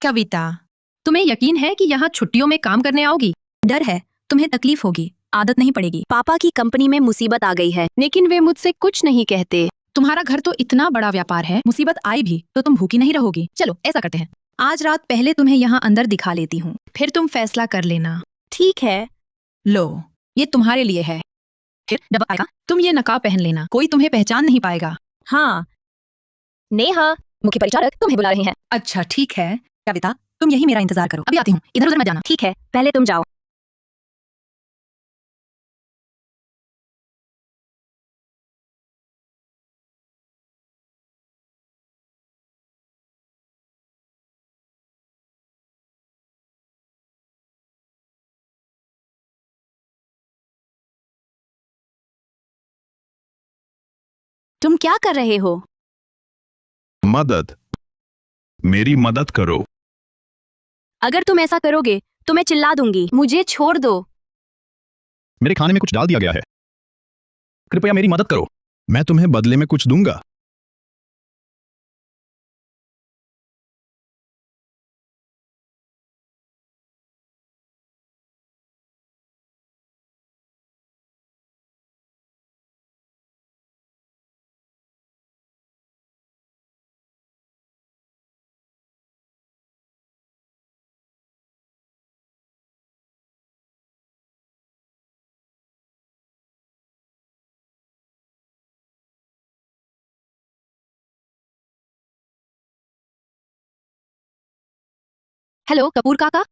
कविता, तुम्हें यकीन है कि यहाँ छुट्टियों में काम करने आओगी? डर है, तुम्हें तकलीफ होगी, आदत नहीं पड़ेगी। पापा की कंपनी में मुसीबत आ गई है, लेकिन वे मुझसे कुछ नहीं कहते। तुम्हारा घर तो इतना बड़ा व्यापार है, मुसीबत आई भी तो तुम भूखी नहीं रहोगी। चलो ऐसा करते हैं, आज रात पहले तुम्हें यहाँ अंदर दिखा लेती हूँ, फिर तुम फैसला कर लेना। ठीक है। लो, ये तुम्हारे लिए है। फिर जब आएगा तुम ये नकाब पहन लेना, कोई तुम्हें पहचान नहीं पाएगा। हाँ। नेहा, मुख्य परिचारक तुम्हें बुला रहे हैं। अच्छा ठीक है। कविता, तुम यही मेरा इंतजार करो, अभी आती हूँ, इधर उधर मत जाना। ठीक है, पहले तुम जाओ। तुम क्या कर रहे हो? मदद। मेरी मदद करो। अगर तुम ऐसा करोगे तो मैं चिल्ला दूंगी। मुझे छोड़ दो। मेरे खाने में कुछ डाल दिया गया है, कृपया मेरी मदद करो। मैं तुम्हें बदले में कुछ दूंगा। हेलो कपूर काका।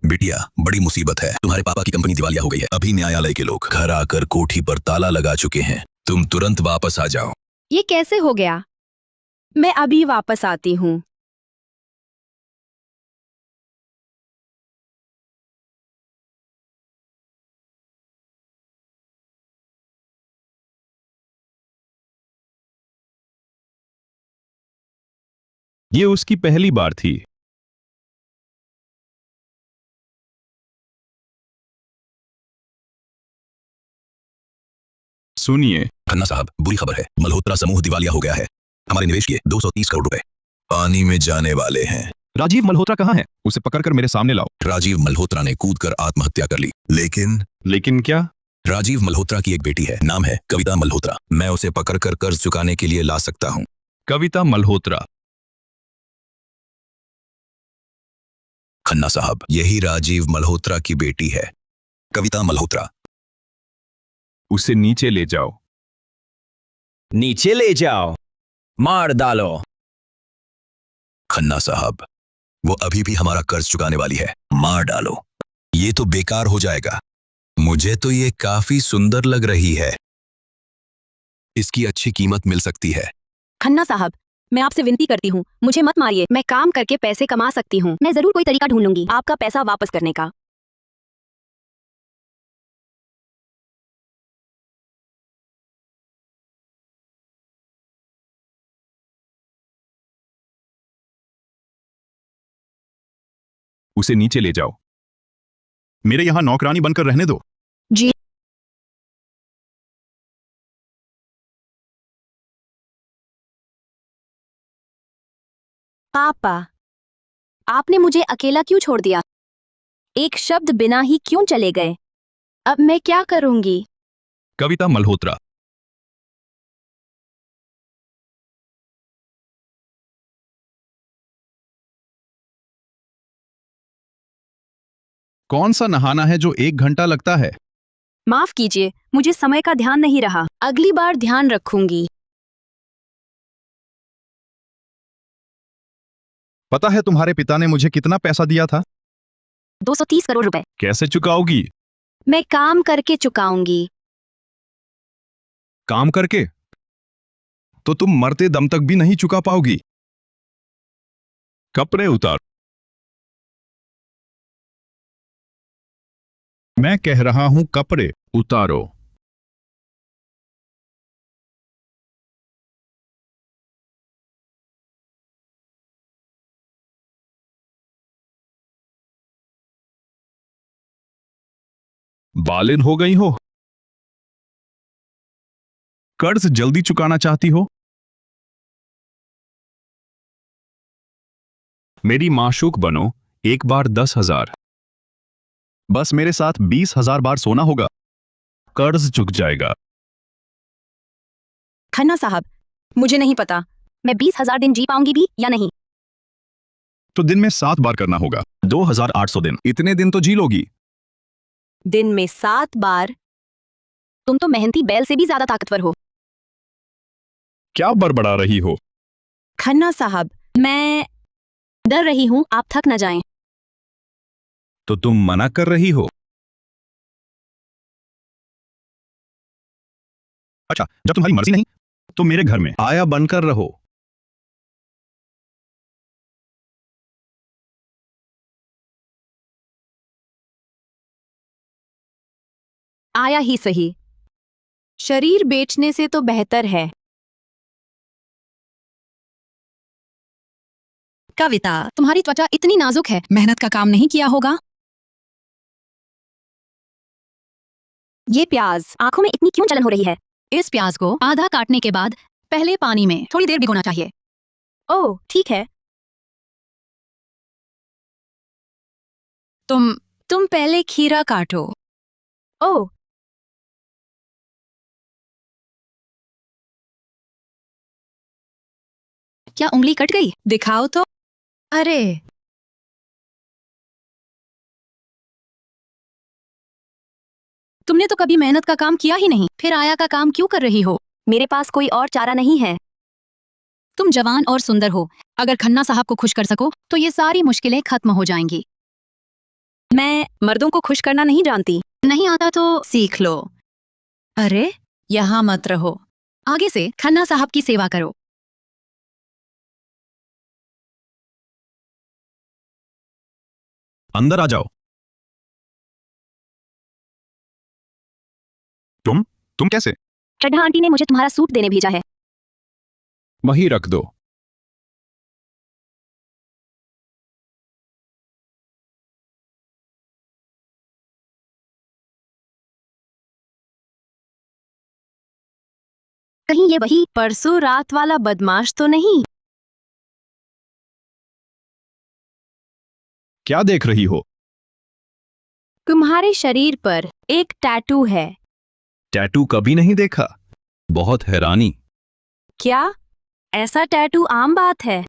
बिटिया, बड़ी मुसीबत है। तुम्हारे पापा की कंपनी दिवालिया हो गई है। अभी न्यायालय के लोग घर आकर कोठी पर ताला लगा चुके हैं। तुम तुरंत वापस आ जाओ। ये कैसे हो गया? मैं अभी वापस आती हूँ। ये उसकी पहली बार थी। सुनिए खन्ना साहब, बुरी खबर है। मल्होत्रा समूह दिवालिया हो गया है। हमारे निवेश के 230 करोड़ रुपए पानी में जाने वाले हैं। राजीव मल्होत्रा कहाँ है? उसे पकड़कर मेरे सामने लाओ। राजीव मल्होत्रा ने कूदकर आत्महत्या कर ली। लेकिन क्या? राजीव मल्होत्रा की एक बेटी है, नाम है कविता मल्होत्रा। मैं उसे पकड़कर कर्ज चुकाने के लिए ला सकता हूँ। कविता मल्होत्रा? खन्ना साहब, यही राजीव मल्होत्रा की बेटी है, कविता मल्होत्रा। उसे नीचे ले जाओ। नीचे ले जाओ, मार डालो। खन्ना साहब, वो अभी भी हमारा कर्ज चुकाने वाली है। मार डालो। ये तो बेकार हो जाएगा। मुझे तो ये काफी सुंदर लग रही है। इसकी अच्छी कीमत मिल सकती है। खन्ना साहब, मैं आपसे विनती करती हूँ, मुझे मत मारिए। मैं काम करके पैसे कमा सकती हूँ। मैं जरूर कोई तरीका ढूंढ लूंगी आपका पैसा वापस करने का। उसे नीचे ले जाओ। मेरे यहां नौकरानी बनकर रहने दो। जी। पापा, आपने मुझे अकेला क्यों छोड़ दिया? एक शब्द बिना ही क्यों चले गए? अब मैं क्या करूंगी? कविता मल्होत्रा। कौन सा नहाना है जो 1 घंटा लगता है? माफ कीजिए, मुझे समय का ध्यान नहीं रहा। अगली बार ध्यान रखूंगी। पता है तुम्हारे पिता ने मुझे कितना पैसा दिया था? 230 करोड़ रुपए। कैसे चुकाओगी? मैं काम करके चुकाऊंगी। काम करके? तो तुम मरते दम तक भी नहीं चुका पाओगी। कपड़े उतार। मैं कह रहा हूं कपड़े उतारो। बालिन हो गई हो? कर्ज जल्दी चुकाना चाहती हो? मेरी माशूक बनो, एक बार 10,000। बस मेरे साथ 20,000 बार सोना होगा, कर्ज चुक जाएगा। खन्ना साहब, मुझे नहीं पता मैं 20,000 दिन जी पाऊंगी भी या नहीं। तो दिन में 7 बार करना होगा, 2,800 दिन। इतने दिन तो जी लोगी। दिन में 7 बार? तुम तो मेहनती बैल से भी ज्यादा ताकतवर हो। क्या बड़बड़ा रही हो? खन्ना साहब, मैं डर रही हूं आप थक न जाएं। तो तुम मना कर रही हो? अच्छा, जब तुम्हारी मर्जी नहीं तो मेरे घर में आया बनकर रहो। आया ही सही। शरीर बेचने से तो बेहतर है। कविता, तुम्हारी त्वचा इतनी नाजुक है, मेहनत का काम नहीं किया होगा। ये प्याज आंखों में इतनी क्यों जलन हो रही है? इस प्याज को आधा काटने के बाद पहले पानी में थोड़ी देर भिगोना चाहिए। ओह ठीक है। तुम पहले खीरा काटो। ओह, क्या उंगली कट गई? दिखाओ तो। अरे, तुमने तो कभी मेहनत का काम किया ही नहीं, फिर आया का काम क्यों कर रही हो? मेरे पास कोई और चारा नहीं है। तुम जवान और सुंदर हो, अगर खन्ना साहब को खुश कर सको तो ये सारी मुश्किलें खत्म हो जाएंगी। मैं मर्दों को खुश करना नहीं जानती। नहीं आता तो सीख लो। अरे, यहाँ मत रहो, आगे से खन्ना साहब की सेवा करो। अंदर आ जाओ। तुम कैसे? चड्ढा आंटी ने मुझे तुम्हारा सूट देने भेजा है। वही रख दो। कहीं ये वही परसों रात वाला बदमाश तो नहीं? क्या देख रही हो? तुम्हारे शरीर पर एक टैटू है। टैटू कभी नहीं देखा, बहुत हैरानी। क्या ऐसा टैटू आम बात है?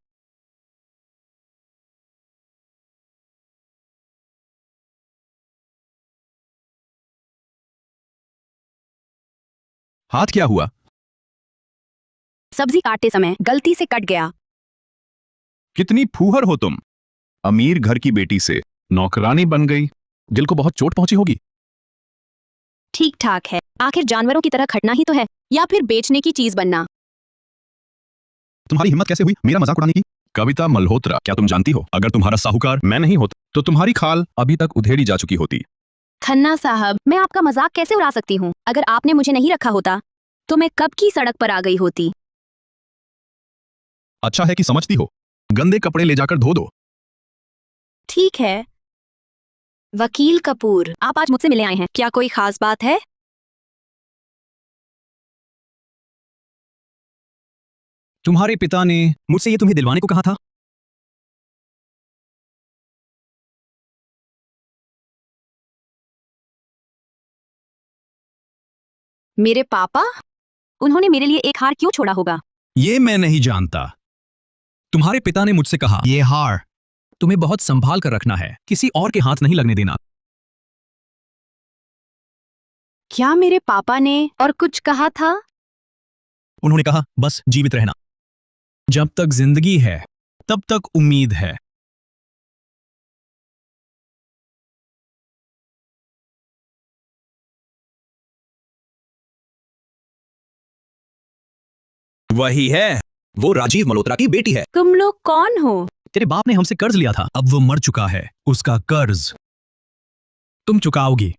हाथ क्या हुआ? सब्जी काटते समय गलती से कट गया। कितनी फूहर हो तुम। अमीर घर की बेटी से नौकरानी बन गई, दिल को बहुत चोट पहुंची होगी। ठीक ठाक है, आखिर जानवरों की तरह खटना ही तो है, या फिर बेचने की चीज बनना। तुम्हारी हिम्मत कैसे हुई मेरा मजाक उड़ाने की? कविता मल्होत्रा, क्या तुम जानती हो अगर तुम्हारा साहूकार मैं नहीं होता तो तुम्हारी खाल अभी तक उधेड़ी जा चुकी होती। खन्ना साहब, मैं आपका मजाक कैसे उड़ा सकती हूँ? अगर आपने मुझे नहीं रखा होता तो मैं कब की सड़क पर आ गई होती। अच्छा है कि समझती हो, गंदे कपड़े ले जाकर धो दो। ठीक है। वकील कपूर, आप आज मुझसे मिलने आए हैं, क्या कोई खास बात है? तुम्हारे पिता ने मुझसे ये तुम्हें दिलवाने को कहा था। मेरे पापा? उन्होंने मेरे लिए एक हार क्यों छोड़ा होगा? ये मैं नहीं जानता। तुम्हारे पिता ने मुझसे कहा ये हार तुम्हें बहुत संभाल कर रखना है, किसी और के हाथ नहीं लगने देना। क्या मेरे पापा ने और कुछ कहा था? उन्होंने कहा बस जीवित रहना, जब तक जिंदगी है तब तक उम्मीद है। वही है, वो राजीव मल्होत्रा की बेटी है। तुम लोग कौन हो? तेरे बाप ने हमसे कर्ज लिया था, अब वो मर चुका है, उसका कर्ज तुम चुकाओगी।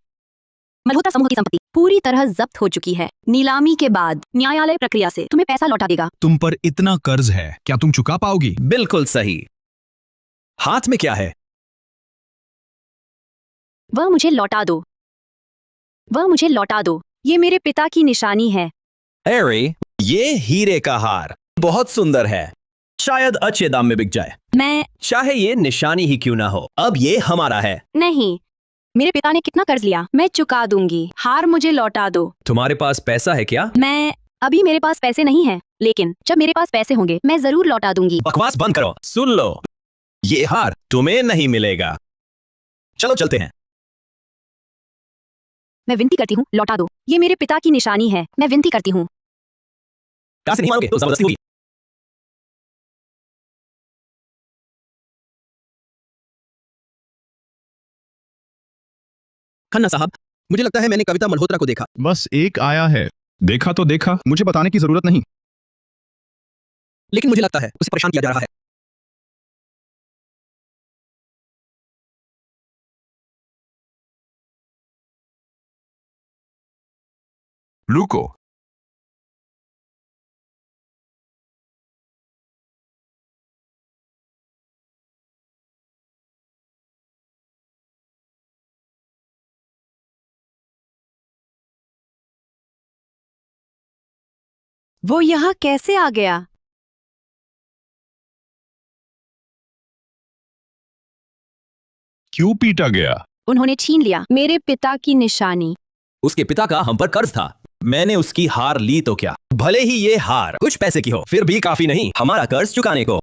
मल्होत्रा समूह की संपत्ति पूरी तरह जब्त हो चुकी है। नीलामी के बाद न्यायालय प्रक्रिया से तुम्हें पैसा लौटा देगा। तुम पर इतना कर्ज है, क्या तुम चुका पाओगी? बिल्कुल सही। हाथ में क्या है? वह मुझे लौटा दो। वह मुझे लौटा दो। ये मेरे पिता की निशानी है। अरे, ये हीरे का हार बहुत सुंदर है। शायद अच्छे दाम में बिक जाए, मैं चाहे ये निशानी ही क्यों ना हो। अब ये हमारा है। नहीं। मेरे पिता ने कितना कर्ज लिया? मैं चुका दूंगी। हार मुझे लौटा दो। तुम्हारे पास पैसा है क्या? अभी मेरे पास पैसे नहीं है, लेकिन जब मेरे पास पैसे होंगे मैं जरूर लौटा दूंगी। बकवास बंद करो। सुन लो, ये हार तुम्हें नहीं मिलेगा। चलो चलते हैं। मैं विनती करती हूँ, लौटा दो। ये मेरे पिता की निशानी है। मैं विनती करती हूँ। प्यार से नहीं मानोगे तो जबरदस्ती होगी। खन्ना साहब, मुझे लगता है मैंने कविता मल्होत्रा को देखा। बस एक आया है। देखा तो देखा, मुझे बताने की जरूरत नहीं। लेकिन मुझे लगता है उसे परेशान किया जा रहा है। रुको। वो यहाँ कैसे आ गया? क्यों पीटा गया? उन्होंने छीन लिया मेरे पिता की निशानी। उसके पिता का हम पर कर्ज था। मैंने उसकी हार ली तो क्या, भले ही ये हार कुछ पैसे की हो, फिर भी काफी नहीं हमारा कर्ज चुकाने को।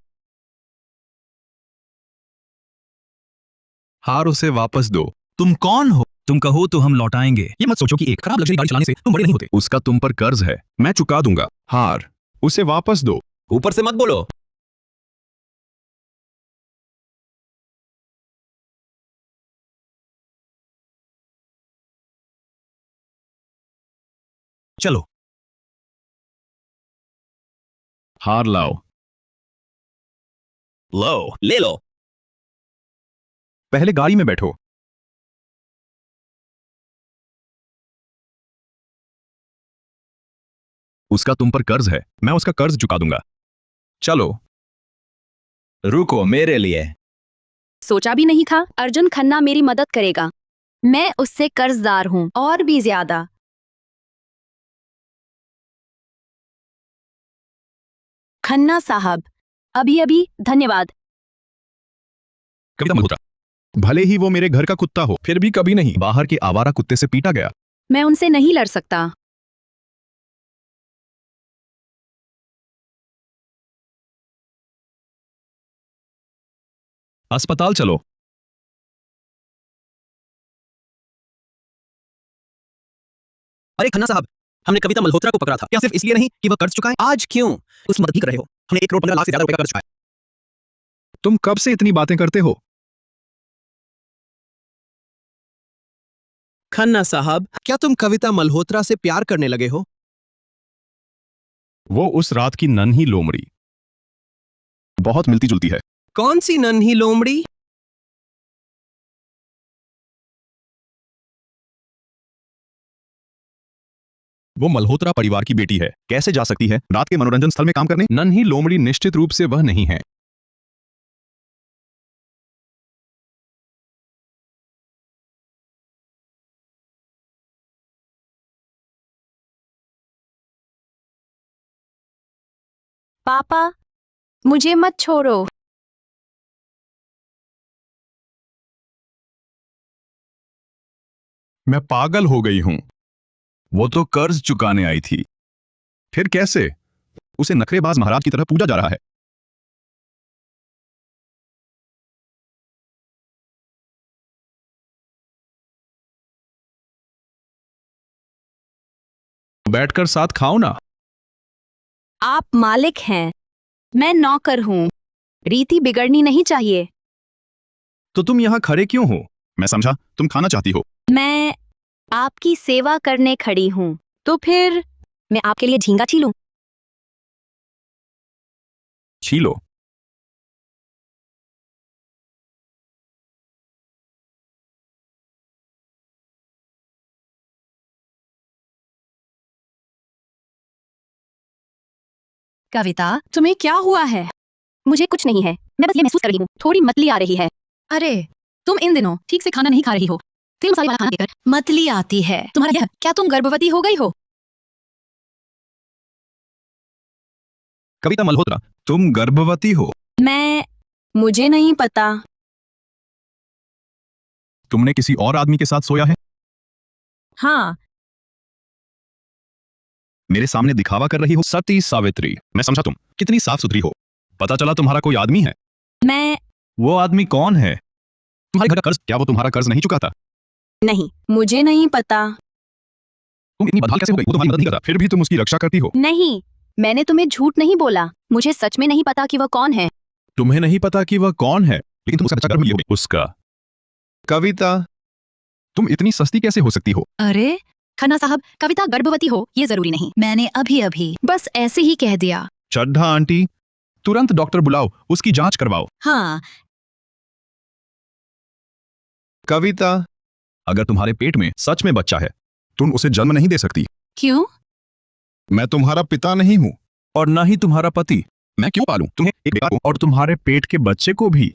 हार उसे वापस दो। तुम कौन हो? तुम कहो तो हम लौटाएंगे। ये मत सोचो कि एक खराब लग्जरी गाड़ी चलाने से तुम बड़े नहीं होते। उसका तुम पर कर्ज है, मैं चुका दूंगा। हार उसे वापस दो। ऊपर से मत बोलो। चलो, हार लाओ। लो, ले लो। पहले गाड़ी में बैठो। उसका तुम पर कर्ज है, मैं उसका कर्ज चुका दूंगा। चलो। रुको, मेरे लिए। सोचा भी नहीं था अर्जुन खन्ना मेरी मदद करेगा। मैं उससे कर्जदार हूँ, और भी ज्यादा। खन्ना साहब, अभी अभी धन्यवाद। कविता मल्होत्रा, भले ही वो मेरे घर का कुत्ता हो, फिर भी कभी नहीं बाहर के आवारा कुत्ते से पीटा गया। मैं उनसे नहीं लड़ सकता। अस्पताल चलो। अरे खन्ना साहब, हमने कविता मल्होत्रा को पकड़ा था, क्या सिर्फ इसलिए नहीं कि वह कर्ज चुकाए? आज क्यों उस मदद ही कर रहे हो? हमने 1 करोड़ 15 लाख से ज्यादा रुपए का कर्ज चुकाया। तुम कब से इतनी बातें करते हो? खन्ना साहब, क्या तुम कविता मल्होत्रा से प्यार करने लगे हो? वो उस रात की नन्ही लोमड़ी बहुत मिलती जुलती है। कौन सी नन्ही लोमड़ी? वो मल्होत्रा परिवार की बेटी है, कैसे जा सकती है रात के मनोरंजन स्थल में काम करने? नन्ही लोमड़ी निश्चित रूप से वह नहीं है। पापा, मुझे मत छोड़ो। मैं पागल हो गई हूं। वो तो कर्ज चुकाने आई थी, फिर कैसे उसे नखरेबाज महाराज की तरह पूजा जा रहा है? बैठकर साथ खाओ ना। आप मालिक हैं, मैं नौकर हूँ। रीति बिगड़नी नहीं चाहिए। तो तुम यहां खड़े क्यों हो? मैं समझा तुम खाना चाहती हो। मैं आपकी सेवा करने खड़ी हूँ, तो फिर मैं आपके लिए झींगा छीलूं? छीलो। कविता, तुम्हें क्या हुआ है? मुझे कुछ नहीं है, मैं बस ये महसूस कर रही हूँ, थोड़ी मतली आ रही है। अरे, तुम इन दिनों ठीक से खाना नहीं खा रही हो। तेल मसाले वाला खाना देकर मतली आती है। तुम्हारा यह, क्या तुम गर्भवती हो गई हो? कविता मल्होत्रा, तुम गर्भवती हो। मुझे नहीं पता। तुमने किसी और आदमी के साथ सोया है? हाँ। मेरे सामने दिखावा कर रही हो? सती सावित्री, मैं समझा तुम कितनी साफ सुथरी हो। पता चला तुम्हारा कोई आदमी है। मैं वो आदमी कौन है? तुम्हारे घर का कर्ज, क्या वो तुम्हारा कर्ज नहीं चुकाता? नहीं, मुझे नहीं पता। तुम इतनी बदहाल कैसे हो गई? वो तुम्हारी मदद नहीं करता, फिर भी तुम उसकी रक्षा करती हो। नहीं, मैंने तुम्हें झूठ नहीं बोला। मुझे सच में नहीं पता कि वह कौन है। तुम्हें नहीं पता कि वह कौन है, लेकिन तुम उसका बच्चा गर्भ में लिए होगे। उसका। कविता, तुम इतनी सस्ती कैसे हो सकती हो? अरे खन्ना साहब, कविता गर्भवती हो ये जरूरी नहीं, मैंने अभी अभी बस ऐसे ही कह दिया। चड्ढा आंटी, तुरंत डॉक्टर बुलाओ, उसकी जांच करवाओ। हाँ। कविता, अगर तुम्हारे पेट में सच में बच्चा है, तुम उसे जन्म नहीं दे सकती। क्यों? मैं तुम्हारा पिता नहीं हूं, और न ही तुम्हारा पति। मैं क्यों पालूं तुम्हें, एक बेकार को, और तुम्हारे पेट के बच्चे को भी?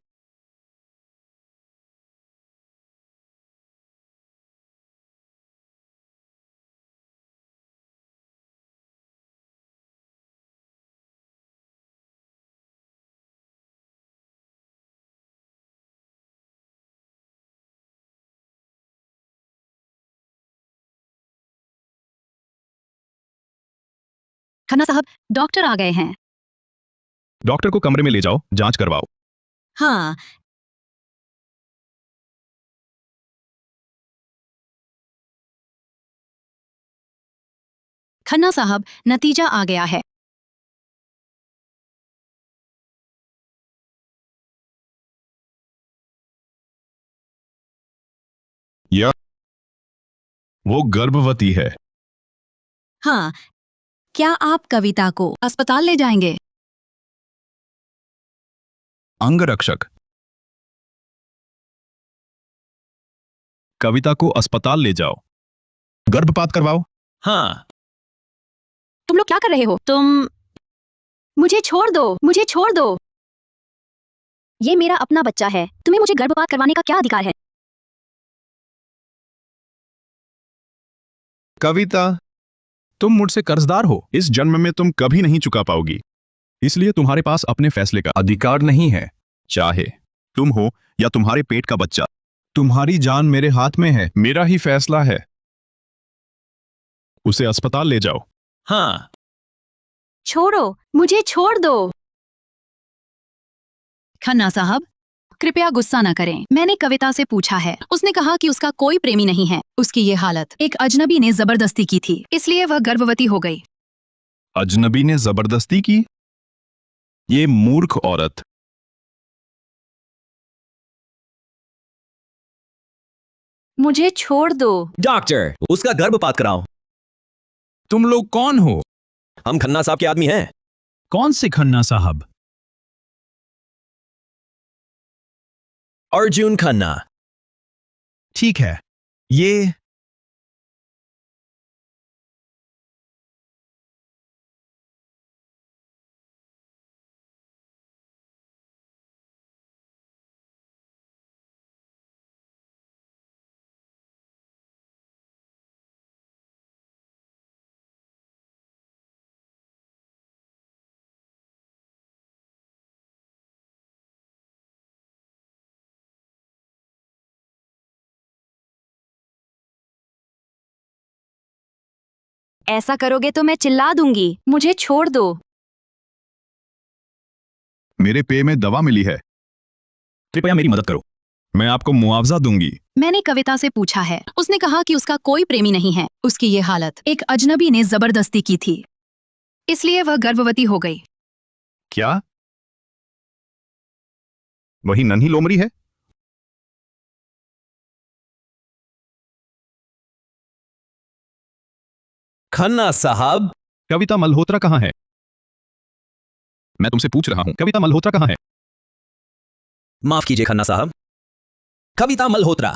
खन्ना साहब, डॉक्टर आ गए हैं। डॉक्टर को कमरे में ले जाओ, जांच करवाओ। हाँ। खन्ना साहब, नतीजा आ गया है। यह वो गर्भवती है। हाँ। क्या आप कविता को अस्पताल ले जाएंगे? अंगरक्षक, कविता को अस्पताल ले जाओ, गर्भपात करवाओ। हाँ। तुम लोग क्या कर रहे हो? मुझे छोड़ दो, मुझे छोड़ दो। ये मेरा अपना बच्चा है। तुम्हें मुझे गर्भपात करवाने का क्या अधिकार है? कविता, तुम मुझसे कर्जदार हो, इस जन्म में तुम कभी नहीं चुका पाओगी, इसलिए तुम्हारे पास अपने फैसले का अधिकार नहीं है। चाहे तुम हो या तुम्हारे पेट का बच्चा, तुम्हारी जान मेरे हाथ में है, मेरा ही फैसला है। उसे अस्पताल ले जाओ। हाँ। छोड़ो, मुझे छोड़ दो। खन्ना साहब, कृपया गुस्सा न करें। मैंने कविता से पूछा है, उसने कहा कि उसका कोई प्रेमी नहीं है। उसकी ये हालत एक अजनबी ने जबरदस्ती की थी, इसलिए वह गर्भवती हो गई। अजनबी ने जबरदस्ती की? ये मूर्ख औरत। मुझे छोड़ दो। डॉक्टर, उसका गर्भपात कराओ। तुम लोग कौन हो? हम खन्ना साहब के आदमी हैं। कौन से खन्ना साहब? अर्जुन खन्ना। ठीक है, ये ऐसा करोगे तो मैं चिल्ला दूंगी। मुझे छोड़ दो। मेरे पेय में दवा मिली है, कृपया मेरी मदद करो, मैं आपको मुआवजा दूंगी। मैंने कविता से पूछा है, उसने कहा कि उसका कोई प्रेमी नहीं है। उसकी ये हालत एक अजनबी ने जबरदस्ती की थी, इसलिए वह गर्भवती हो गई। क्या वही नन्ही लोमड़ी है? खन्ना साहब। कविता मल्होत्रा कहाँ है? मैं तुमसे पूछ रहा हूं, कविता मल्होत्रा कहाँ है? माफ कीजिए खन्ना साहब, कविता मल्होत्रा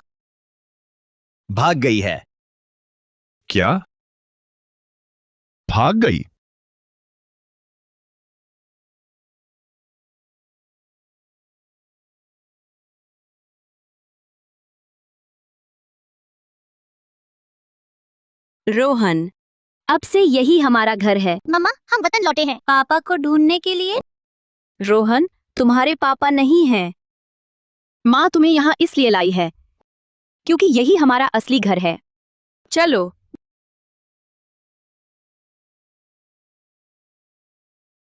भाग गई है। क्या? भाग गई? रोहन, अब से यही हमारा घर है। मम्मा, हम वतन लौटे हैं पापा को ढूंढने के लिए। रोहन, तुम्हारे पापा नहीं हैं। माँ तुम्हें यहाँ इसलिए लाई है क्योंकि यही हमारा असली घर है। चलो।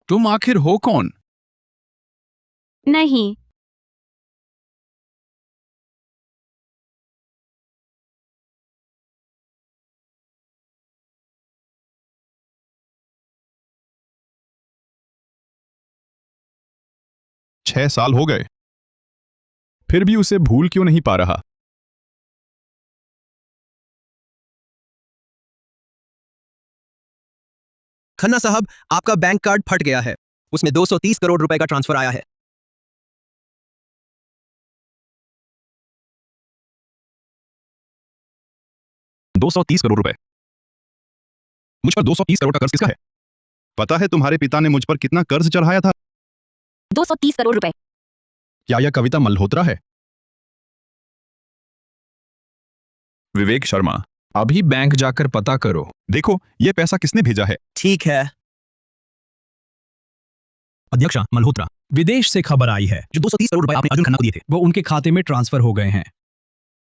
तुम आखिर हो कौन? नहीं। छह साल हो गए, फिर भी उसे भूल क्यों नहीं पा रहा? खन्ना साहब, आपका बैंक कार्ड फट गया है। उसमें 230 करोड़ रुपए का ट्रांसफर आया है। 230 करोड़ रुपए? मुझ पर 230 करोड़ का कर्ज किसका है? पता है तुम्हारे पिता ने मुझ पर कितना कर्ज चढ़ाया था? 230 करोड़ रुपए। क्या यह कविता मल्होत्रा है? विवेक शर्मा, अभी बैंक जाकर पता करो। देखो, यह पैसा किसने भेजा है। ठीक है अध्यक्षा मल्होत्रा, विदेश से खबर आई है जो 230 करोड़ रुपए आपने अर्जुन खन्ना को दिए थे वो उनके खाते में ट्रांसफर हो गए हैं।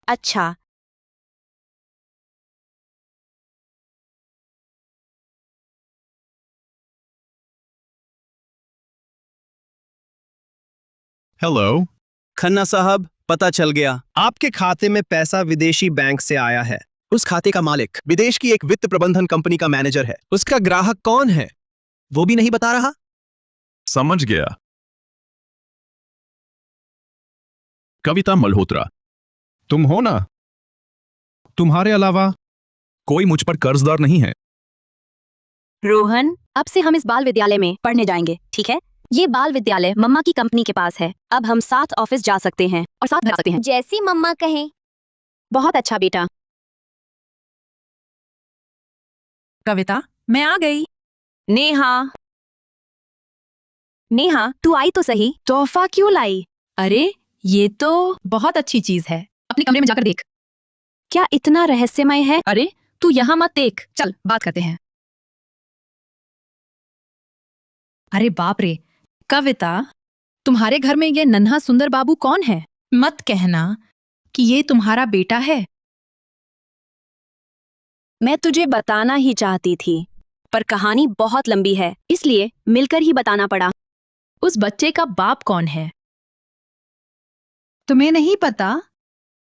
अच्छा। हेलो। खन्ना साहब, पता चल गया। आपके खाते में पैसा विदेशी बैंक से आया है। उस खाते का मालिक विदेश की एक वित्त प्रबंधन कंपनी का मैनेजर है। उसका ग्राहक कौन है वो भी नहीं बता रहा। समझ गया। कविता मल्होत्रा, तुम हो ना? तुम्हारे अलावा कोई मुझ पर कर्जदार नहीं है। रोहन, अब से हम इस बाल विद्यालय में पढ़ने जाएंगे, ठीक है? ये बाल विद्यालय मम्मा की कंपनी के पास है। अब हम साथ ऑफिस जा सकते हैं और साथ घर सकते हैं, जैसी मम्मा कहें। बहुत अच्छा बेटा। कविता, मैं आ गई। नेहा, नेहा तू आई तो सही। तोहफा क्यों लाई? अरे, ये तो बहुत अच्छी चीज है। अपने कमरे में जाकर देख। क्या इतना रहस्यमय है? अरे, तू यहाँ मत देख, चल बात करते हैं। अरे बाप रे, कविता, तुम्हारे घर में ये नन्हा सुंदर बाबू कौन है? मत कहना कि ये तुम्हारा बेटा है। मैं तुझे बताना ही चाहती थी, पर कहानी बहुत लंबी है, इसलिए मिलकर ही बताना पड़ा। उस बच्चे का बाप कौन है? तुम्हें नहीं पता?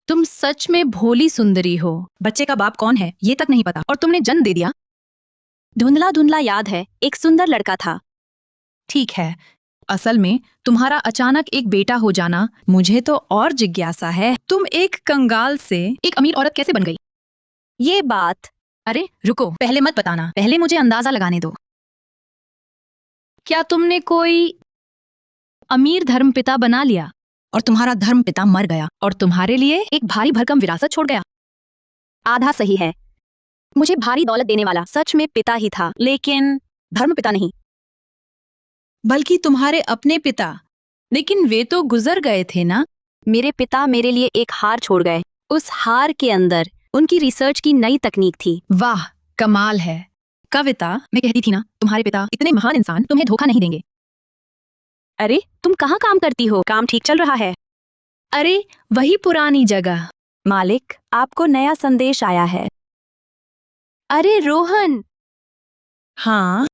तुम सच में भोली सुंदरी हो। बच्चे का बाप कौन है ये तक नहीं पता और तुमने जन्म दे दिया। धुंधला धुंधला याद है, एक सुंदर लड़का था। ठीक है, असल में तुम्हारा अचानक एक बेटा हो जाना, मुझे तो और जिज्ञासा है। तुम एक कंगाल से एक अमीर औरत कैसे बन गई? ये बात। अरे रुको, पहले मत बताना, पहले मुझे अंदाजा लगाने दो। क्या तुमने कोई अमीर धर्मपिता बना लिया और तुम्हारा धर्मपिता मर गया और तुम्हारे लिए एक भारी भरकम विरासत छोड़ गया? आधा सही है। मुझे भारी दौलत देने वाला सच में पिता ही था, लेकिन धर्मपिता नहीं। बल्कि तुम्हारे अपने पिता। लेकिन वे तो गुजर गए थे ना। मेरे पिता मेरे लिए एक हार छोड़ गए। उस हार के अंदर उनकी रिसर्च की नई तकनीक थी। वाह, कमाल है। कविता, मैं कहती थी ना, तुम्हारे पिता इतने महान इंसान तुम्हें धोखा नहीं देंगे। अरे तुम कहाँ काम करती हो? काम ठीक चल रहा है? अरे वही पुरानी जगह। मालिक, आपको नया संदेश आया है। अरे रोहन। हाँ?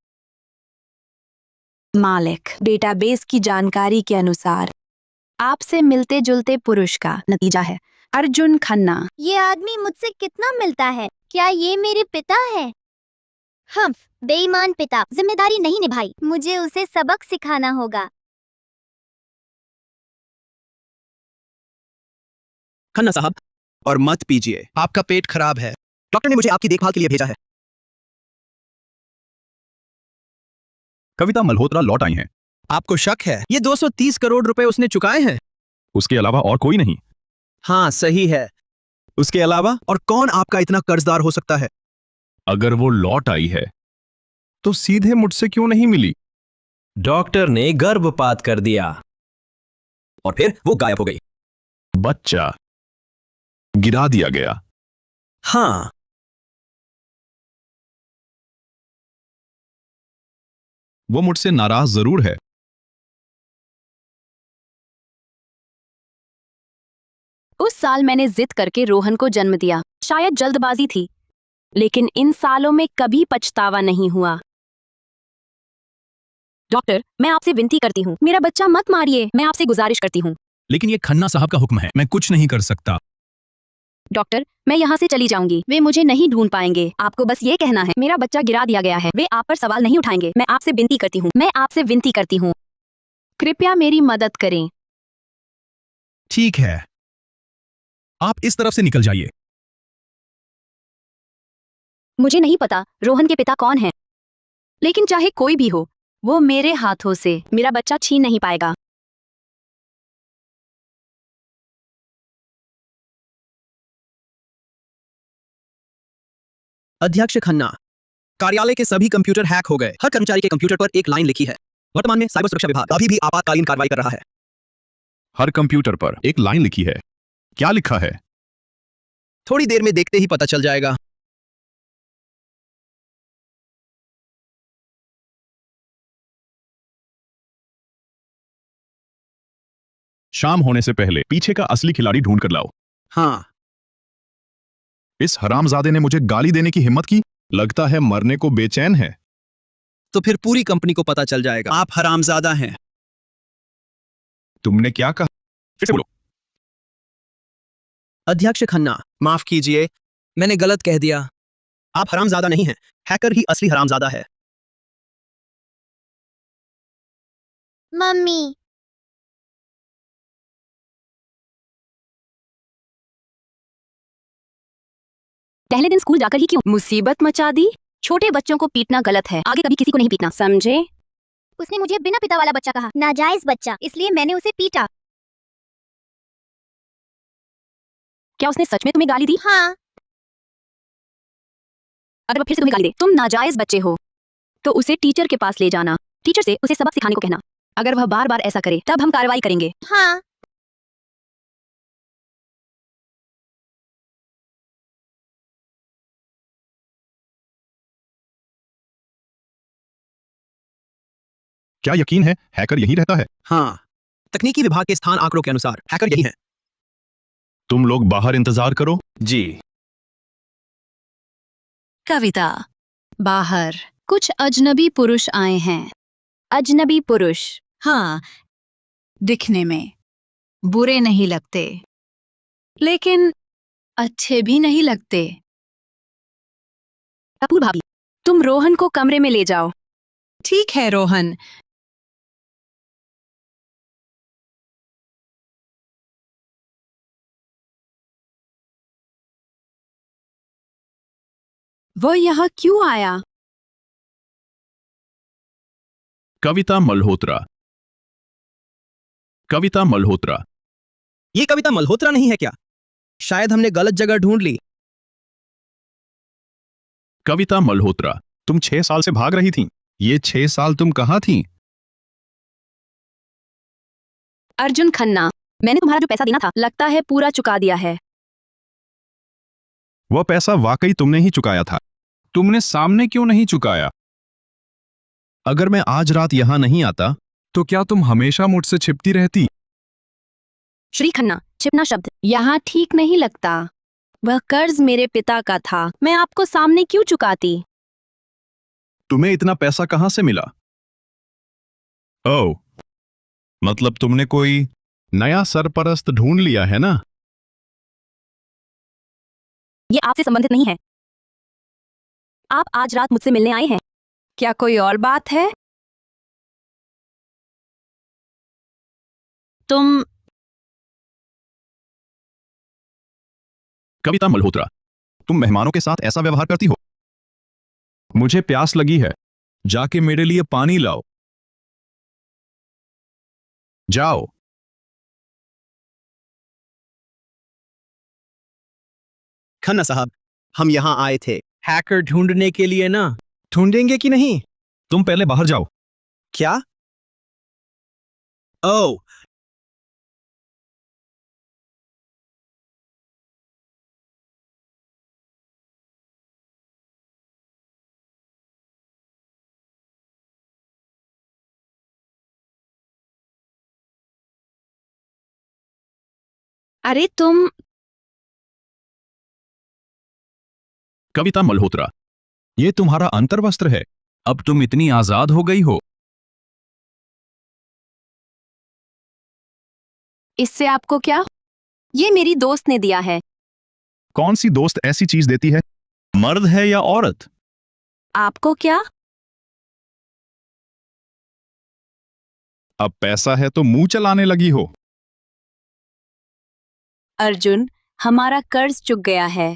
मालिक, डेटाबेस की जानकारी के अनुसार आपसे मिलते जुलते पुरुष का नतीजा है अर्जुन खन्ना। ये आदमी मुझसे कितना मिलता है? क्या ये मेरे पिता है? हम बेईमान पिता जिम्मेदारी नहीं निभाई। मुझे उसे सबक सिखाना होगा। खन्ना साहब, और मत पीजिए, आपका पेट खराब है। डॉक्टर ने मुझे आपकी देखभाल के लिए भेजा है। कविता मल्होत्रा लौट आई हैं। आपको शक है? ये 230 करोड़ रुपए उसने चुकाए हैं। उसके अलावा और कोई नहीं। हाँ सही है। उसके अलावा और कौन आपका इतना कर्जदार हो सकता है? अगर वो लौट आई है तो सीधे मुझसे क्यों नहीं मिली? डॉक्टर ने गर्भपात कर दिया और फिर वो गायब हो गई। बच्चा गिरा दिया गया। हाँ, वो मुझसे नाराज जरूर है। उस साल मैंने जिद करके रोहन को जन्म दिया। शायद जल्दबाजी थी, लेकिन इन सालों में कभी पछतावा नहीं हुआ। डॉक्टर, मैं आपसे विनती करती हूँ, मेरा बच्चा मत मारिए, मैं आपसे गुजारिश करती हूँ। लेकिन ये खन्ना साहब का हुक्म है, मैं कुछ नहीं कर सकता। डॉक्टर, मैं यहाँ से चली जाऊंगी, वे मुझे नहीं ढूंढ पाएंगे। आपको बस ये कहना है, मेरा बच्चा गिरा दिया गया है, वे आप पर सवाल नहीं उठाएंगे। मैं आपसे विनती करती हूँ, मैं आपसे विनती करती हूँ, कृपया मेरी मदद करें। ठीक है, आप इस तरफ से निकल जाइए। मुझे नहीं पता रोहन के पिता कौन हैं, लेकिन चाहे कोई भी हो, वो मेरे हाथों से मेरा बच्चा छीन नहीं पाएगा। अध्यक्ष खन्ना, कार्यालय के सभी कंप्यूटर हैक हो गए। हर कर्मचारी के कंप्यूटर पर एक लाइन लिखी है। वर्तमान में साइबर सुरक्षा विभाग अभी भी आपातकालीन कार्रवाई कर रहा है। हर कंप्यूटर पर एक लाइन लिखी है। क्या लिखा है? थोड़ी देर में देखते ही पता चल जाएगा। शाम होने से पहले पीछे का असली खिलाड़ी ढूंढ कर लाओ। हाँ, इस हरामजादे ने मुझे गाली देने की हिम्मत की। लगता है मरने को बेचैन है। तो फिर पूरी कंपनी को पता चल जाएगा आप हरामजादा हैं। तुमने क्या कहा? फिर से बोलो। अध्यक्ष खन्ना, माफ कीजिए, मैंने गलत कह दिया। आप हरामजादा नहीं हैं, हैकर ही असली हरामजादा है। मम्मी, पहले दिन स्कूल जाकर ही क्यों मुसीबत मचा दी? छोटे बच्चों को पीटना गलत है, आगे कभी किसी को नहीं पीटना, समझे? उसने मुझे बिना पिता वाला बच्चा कहा, नाजायज बच्चा, इसलिए मैंने उसे पीटा। क्या उसने सच में तुम्हें गाली दी? हाँ, अगर वो फिर से तुम्हें गाली दे, तुम नाजायज बच्चे हो, तो उसे टीचर के पास ले जाना। टीचर से उसे सबक सिखाने को कहना। अगर वह बार बार ऐसा करे, तब हम कार्रवाई करेंगे। हाँ। क्या यकीन है हैकर यहीं रहता है? हाँ, तकनीकी विभाग के स्थान आंकड़ों के अनुसार हैकर यही हैं। तुम लोग बाहर इंतजार करो। जी। कविता, बाहर कुछ अजनबी पुरुष आए हैं। अजनबी पुरुष? हाँ, दिखने में बुरे नहीं लगते, लेकिन अच्छे भी नहीं लगते। कपूर भाभी, तुम रोहन को कमरे में ले जाओ। ठीक है रोहन। वो यहाँ क्यों आया? कविता मल्होत्रा। कविता मल्होत्रा। ये कविता मल्होत्रा नहीं है क्या? शायद हमने गलत जगह ढूंढ ली। कविता मल्होत्रा, तुम 6 साल से भाग रही थी। ये 6 साल तुम कहाँ थी? अर्जुन खन्ना, मैंने तुम्हारा जो पैसा देना था, लगता है पूरा चुका दिया है। वह पैसा वाकई तुमने ही चुकाया था। तुमने सामने क्यों नहीं चुकाया? अगर मैं आज रात यहां नहीं आता, तो क्या तुम हमेशा मुझसे छिपती रहती? श्री खन्ना, छिपना शब्द यहाँ ठीक नहीं लगता। वह कर्ज मेरे पिता का था, मैं आपको सामने क्यों चुकाती? तुम्हें इतना पैसा कहां से मिला? ओह, मतलब तुमने कोई नया सरपरस्त ढूंढ लिया है ना? ये आपसे संबंधित नहीं है। आप आज रात मुझसे मिलने आए हैं। क्या कोई और बात है? तुम कविता मल्होत्रा, तुम मेहमानों के साथ ऐसा व्यवहार करती हो? मुझे प्यास लगी है, जाके मेरे लिए पानी लाओ। जाओ। खन्ना साहब, हम यहाँ आए थे हैकर ढूंढने के लिए ना। ढूंढेंगे कि नहीं? तुम पहले बाहर जाओ। क्या? ओह, अरे तुम कविता मल्होत्रा, ये तुम्हारा अंतर्वस्त्र है। अब तुम इतनी आजाद हो गई हो। इससे आपको क्या? ये मेरी दोस्त ने दिया है। कौन सी दोस्त ऐसी चीज देती है? मर्द है या औरत? आपको क्या? अब पैसा है तो मुंह चलाने लगी हो। अर्जुन, हमारा कर्ज चुक गया है।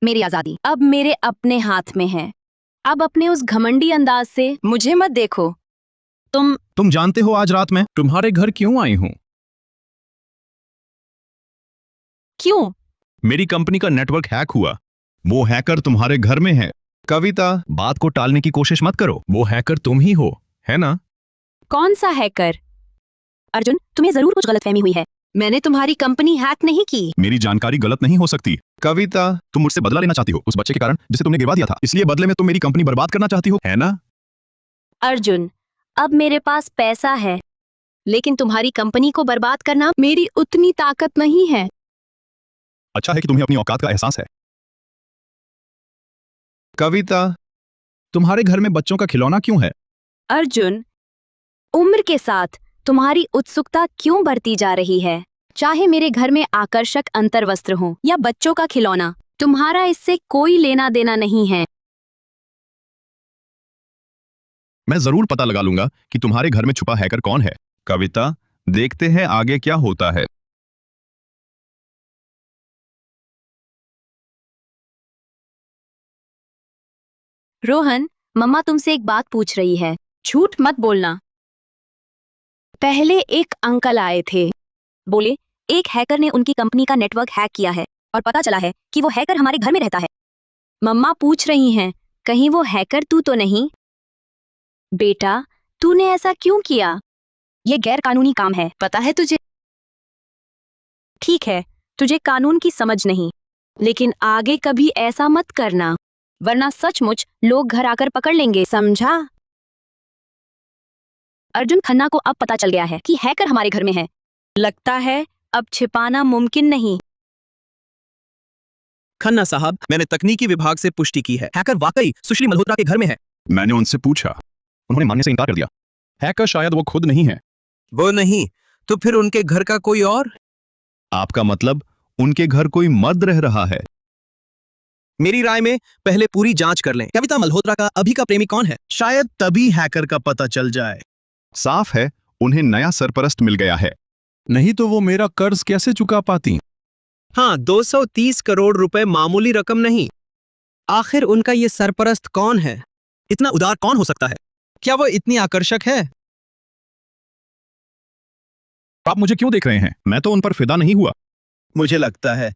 मेरी आजादी अब मेरे अपने हाथ में है। अब अपने उस घमंडी अंदाज से मुझे मत देखो। तुम जानते हो आज रात मैं तुम्हारे घर क्यों आई हूं? क्यों? मेरी कंपनी का नेटवर्क हैक हुआ। वो हैकर तुम्हारे घर में है। कविता, बात को टालने की कोशिश मत करो। वो हैकर तुम ही हो, है ना? कौन सा हैकर? अर्जुन, तुम्हें जरूर कुछ गलतफहमी हुई है। मैंने तुम्हारी कंपनी हैक नहीं की। मेरी जानकारी गलत नहीं हो सकती। कविता, तुम मुझसे बदला लेना चाहती हो उस बच्चे के कारण जिसे तुमने गिरवा दिया था। इसलिए बदले में तुम मेरी कंपनी बर्बाद करना चाहती हो, है ना? अर्जुन, अब मेरे पास पैसा है, लेकिन तुम्हारी कंपनी को बर्बाद करना मेरी उतनी ताकत नहीं है। अच्छा है कि तुम्हें अपनी औकात का एहसास है। कविता, तुम्हारे घर में बच्चों का खिलौना क्यों है? अर्जुन, उम्र के साथ तुम्हारी उत्सुकता क्यों बढ़ती जा रही है? चाहे मेरे घर में आकर्षक अंतर्वस्त्र हो या बच्चों का खिलौना, तुम्हारा इससे कोई लेना देना नहीं है। मैं जरूर पता लगा लूंगा कि तुम्हारे घर में छुपा हैकर कौन है। कविता, देखते हैं आगे क्या होता है। रोहन, मम्मा तुमसे एक बात पूछ रही है। झूठ मत बोलना। पहले एक अंकल आए थे, बोले एक हैकर ने उनकी कंपनी का नेटवर्क हैक किया है और पता चला है कि वो हैकर हमारे घर में रहता है। मम्मा पूछ रही हैं, कहीं वो हैकर तू तो नहीं? बेटा, तूने ऐसा क्यों किया? ये गैर कानूनी काम है, पता है तुझे? ठीक है, तुझे कानून की समझ नहीं, लेकिन आगे कभी ऐसा मत करना, वरना सचमुच लोग घर आकर पकड़ लेंगे, समझा? अर्जुन खन्ना को अब पता चल गया है कि हैकर हमारे घर में है। लगता है अब छिपाना मुमकिन नहीं। खन्ना साहब, मैंने तकनीकी विभाग से पुष्टि की है, हैकर वाकई सुश्री मल्होत्रा के घर में है। मैंने उनसे पूछा, उन्होंने मानने से इनकार कर दिया। हैकर शायद वो खुद नहीं है। वो नहीं तो फिर उनके घर का कोई और? आपका मतलब उनके घर कोई मर्द रह रहा है? मेरी राय में पहले पूरी जांच कर लें। कविता मल्होत्रा का अभी का प्रेमी कौन है? शायद तभी हैकर का पता चल जाए। साफ है उन्हें नया सरपरस्त मिल गया है, नहीं तो वो मेरा कर्ज कैसे चुका पाती? हाँ, 230 करोड़ रुपए मामूली रकम नहीं। आखिर उनका ये सरपरस्त कौन है? इतना उदार कौन हो सकता है? क्या वो इतनी आकर्षक है? आप मुझे क्यों देख रहे हैं? मैं तो उन पर फिदा नहीं हुआ। मुझे लगता है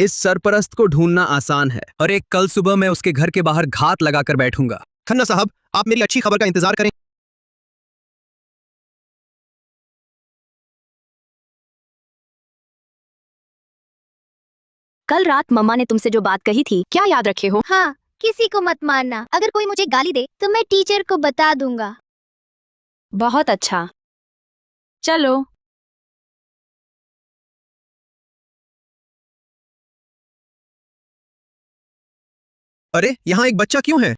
इस सरपरस्त को ढूंढना आसान है और एक कल सुबह मैं उसके घर के बाहर घात लगाकर बैठूंगा। खन्ना साहब, आप मेरी अच्छी खबर का इंतजार करें। कल रात मम्मा ने तुमसे जो बात कही थी, क्या याद रखे हो? हाँ, किसी को मत मारना। अगर कोई मुझे गाली दे तो मैं टीचर को बता दूंगा। बहुत अच्छा, चलो। अरे, यहाँ एक बच्चा क्यों है?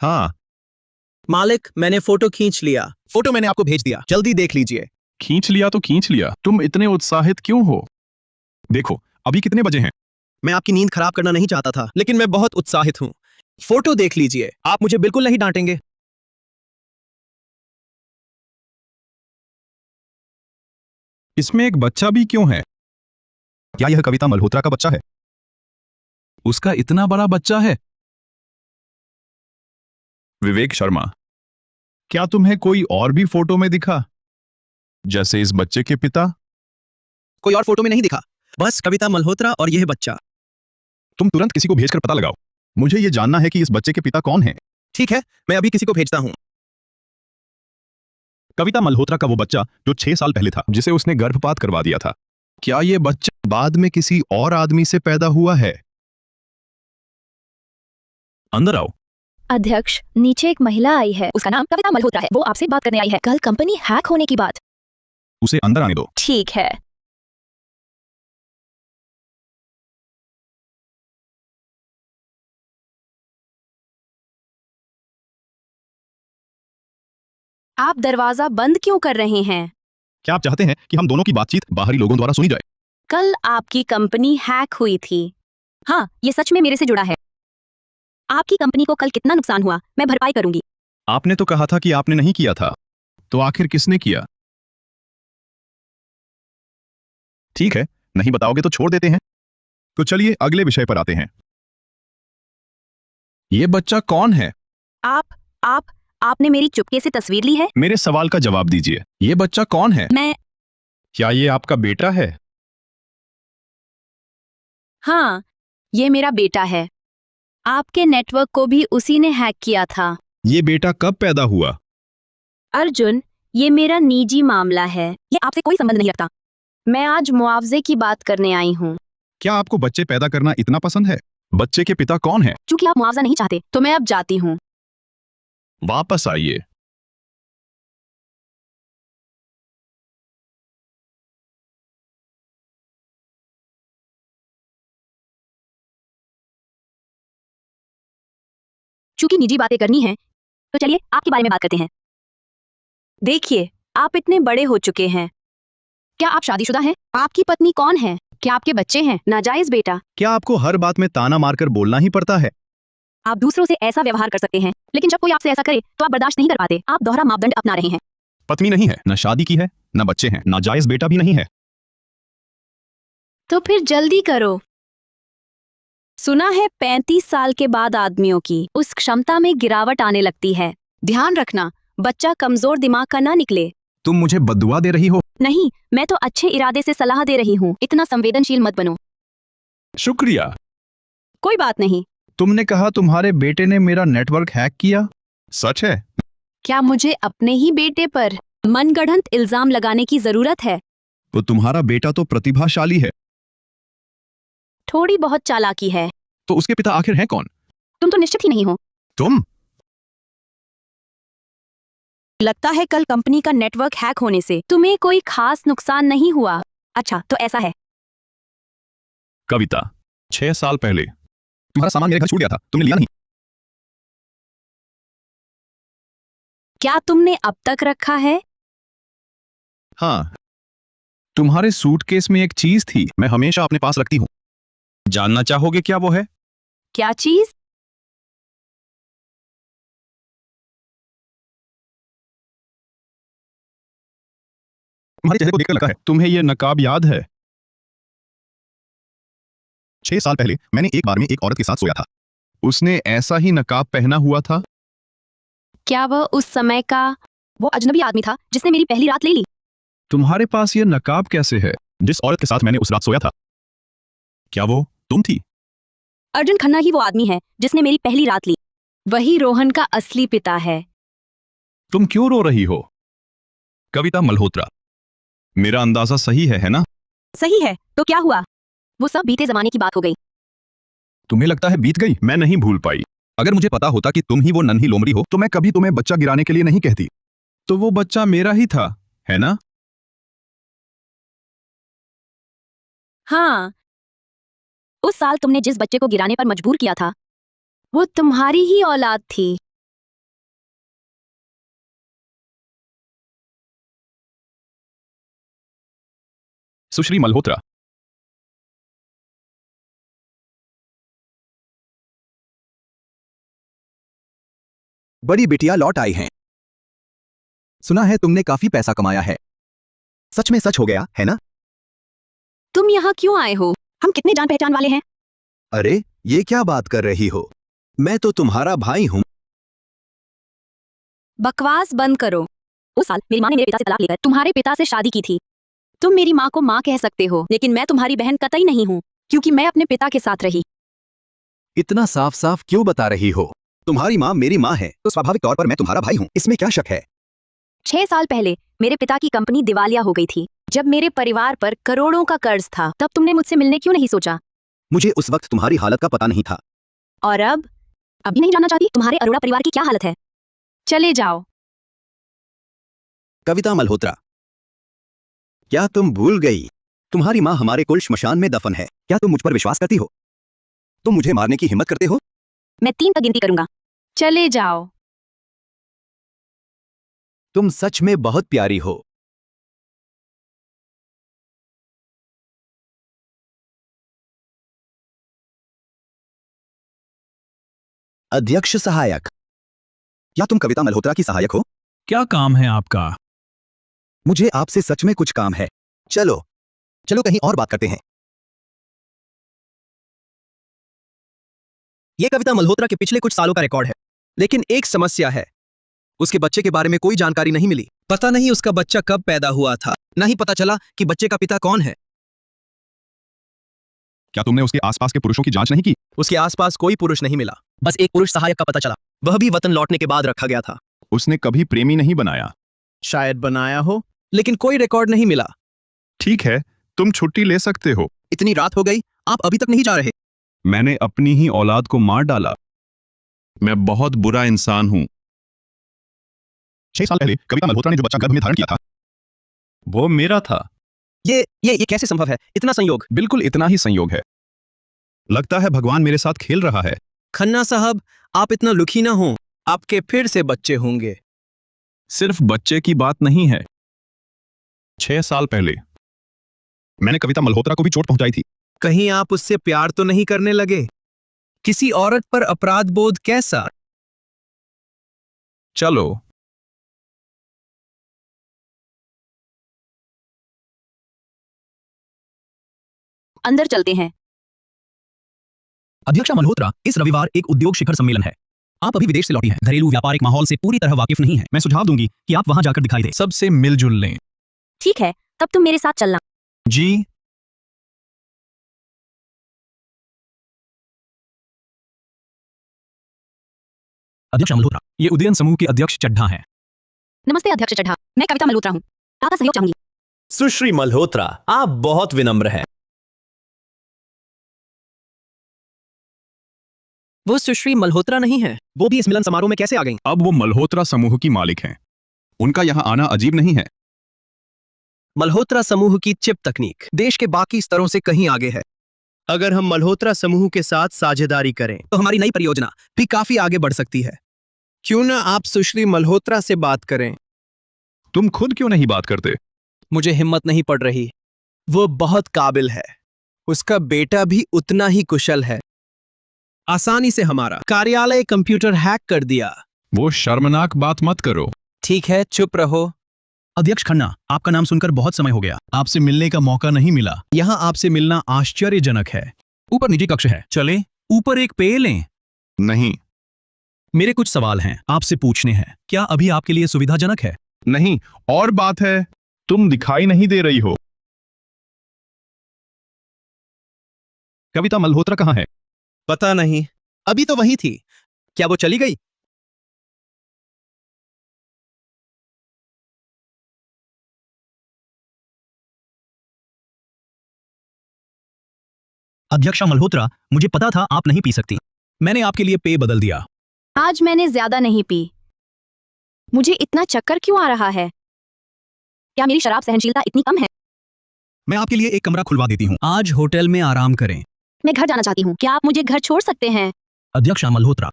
हाँ, मालिक, मैंने फोटो खींच लिया। फोटो मैंने आपको भेज दिया, जल्दी देख लीजिए। खींच लिया तो खींच लिया। तुम इतने उत्साहित क्यों हो? देखो, अभी कितने बजे हैं? मैं आपकी नींद खराब करना नहीं चाहता था, लेकिन मैं बहुत उत्साहित हूँ। फोटो देख लीजिए, आप मुझे बिल्कुल नहीं डांटेंगे। इसमें एक बच्चा भी क्यों है? क्या यह कविता मल्होत्रा का बच्चा है? उसका इतना बड़ा बच्चा है? विवेक शर्मा, क्या तुम्हें कोई और भी फोटो में दिखा, जैसे इस बच्चे के पिता? कोई और फोटो में नहीं दिखा, बस कविता मल्होत्रा और यह बच्चा। तुम तुरंत किसी को भेजकर पता लगाओ। मुझे यह जानना है कि इस बच्चे के पिता कौन हैं। ठीक है, मैं अभी किसी को भेजता हूँ। कविता मल्होत्रा का वो बच्चा जो 6 साल पहले था, जिसे उसने गर्भपात करवा दिया था। क्या ये बच्चा बाद में किसी और आदमी से पैदा हुआ है। अंदर आओ। अध्यक्ष, नीचे एक महिला आई है। उसका नाम कविता मल्होत्रा है। वो आपसे बात करने आई है। कल कंपनी हैक होने की बात। उसे अंदर आने दो। ठीक है। आप दरवाजा बंद क्यों कर रहे हैं? क्या आप चाहते हैं कि हम दोनों की बातचीत बाहरी लोगों द्वारा सुनी जाए? कल आपकी कंपनी हैक हुई थी। हाँ, ये सच में मेरे से जुड़ा है। आपकी कंपनी को कल कितना नुकसान हुआ, मैं भरपाई करूंगी। आपने तो कहा था कि आपने नहीं किया था, तो आखिर किसने किया? ठीक है, नहीं बताओगे तो छोड़ देते हैं। तो चलिए अगले विषय पर आते हैं। ये बच्चा कौन है? आपने मेरी चुपके से तस्वीर ली है? मेरे सवाल का जवाब दीजिए। ये बच्चा कौन है? क्या ये आपका बेटा है? हाँ, ये मेरा बेटा है। आपके नेटवर्क को भी उसी ने हैक किया था। ये बेटा कब पैदा हुआ? अर्जुन, ये मेरा निजी मामला है। ये आपसे कोई संबंध नहीं रखता। मैं आज मुआवजे की बात करने आई हूँ। क्या आपको बच्चे पैदा करना इतना पसंद है? बच्चे के पिता कौन है? चूंकि आप मुआवजा नहीं चाहते, तो मैं अब जाती हूँ। वापस आइए। चूंकि निजी बातें करनी है, तो चलिए आपके बारे में बात करते हैं। देखिए, आप इतने बड़े हो चुके हैं। क्या आप शादीशुदा हैं? आपकी पत्नी कौन है? क्या आपके बच्चे हैं? नाजायज बेटा। क्या आपको हर बात में ताना मारकर बोलना ही पड़ता है? आप दूसरों से ऐसा व्यवहार कर सकते हैं, लेकिन जब कोई आपसे ऐसा करे तो आप बर्दाश्त नहीं कर पाते। आप दोहरा मापदंड अपना रहे हैं। पत्नी नहीं है, न शादी की है, न बच्चे हैं, नाजायज बेटा भी नहीं है। तो फिर जल्दी करो। सुना है 35 साल के बाद आदमियों की उस क्षमता में गिरावट आने लगती है। ध्यान रखना, बच्चा कमजोर दिमाग का ना निकले। तुम मुझे बद्दुआ दे रही हो? नहीं, मैं तो अच्छे इरादे से सलाह दे रही हूँ। इतना संवेदनशील मत बनो। शुक्रिया। कोई बात नहीं। तुमने कहा तुम्हारे बेटे ने मेरा नेटवर्क हैक किया। सच है? क्या मुझे अपने ही बेटे पर मनगढ़ंत इल्जाम लगाने की जरूरत है? तो तुम्हारा बेटा तो प्रतिभाशाली है। थोड़ी बहुत चालाकी है। तो उसके पिता आखिर हैं कौन? तुम तो निश्चित ही नहीं हो। तुम? लगता है कल कंपनी का नेटवर्क हैक होने से तुम्हें कोई खास नुकसान नहीं हुआ। अच्छा, तो ऐसा है। कविता, 6 साल पहले तुम्हारा सामान मेरे घर छूट गया था, तुमने लिया नहीं। क्या तुमने अब तक रखा है? हाँ, तुम्हारे सूटकेस में एक चीज थी, मैं हमेशा अपने पास रखती हूँ। जानना चाहोगे क्या वो है? क्या चीज? तुम्हारे चेहरे को देखकर लगता है तुम्हें यह नकाब याद है। 6 साल पहले मैंने एक बार में एक औरत के साथ सोया था। उसने ऐसा ही नकाब पहना हुआ था। क्या वह उस समय का वो अजनबी आदमी था जिसने मेरी पहली रात ले ली? तुम्हारे पास यह नकाब कैसे है जिस औरत के साथ मैंने उस रात सोया था? क्या वो तुम थी? अर्जुन खन्ना ही वो आदमी है जिसने मेरी पहली रात ली। वही रोहन का असली पिता है। तुम क्यों रो रही हो? कविता मल्होत्रा, मेरा अंदाजा सही है ना? सही है, तो क्या हुआ? वो सब बीते जमाने की बात हो गई। तुम्हें लगता है बीत गई? मैं नहीं भूल पाई। अगर मुझे पता होता कि तुम ही वो नन्ही लोमड़ी हो तो मैं कभी तुम्हें बच्चा गिराने के लिए नहीं कहती। तो वो बच्चा मेरा ही था, है ना? हाँ, उस साल तुमने जिस बच्चे को गिराने पर मजबूर किया था वो तुम्हारी ही औलाद थी। सुश्री मल्होत्रा, बड़ी बिटिया लौट आई हैं। सुना है तुमने काफी पैसा कमाया है। सच में सच हो गया है ना? तुम यहाँ क्यों आए हो? हम कितने जान पहचान वाले हैं। अरे, ये क्या बात कर रही हो? मैं तो तुम्हारा भाई हूँ। बकवास बंद करो। उस साल मेरी माँ ने मेरे पिता से तलाक लेकर तुम्हारे पिता से शादी की थी। तुम मेरी माँ को माँ कह सकते हो, लेकिन मैं तुम्हारी बहन कतई नहीं हूँ, क्योंकि मैं अपने पिता के साथ रही। इतना साफ साफ क्यों बता रही हो? तुम्हारी माँ मेरी माँ है, तो स्वाभाविक तौर पर मैं तुम्हारा भाई हूँ। इसमें क्या शक है? 6 साल पहले मेरे पिता की कंपनी दिवालिया हो गई थी। जब मेरे परिवार पर करोड़ों का कर्ज था, तब तुमने मुझसे मिलने क्यों नहीं सोचा? मुझे उस वक्त तुम्हारी हालत का पता नहीं था। और अब? अभी नहीं जानना चाहती तुम्हारे अरोड़ा परिवार की क्या हालत है? चले जाओ। कविता मल्होत्रा, क्या तुम भूल गई? तुम्हारी माँ हमारे कुल श्मशान में दफन है। क्या तुम मुझ पर विश्वास करती हो? तुम मुझे मारने की हिम्मत करते हो? मैं 3 तक गिनती करूंगा। चले जाओ। तुम सच में बहुत प्यारी हो। अध्यक्ष सहायक, क्या तुम कविता मल्होत्रा की सहायक हो? क्या काम है आपका? मुझे आपसे सच में कुछ काम है। चलो चलो कहीं और बात करते हैं। ये कविता मल्होत्रा के पिछले कुछ सालों का रिकॉर्ड है, लेकिन एक समस्या है। उसके बच्चे के बारे में कोई जानकारी नहीं मिली। पता नहीं उसका बच्चा कब पैदा हुआ था, नहीं पता चला कि बच्चे का पिता कौन है। क्या तुमने उसके आसपास के पुरुषों की जांच नहीं की? उसके आसपास कोई पुरुष नहीं मिला, बस एक पुरुष सहायक का पता चला। वह भी वतन लौटने के बाद रखा गया था। उसने कभी प्रेमी नहीं बनाया। शायद बनाया हो, लेकिन कोई रिकॉर्ड नहीं मिला। ठीक है, तुम छुट्टी ले सकते हो। इतनी रात हो गई, आप अभी तक नहीं जा रहे? मैंने अपनी ही औलाद को मार डाला। मैं बहुत बुरा इंसान हूं। 6 साल पहले कविता मल्होत्रा ने जो बच्चा गर्भ में धारण किया था, वो मेरा था। ये कैसे संभव है? इतना संयोग? बिल्कुल इतना ही संयोग है। लगता है भगवान मेरे साथ खेल रहा है। खन्ना साहब, आप इतना दुखी ना हो, आपके फिर से बच्चे होंगे। सिर्फ बच्चे की बात नहीं है। 6 साल पहले मैंने कविता मल्होत्रा को भी चोट पहुंचाई थी। कहीं आप उससे प्यार तो नहीं करने लगे? किसी औरत पर अपराध बोध कैसा? चलो। अंदर चलते हैं। अध्यक्ष मल्होत्रा, इस रविवार एक उद्योग शिखर सम्मेलन है। आप अभी विदेश से लौटी हैं, घरेलू व्यापारिक माहौल से पूरी तरह वाकिफ नहीं है। मैं सुझाव दूंगी कि आप वहां जाकर दिखाई दें। सबसे मिलजुल लें। ठीक है, तब तुम मेरे साथ चलना। जी। अध्यक्ष मल्होत्रा, ये उदयन समूह के अध्यक्ष चड्ढा हैं। नमस्ते अध्यक्ष चड्ढा, मैं कविता मल्होत्रा हूँ। आपका सहयोग चाहूंगी। सुश्री मल्होत्रा, आप बहुत विनम्र हैं। वो सुश्री मल्होत्रा नहीं है। वो भी इस मिलन समारोह में कैसे आ गई? अब वो मल्होत्रा समूह की मालिक हैं। उनका यहां आना अजीब नहीं है। मल्होत्रा समूह की चिप तकनीक देश के बाकी स्तरों से कहीं आगे है। अगर हम मल्होत्रा समूह के साथ साझेदारी करें तो हमारी नई परियोजना भी काफी आगे बढ़ सकती है। क्यों ना आप सुश्री मल्होत्रा से बात करें? तुम खुद क्यों नहीं बात करते? मुझे हिम्मत नहीं पड़ रही। वो बहुत काबिल है। उसका बेटा भी उतना ही कुशल है। आसानी से हमारा कार्यालय कंप्यूटर हैक कर दिया। वो शर्मनाक बात मत करो। ठीक है, चुप रहो। अध्यक्ष खन्ना, आपका नाम सुनकर बहुत समय हो गया। आपसे मिलने का मौका नहीं मिला। यहाँ आपसे मिलना आश्चर्यजनक है। ऊपर निजी कक्ष है, चले ऊपर एक पेय लें। नहीं। मेरे कुछ सवाल हैं, आपसे पूछने हैं। क्या अभी आपके लिए सुविधाजनक है? नहीं, और बात है, तुम दिखाई नहीं दे रही हो। कविता मल्होत्रा कहाँ है? पता नहीं, अभी तो वही थी। क्या वो चली गई? अध्यक्ष मल्होत्रा, मुझे पता था आप नहीं पी सकती। मैंने आपके लिए पेय बदल दिया। आज मैंने ज्यादा नहीं पी। मुझे इतना चक्कर क्यों आ रहा है? क्या मेरी शराब सहनशीलता इतनी कम है? मैं आपके लिए एक कमरा खुलवा देती हूँ। आज होटल में आराम करें। मैं घर जाना चाहती हूँ। क्या आप मुझे घर छोड़ सकते हैं? अध्यक्ष मल्होत्रा,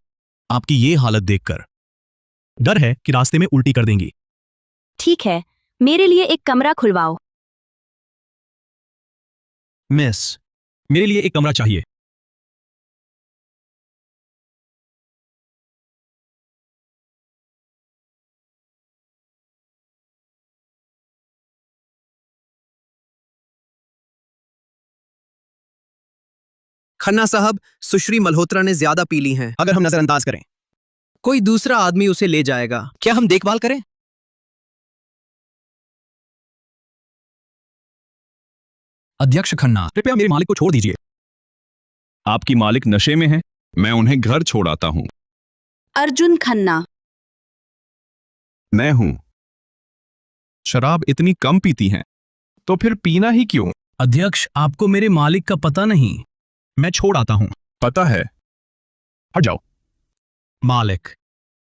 आपकी ये हालत देखकर डर है कि रास्ते में उल्टी कर देंगी। ठीक है, मेरे लिए एक कमरा खुलवाओ। मिस, मेरे लिए एक कमरा चाहिए। खन्ना साहब, सुश्री मल्होत्रा ने ज्यादा पी ली हैं। अगर हम नजरअंदाज करें, कोई दूसरा आदमी उसे ले जाएगा। क्या हम देखभाल करें? अध्यक्ष खन्ना, कृपया मेरे मालिक को छोड़ दीजिए। आपकी मालिक नशे में है। मैं उन्हें घर छोड़ आता हूं। अर्जुन खन्ना। मैं हूं। शराब इतनी कम पीती हैं, तो फिर पीना ही क्यों? अध्यक्ष, आपको मेरे मालिक का पता नहीं। मैं छोड़ आता हूं। पता है। हट जाओ। मालिक,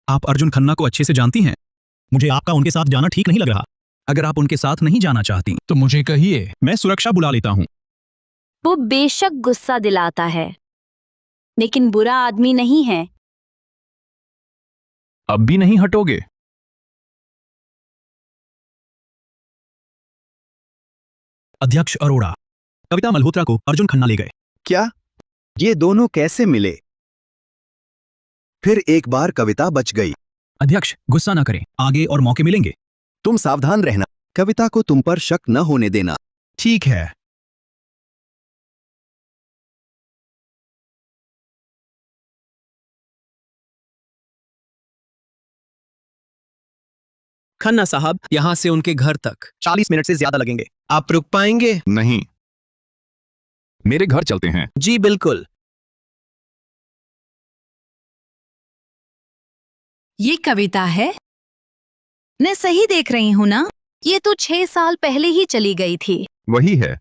आप अर्जुन खन्ना को अच्छे से जानती हैं। मुझे आपका उनके साथ जाना ठीक नहीं लग रहा। अगर आप उनके साथ नहीं जाना चाहती तो मुझे कहिए, मैं सुरक्षा बुला लेता हूं। वो बेशक गुस्सा दिलाता है, लेकिन बुरा आदमी नहीं है। अब भी नहीं हटोगे? अध्यक्ष अरोड़ा, कविता मल्होत्रा को अर्जुन खन्ना ले गए। क्या ये दोनों कैसे मिले? फिर एक बार कविता बच गई। अध्यक्ष, गुस्सा ना करें, आगे और मौके मिलेंगे। तुम सावधान रहना, कविता को तुम पर शक न होने देना। ठीक है। खन्ना साहब, यहाँ से उनके घर तक 40 मिनट से ज्यादा लगेंगे। आप रुक पाएंगे? नहीं, मेरे घर चलते हैं। जी बिल्कुल। ये कविता है? मैं सही देख रही हूं ना? ये तो 6 साल पहले ही चली गई थी। वही है।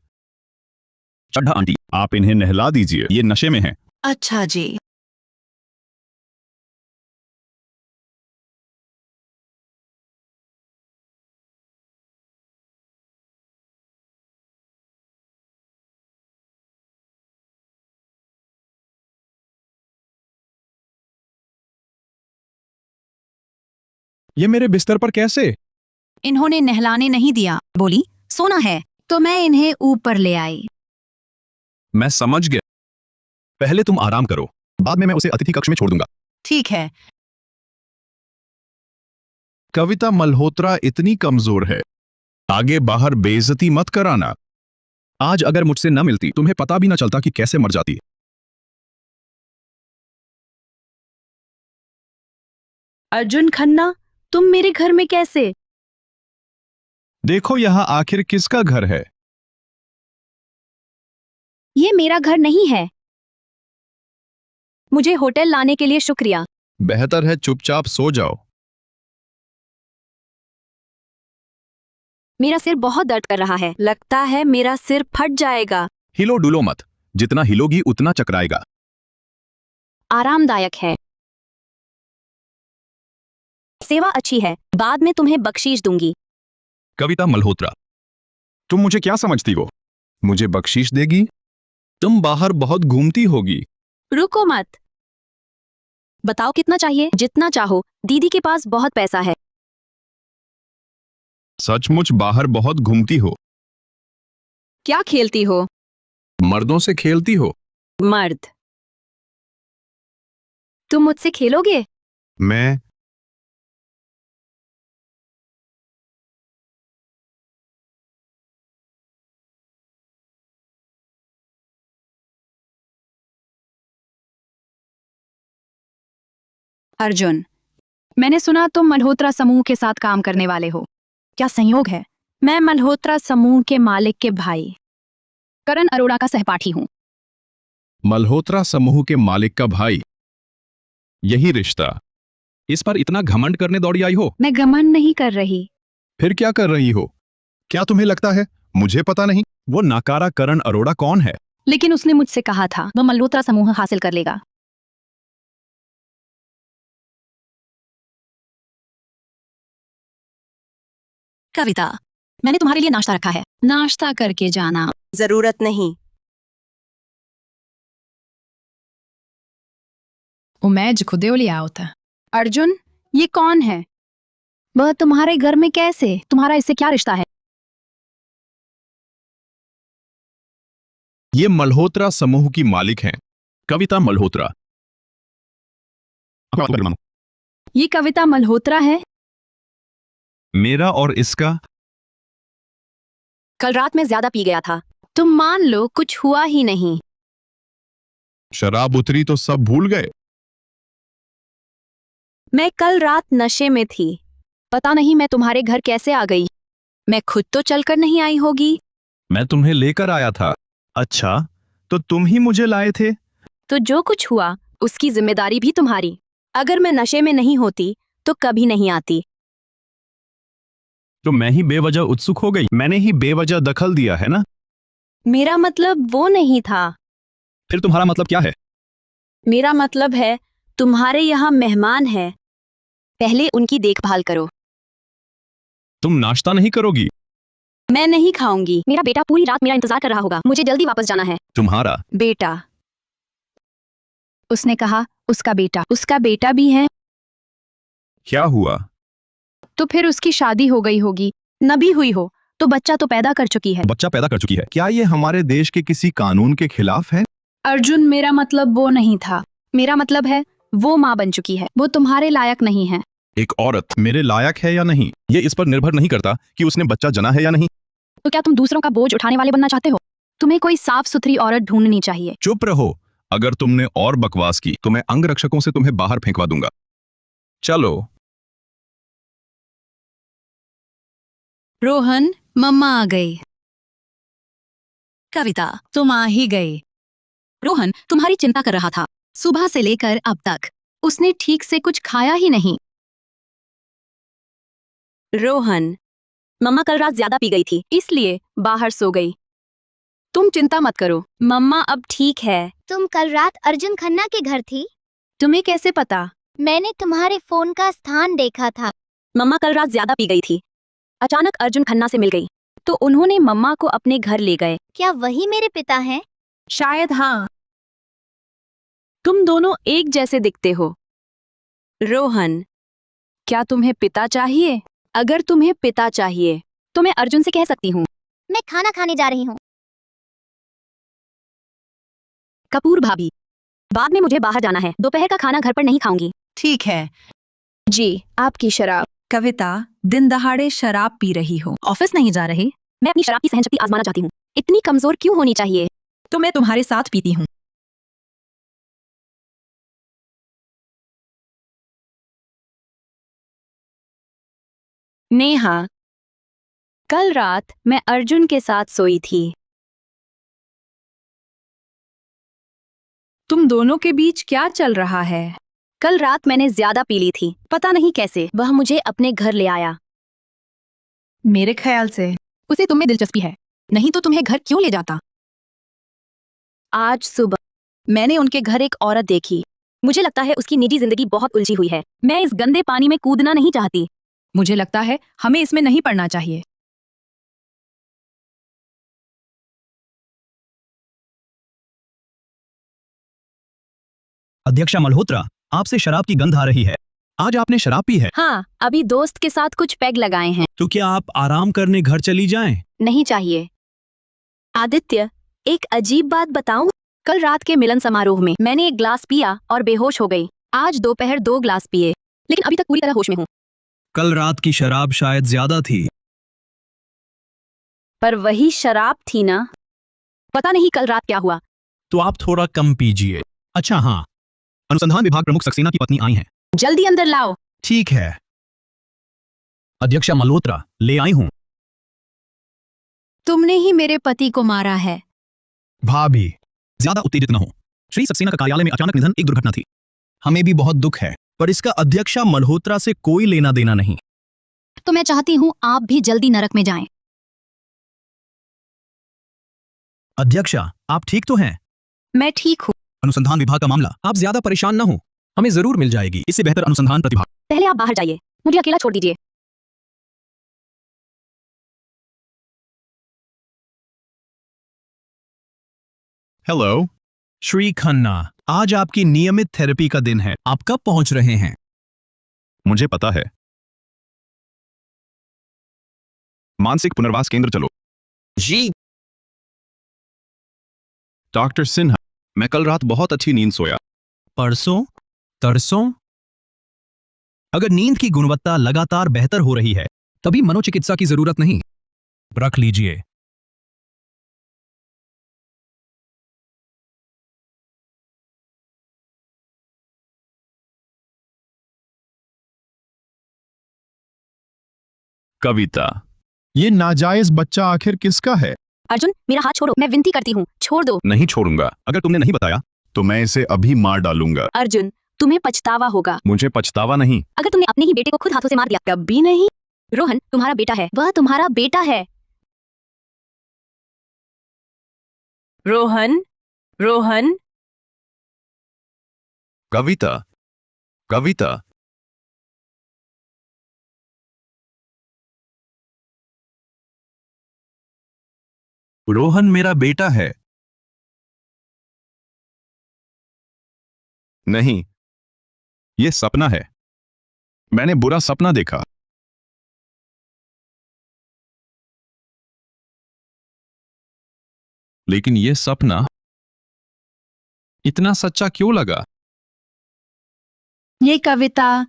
चड्ढा आंटी, आप इन्हें नहला दीजिए, ये नशे में हैं। अच्छा जी। ये मेरे बिस्तर पर कैसे? इन्होंने नहलाने नहीं दिया। बोली सोना है, तो मैं इन्हें ऊपर ले आई। मैं समझ गया। पहले तुम आराम करो, बाद में मैं उसे अतिथि कक्ष में छोड़ दूंगा। ठीक है। कविता मल्होत्रा इतनी कमजोर है, आगे बाहर बेइज्जती मत कराना। आज अगर मुझसे न मिलती, तुम्हें पता भी न चलता कि कैसे मर जाती। अर्जुन खन्ना, तुम मेरे घर में कैसे? देखो यहां आखिर किसका घर है? ये मेरा घर नहीं है। मुझे होटल लाने के लिए शुक्रिया। बेहतर है चुपचाप सो जाओ। मेरा सिर बहुत दर्द कर रहा है, लगता है मेरा सिर फट जाएगा। हिलो डुलो मत, जितना हिलोगी उतना चकराएगा। आरामदायक है। सेवा अच्छी है, बाद में तुम्हें बख्शीश दूंगी। कविता मल्होत्रा, तुम मुझे क्या समझती हो? मुझे बख्शीश देगी? तुम बाहर बहुत घूमती होगी। रुको मत। बताओ कितना चाहिए? जितना चाहो, दीदी के पास बहुत पैसा है। सचमुच बाहर बहुत घूमती हो? क्या खेलती हो? मर्दों से खेलती हो? मर्द? तुम मुझसे खेलोगे? मैं? अर्जुन, मैंने सुना तुम मल्होत्रा समूह के साथ काम करने वाले हो। क्या संयोग है? मैं मल्होत्रा समूह के मालिक के भाई करण अरोड़ा का सहपाठी हूं। मल्होत्रा समूह के मालिक का भाई? यही रिश्ता? इस पर इतना घमंड करने दौड़ी आई हो? मैं घमंड नहीं कर रही। फिर क्या कर रही हो? क्या तुम्हें लगता है मुझे पता नहीं? वो नाकारा करण अरोड़ा कौन है? लेकिन उसने मुझसे कहा था वह मल्होत्रा समूह हासिल कर लेगा। कविता, मैंने तुम्हारे लिए नाश्ता रखा है, नाश्ता करके जाना। जरूरत नहीं। उमेज खुदे लिया होता। अर्जुन, ये कौन है? वह तुम्हारे घर में कैसे? तुम्हारा इससे क्या रिश्ता है? ये मल्होत्रा समूह की मालिक हैं, कविता मल्होत्रा। ये कविता मल्होत्रा है? मेरा और इसका? कल रात में ज्यादा पी गया था। तुम मान लो कुछ हुआ ही नहीं। शराब उतरी तो सब भूल गए। मैं कल रात नशे में थी। पता नहीं मैं तुम्हारे घर कैसे आ गई। मैं खुद तो चलकर नहीं आई होगी। मैं तुम्हें लेकर आया था। अच्छा, तो तुम ही मुझे लाए थे? तो जो कुछ हुआ उसकी जिम्मेदारी भी तुम्हारी। अगर मैं नशे में नहीं होती तो कभी नहीं आती। तो मैं ही बेवजह उत्सुक हो गई। मैंने ही बेवजह दखल दिया है ना। मेरा मतलब वो नहीं था। फिर तुम्हारा मतलब क्या है? मेरा मतलब है तुम्हारे यहाँ मेहमान है, पहले उनकी देखभाल करो। तुम नाश्ता नहीं करोगी? मैं नहीं खाऊंगी। मेरा बेटा पूरी रात मेरा इंतजार कर रहा होगा। मुझे जल्दी वापस जाना है। तुम्हारा बेटा, उसने कहा उसका बेटा भी है। क्या हुआ? तो फिर उसकी शादी हो गई होगी। न भी हुई हो तो बच्चा तो पैदा कर चुकी है। बच्चा पैदा कर चुकी है। क्या ये हमारे देश के किसी कानून के खिलाफ है? अर्जुन, मेरा मतलब वो नहीं था। मेरा मतलब है वो माँ बन चुकी है। वो तुम्हारे लायक नहीं है। एक औरत मेरे लायक है या नहीं, ये इस पर निर्भर नहीं करता कि उसने बच्चा जना है या नहीं। तो क्या तुम दूसरों का बोझ उठाने वाले बनना चाहते हो? तुम्हें कोई साफ सुथरी औरत ढूंढनी चाहिए। चुप रहो। अगर तुमने और बकवास की तो मैं अंगरक्षकों से तुम्हें बाहर फेंकवा दूंगा। चलो। रोहन, मम्मा आ गई। कविता, तुम आ ही गई। रोहन तुम्हारी चिंता कर रहा था सुबह से लेकर अब तक। उसने ठीक से कुछ खाया ही नहीं। रोहन, मम्मा कल रात ज्यादा पी गई थी, इसलिए बाहर सो गई। तुम चिंता मत करो, मम्मा अब ठीक है। तुम कल रात अर्जुन खन्ना के घर थी? तुम्हें कैसे पता? मैंने तुम्हारे फोन का स्थान देखा था। मम्मा कल रात ज्यादा पी गई थी, अचानक अर्जुन खन्ना से मिल गई, तो उन्होंने मम्मा को अपने घर ले गए। क्या वही मेरे पिता हैं? शायद हाँ। तुम दोनों एक जैसे दिखते हो। रोहन, क्या तुम्हें पिता चाहिए? अगर तुम्हें पिता चाहिए तो मैं अर्जुन से कह सकती हूँ। मैं खाना खाने जा रही हूँ। कपूर भाभी, बाद में मुझे बाहर जाना है, दोपहर का खाना घर पर नहीं खाऊंगी। ठीक है। जी, आपकी शराब। कविता, दिन दहाड़े शराब पी रही हो, ऑफिस नहीं जा रही? मैं अपनी शराब की सहनशक्ति आजमाना चाहती हूँ। इतनी कमजोर क्यों होनी चाहिए? तो मैं तुम्हारे साथ पीती हूँ। नेहा, कल रात मैं अर्जुन के साथ सोई थी। तुम दोनों के बीच क्या चल रहा है? कल रात मैंने ज्यादा पी ली थी, पता नहीं कैसे वह मुझे अपने घर ले आया। मेरे ख्याल से उसे तुम्हें दिलचस्पी है, नहीं तो तुम्हें घर क्यों ले जाता? आज सुबह मैंने उनके घर एक औरत देखी। मुझे लगता है उसकी निजी जिंदगी बहुत उलझी हुई है। मैं इस गंदे पानी में कूदना नहीं चाहती। मुझे लगता है हमें इसमें नहीं पड़ना चाहिए। अध्यक्षा मल्होत्रा, आपसे शराब की गंध आ रही है। आज आपने शराब पी है? हाँ, अभी दोस्त के साथ कुछ पैग लगाए हैं। तो क्या आप आराम करने घर चली जाएं? नहीं चाहिए। आदित्य, एक अजीब बात बताऊं? कल रात के मिलन समारोह में मैंने एक ग्लास पिया और बेहोश हो गई। आज दोपहर 2 ग्लास पिए, लेकिन अभी तक पूरी तरह होश में हूँ। कल रात की शराब शायद ज्यादा थी। पर वही शराब थी ना? पता नहीं कल रात क्या हुआ। तो आप थोड़ा कम पीजिए। अच्छा हाँ, अनुसंधान विभाग प्रमुख सक्सेना की पत्नी आई हैं। जल्दी अंदर लाओ। ठीक है। अध्यक्षा मल्होत्रा, ले आई हूं। तुमने ही मेरे पति को मारा है। भाभी, ज्यादा उत्तेजित न हो। श्री सक्सेना का कार्यालय में अचानक निधन एक दुर्घटना थी। हमें भी बहुत दुख है, पर इसका अध्यक्षा मल्होत्रा से कोई लेना देना नहीं। तो मैं चाहती हूँ आप भी जल्दी नरक में जाएं। अध्यक्षा, आप ठीक तो हैं? मैं ठीक हूँ। अनुसंधान विभाग का मामला, आप ज्यादा परेशान न हो, हमें जरूर मिल जाएगी इससे बेहतर अनुसंधान प्रतिभा। पहले आप बाहर जाइए, मुझे अकेला छोड़ दीजिए। हेलो। श्री खन्ना, आज आपकी नियमित थेरेपी का दिन है। आप कब पहुंच रहे हैं? मुझे पता है। मानसिक पुनर्वास केंद्र चलो। जी। डॉक्टर सिन्हा, मैं कल रात बहुत अच्छी नींद सोया। परसों? तरसों? अगर नींद की गुणवत्ता लगातार बेहतर हो रही है, तभी मनोचिकित्सा की जरूरत नहीं। रख लीजिए। कविता, ये नाजायज बच्चा आखिर किसका है? अर्जुन, मेरा हाथ छोड़ो, मैं विनती करती हूँ, छोड़ दो। नहीं छोड़ूंगा। अगर तुमने नहीं बताया तो मैं इसे अभी मार डालूंगा। अर्जुन, तुम्हें पछतावा होगा। मुझे पछतावा नहीं। अगर तुमने अपने ही बेटे को खुद हाथों से मार दिया, तब भी नहीं। रोहन तुम्हारा बेटा है। वह तुम्हारा बेटा है। रोहन, रोहन। कविता, कविता। रोहन मेरा बेटा है। नहीं, ये सपना है। मैंने बुरा सपना देखा। लेकिन ये सपना इतना सच्चा क्यों लगा? ये कविता,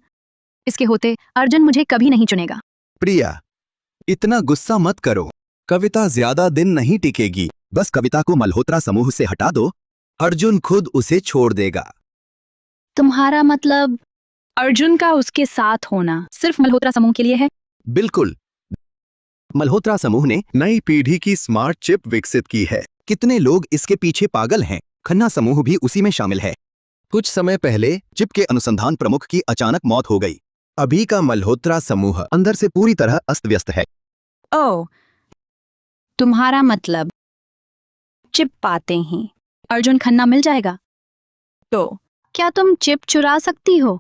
इसके होते अर्जुन मुझे कभी नहीं चुनेगा। प्रिया, इतना गुस्सा मत करो। कविता ज्यादा दिन नहीं टिकेगी। बस कविता को मल्होत्रा समूह से हटा दो, अर्जुन खुद उसे छोड़ देगा। तुम्हारा मतलब अर्जुन का उसके साथ होना सिर्फ मल्होत्रा समूह के लिए है? बिल्कुल। मल्होत्रा समूह ने नई पीढ़ी की स्मार्ट चिप विकसित की है। कितने लोग इसके पीछे पागल हैं। खन्ना समूह भी उसी में शामिल है। कुछ समय पहले चिप के अनुसंधान प्रमुख की अचानक मौत हो गई। अभी का मल्होत्रा समूह अंदर से पूरी तरह अस्त व्यस्त है। ओह, तुम्हारा मतलब चिप पाते ही अर्जुन खन्ना मिल जाएगा? तो क्या तुम चिप चुरा सकती हो?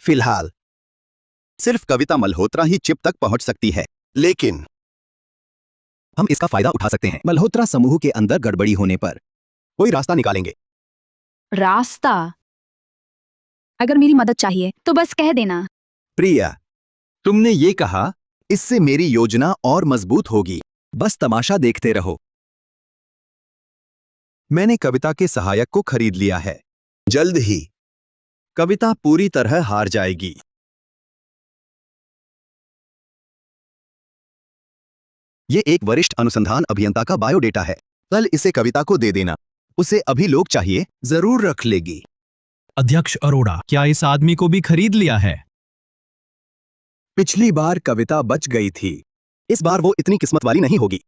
फिलहाल सिर्फ कविता मल्होत्रा ही चिप तक पहुंच सकती है, लेकिन हम इसका फायदा उठा सकते हैं। मल्होत्रा समूह के अंदर गड़बड़ी होने पर कोई रास्ता निकालेंगे। रास्ता? अगर मेरी मदद चाहिए तो बस कह देना। प्रिया, तुमने ये कहा, इससे मेरी योजना और मजबूत होगी। बस तमाशा देखते रहो। मैंने कविता के सहायक को खरीद लिया है। जल्द ही कविता पूरी तरह हार जाएगी। ये एक वरिष्ठ अनुसंधान अभियंता का बायोडेटा है। कल इसे कविता को दे देना। उसे अभी लोग चाहिए, जरूर रख लेगी। अध्यक्ष अरोड़ा, क्या इस आदमी को भी खरीद लिया है? पिछली बार कविता बच गई थी। इस बार वो इतनी किस्मत वाली नहीं होगी।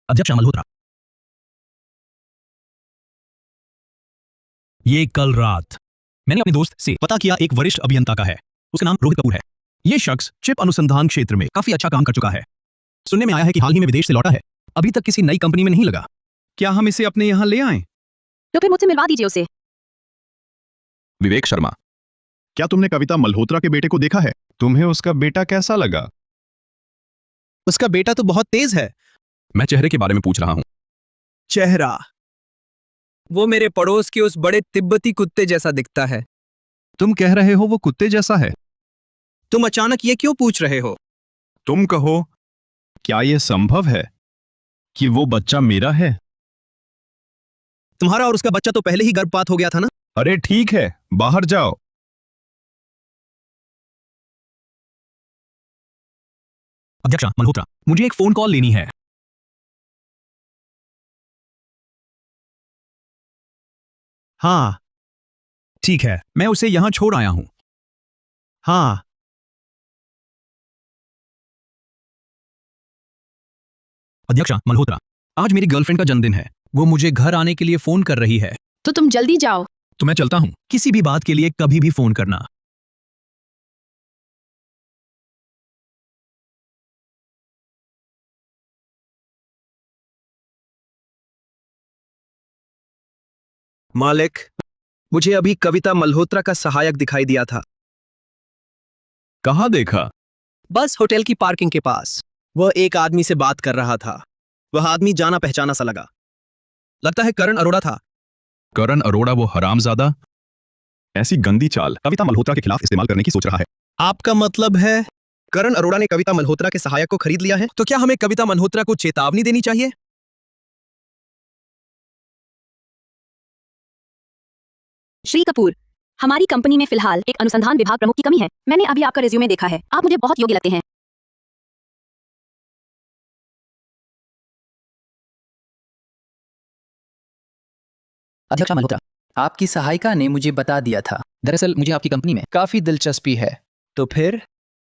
अध्यक्ष मल्होत्रा, ये कल रात मैंने अपने दोस्त से पता किया, एक वरिष्ठ अभियंता का है। उसका नाम रोहित कपूर है। ये शख्स चिप अनुसंधान क्षेत्र में काफी अच्छा काम कर चुका है। सुनने में आया है कि हाल ही में विदेश से लौटा है। अभी तक किसी नई कंपनी में नहीं लगा। क्या हम इसे अपने यहां ले आएं? तो फिर मुझसे मिलवा दीजिए उसे। विवेक शर्मा, क्या तुमने कविता मल्होत्रा के बेटे को देखा है? तुम्हें उसका बेटा कैसा लगा? उसका बेटा तो बहुत तेज है। मैं चेहरे के बारे में पूछ रहा हूं। चेहरा, वो मेरे पड़ोस के उस बड़े तिब्बती कुत्ते जैसा दिखता है। तुम कह रहे हो वो कुत्ते जैसा है? तुम अचानक ये क्यों पूछ रहे हो? तुम कहो, क्या यह संभव है कि वो बच्चा मेरा है? तुम्हारा और उसका बच्चा तो पहले ही गर्भपात हो गया था ना? अरे ठीक है, बाहर जाओ। अध्यक्ष मल्होत्रा, मुझे एक फोन कॉल लेनी है। हाँ। ठीक है, मैं उसे यहां छोड़ आया हूं। हाँ। अध्यक्ष मल्होत्रा, आज मेरी गर्लफ्रेंड का जन्मदिन है। वो मुझे घर आने के लिए फोन कर रही है। तो तुम जल्दी जाओ। तो मैं चलता हूं। किसी भी बात के लिए कभी भी फोन करना। मालिक, मुझे अभी कविता मल्होत्रा का सहायक दिखाई दिया था। कहाँ देखा? बस होटल की पार्किंग के पास। वह एक आदमी से बात कर रहा था। वह आदमी जाना पहचाना सा लगा। लगता है करण अरोड़ा था। करण अरोड़ा, वो हरामजादा ऐसी गंदी चाल कविता मल्होत्रा के खिलाफ इस्तेमाल करने की सोच रहा है। आपका मतलब है करण अरोड़ा ने कविता मल्होत्रा के सहायक को खरीद लिया है? तो क्या हमें कविता मल्होत्रा को चेतावनी देनी चाहिए? श्री कपूर, हमारी कंपनी में फिलहाल एक अनुसंधान विभाग प्रमुख की कमी है। मैंने अभी आपका रिज्यूमे देखा है। आप मुझे बहुत योग्य लगते हैं। अध्यक्ष मल्होत्रा, आपकी सहायिका ने मुझे बता दिया था। दरअसल मुझे आपकी कंपनी में काफी दिलचस्पी है। तो फिर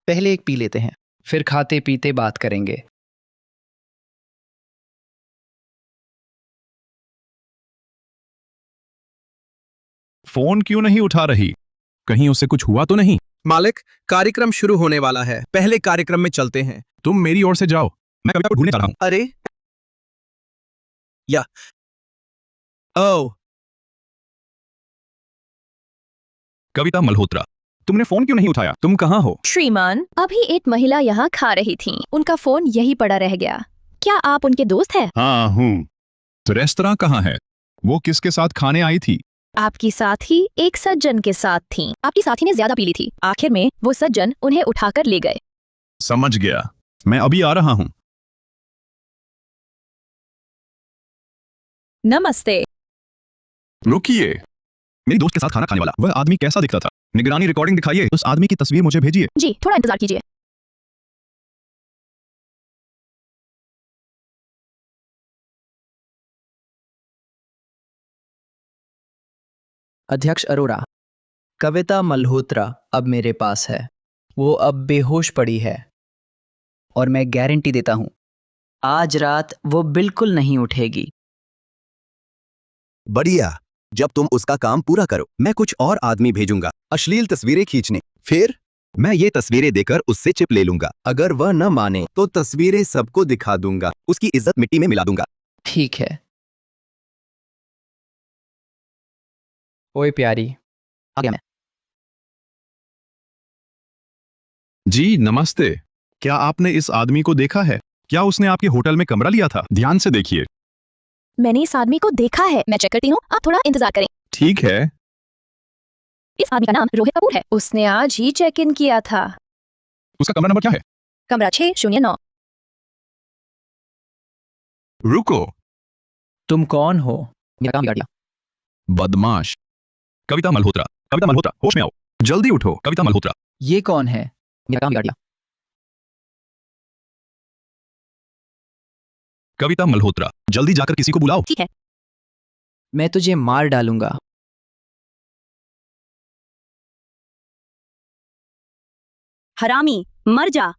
पहले एक पी लेते हैं, फिर खाते पीते बात करेंगे। फोन क्यों नहीं उठा रही? कहीं उसे कुछ हुआ तो नहीं? मालिक, कार्यक्रम शुरू होने वाला है, पहले कार्यक्रम में चलते हैं। तुम मेरी ओर से जाओ, मैं कविता को ढूंढने जा रहा हूं। अरे या ओ कविता मल्होत्रा, तुमने फोन क्यों नहीं उठाया? तुम कहाँ हो? श्रीमान, अभी एक महिला यहाँ खा रही थी, उनका फोन यही पड़ा रह गया। क्या आप उनके दोस्त हैं? हाँ हूँ। तो रेस्तरां कहाँ है? वो किसके साथ खाने आई थी? आपकी साथी एक सज्जन के साथ थी। आपकी साथी ने ज्यादा पी ली थी। आखिर में वो सज्जन उन्हें उठाकर ले गए। समझ गया, मैं अभी आ रहा हूँ। नमस्ते। रुकिए, मेरी दोस्त के साथ खाना खाने वाला वह आदमी कैसा दिखता था? निगरानी रिकॉर्डिंग दिखाइए, उस आदमी की तस्वीर मुझे भेजिए। जी, थोड़ा इंतजार कीजिए। अध्यक्ष अरोरा, कविता मल्होत्रा अब मेरे पास है। वो अब बेहोश पड़ी है और मैं गारंटी देता हूं आज रात वो बिल्कुल नहीं उठेगी। बढ़िया। जब तुम उसका काम पूरा करो, मैं कुछ और आदमी भेजूंगा अश्लील तस्वीरें खींचने। फिर मैं ये तस्वीरें देकर उससे चिप ले लूंगा। अगर वह न माने तो तस्वीरें सबको दिखा दूंगा, उसकी इज्जत मिट्टी में मिला दूंगा। ठीक है। ओए प्यारी, आ गया मैं। जी नमस्ते, क्या आपने इस आदमी को देखा है? क्या उसने आपके होटल में कमरा लिया था? ध्यान से देखिए। मैंने इस आदमी को देखा है। मैं चेक करती हूँ, आप थोड़ा इंतजार करें। ठीक है। इस आदमी का नाम रोहित कपूर है। उसने आज ही चेक इन किया था। उसका कमरा नंबर क्या है? कमरा 609। रुको, तुम कौन हो? मेरा काम बिगाड़ दिया। बदमाश। कविता मल्होत्रा, कविता मल्होत्रा, होश में आओ, जल्दी उठो। कविता मल्होत्रा। ये कौन है? मेरा काम बिगाड़ दिया। कविता मल्होत्रा, जल्दी जाकर किसी को बुलाओ। ठीक है। मैं तुझे मार डालूंगा। हरामी, मर जा।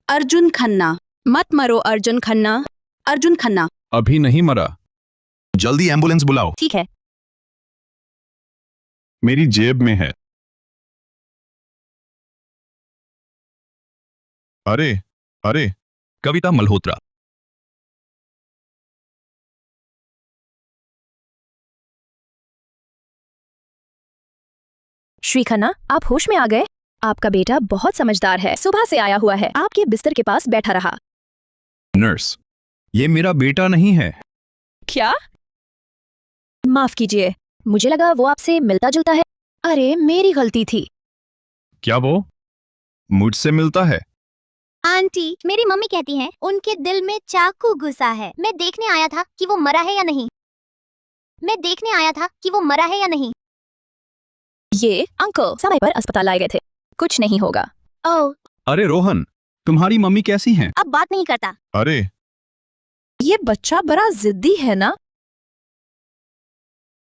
अर्जुन खन्ना। मत मरो अर्जुन खन्ना। अर्जुन खन्ना। अभी नहीं मरा, जल्दी एम्बुलेंस बुलाओ। ठीक है। मेरी जेब में है। अरे अरे, कविता मल्होत्रा। श्री खन्ना, आप होश में आ गए? आपका बेटा बहुत समझदार है, सुबह से आया हुआ है, आपके बिस्तर के पास बैठा रहा। नर्स, ये मेरा बेटा नहीं है। क्या? माफ कीजिए, मुझे लगा वो आपसे मिलता जुलता है। अरे मेरी गलती थी। क्या वो मुझसे मिलता है? आंटी, मेरी मम्मी कहती हैं उनके दिल में चाकू घुसा है। मैं देखने आया था कि वो मरा है या नहीं। मैं देखने आया था कि वो मरा है या नहीं। ये अंकल समय पर अस्पताल लाए गए थे। कुछ नहीं होगा। ओह, अरे रोहन, तुम्हारी मम्मी कैसी हैं? अब बात नहीं करता। अरे ये बच्चा बड़ा जिद्दी है ना?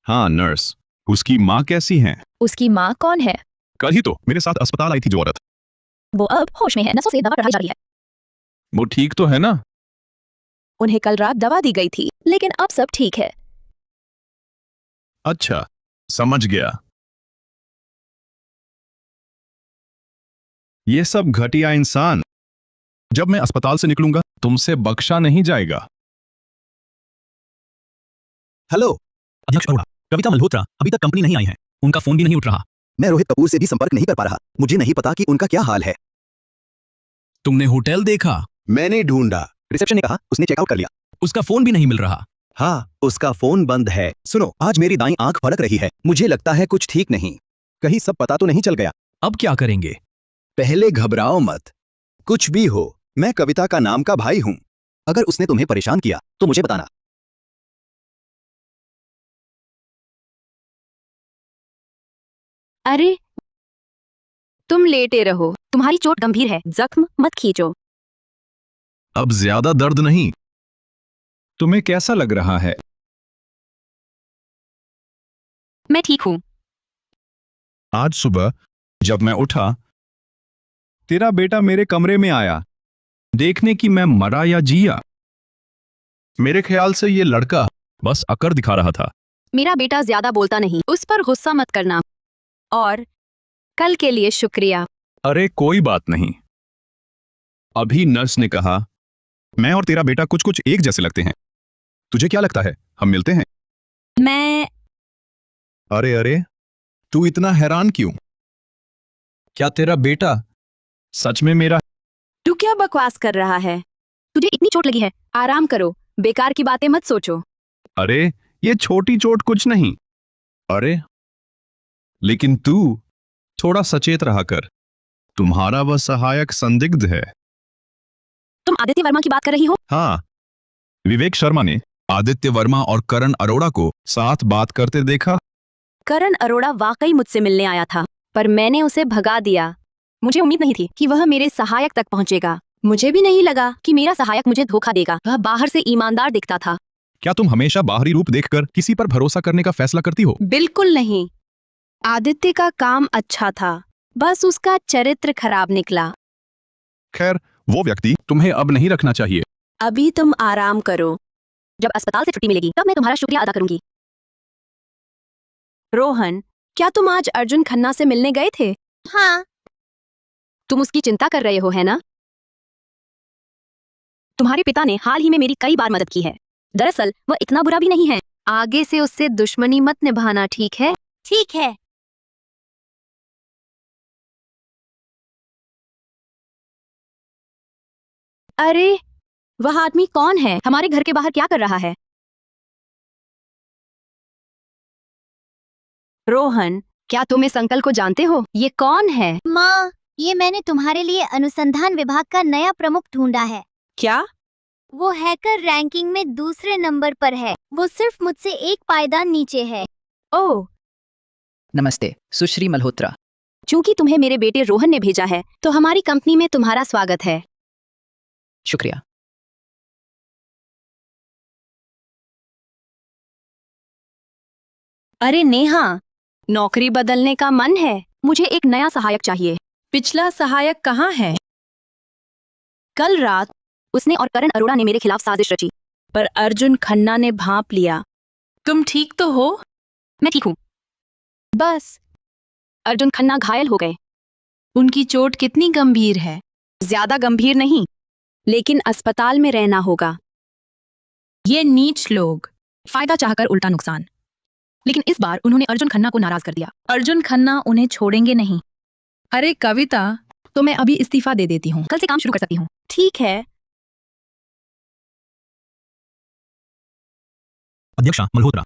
हाँ नर्स, उसकी माँ कैसी हैं? उसकी माँ कौन है? कल ही तो मेरे साथ अस्पताल आई थी जो औरत। वो अब होश में है, नसों से दवा चढ़ाई जा रही है। वो ठीक तो है ना? उन्हें कल रात दवा दी गई थी, लेकिन अब सब ठीक है। अच्छा, समझ गया। ये सब घटिया इंसान, जब मैं अस्पताल से निकलूंगा तुमसे बख्शा नहीं जाएगा। हेलो, अध्यक्ष अरोड़ा, कविता मल्होत्रा अभी तक कंपनी नहीं आई है। उनका फोन भी नहीं उठ रहा। मैं रोहित कपूर से भी संपर्क नहीं कर पा रहा। मुझे नहीं पता कि उनका क्या हाल है। तुमने होटल देखा? मैंने ढूंढा, रिसेप्शन ने कहा उसने चेकआउट कर लिया। उसका फोन भी नहीं मिल रहा। हाँ, उसका फोन बंद है। सुनो, आज मेरी दाईं आंख फड़क रही है। मुझे लगता है कुछ ठीक नहीं। कहीं सब पता तो नहीं चल गया। अब क्या करेंगे? पहले घबराओ मत। कुछ भी हो, मैं कविता का नाम का भाई हूं। अगर उसने तुम्हें परेशान किया तो मुझे बताना। अरे तुम लेटे रहो, तुम्हारी चोट गंभीर है, जख्म मत खींचो। अब ज्यादा दर्द नहीं। तुम्हें कैसा लग रहा है? मैं ठीक हूँ। आज सुबह जब मैं उठा, तेरा बेटा मेरे कमरे में आया, देखने कि मैं मरा या जिया। मेरे ख्याल से ये लड़का बस अकड़ दिखा रहा था। मेरा बेटा ज्यादा बोलता नहीं, उस पर गुस्सा मत करना। और कल के लिए शुक्रिया। अरे कोई बात नहीं। अभी नर्स ने कहा मैं और तेरा बेटा कुछ कुछ एक जैसे लगते हैं। तुझे क्या लगता है हम मिलते हैं? मैं अरे अरे, तू इतना हैरान क्यों? क्या तेरा बेटा सच में मेरा? तू क्या बकवास कर रहा है? तुझे इतनी चोट लगी है, आराम करो, बेकार की बातें मत सोचो। अरे ये छोटी चोट कुछ नहीं। अरे लेकिन तू थोड़ा सचेत रहा कर। तुम्हारा वह सहायक संदिग्ध है। तुम आदित्य वर्मा की बात कर रही हो? हाँ, विवेक शर्मा ने आदित्य वर्मा और करण अरोड़ा को साथ बात करते देखा। करण अरोड़ा वाकई मुझसे मिलने आया था, पर मैंने उसे भगा दिया। मुझे उम्मीद नहीं थी कि वह मेरे सहायक तक पहुंचेगा। मुझे भी नहीं लगा कि मेरा सहायक मुझे धोखा देगा। वह बाहर से ईमानदार दिखता था। क्या तुम हमेशा बाहरी रूप देखकर किसी पर भरोसा करने का फैसला करती हो? बिल्कुल नहीं। आदित्य का काम अच्छा था, बस उसका चरित्र खराब निकला। खैर, वो व्यक्ति तुम्हें अब नहीं रखना चाहिए। अभी तुम आराम करो, जब अस्पताल से छुट्टी मिलेगी तब मैं तुम्हारा शुक्रिया अदा करूंगी। रोहन, क्या तुम आज अर्जुन खन्ना से मिलने गए थे? हाँ। तुम उसकी चिंता कर रहे हो, है ना? तुम्हारे पिता ने हाल ही में मेरी कई बार मदद की है। दरअसल वह इतना बुरा भी नहीं है। आगे से उससे दुश्मनी मत निभाना, ठीक है? ठीक है। अरे, वह आदमी कौन है? हमारे घर के बाहर क्या कर रहा है? रोहन, क्या तुम इस अंकल को जानते हो? ये कौन है? माँ, ये मैंने तुम्हारे लिए अनुसंधान विभाग का नया प्रमुख ढूंढा है। क्या? वो हैकर रैंकिंग में दूसरे नंबर पर है। वो सिर्फ मुझसे एक पायदान नीचे है। ओह, नमस्ते सुश्री मल्होत्रा। चूंकि तुम्हें मेरे बेटे रोहन ने भेजा है, तो हमारी कंपनी में तुम्हारा स्वागत है। शुक्रिया। अरे नेहा, नौकरी बदलने का मन है? मुझे एक नया सहायक चाहिए। पिछला सहायक कहाँ है? कल रात उसने और करण अरोड़ा ने मेरे खिलाफ साजिश रची, पर अर्जुन खन्ना ने भांप लिया। तुम ठीक तो हो? मैं ठीक हूँ। बस अर्जुन खन्ना घायल हो गए। उनकी चोट कितनी गंभीर है? ज्यादा गंभीर नहीं, लेकिन अस्पताल में रहना होगा। ये नीच लोग, फायदा चाहकर उल्टा नुकसान। लेकिन इस बार उन्होंने अर्जुन खन्ना को नाराज कर दिया। अर्जुन खन्ना उन्हें छोड़ेंगे नहीं। अरे कविता, तो मैं अभी इस्तीफा दे देती हूँ, कल से काम शुरू कर सकती हूँ। ठीक है। अध्यक्षा मल्होत्रा।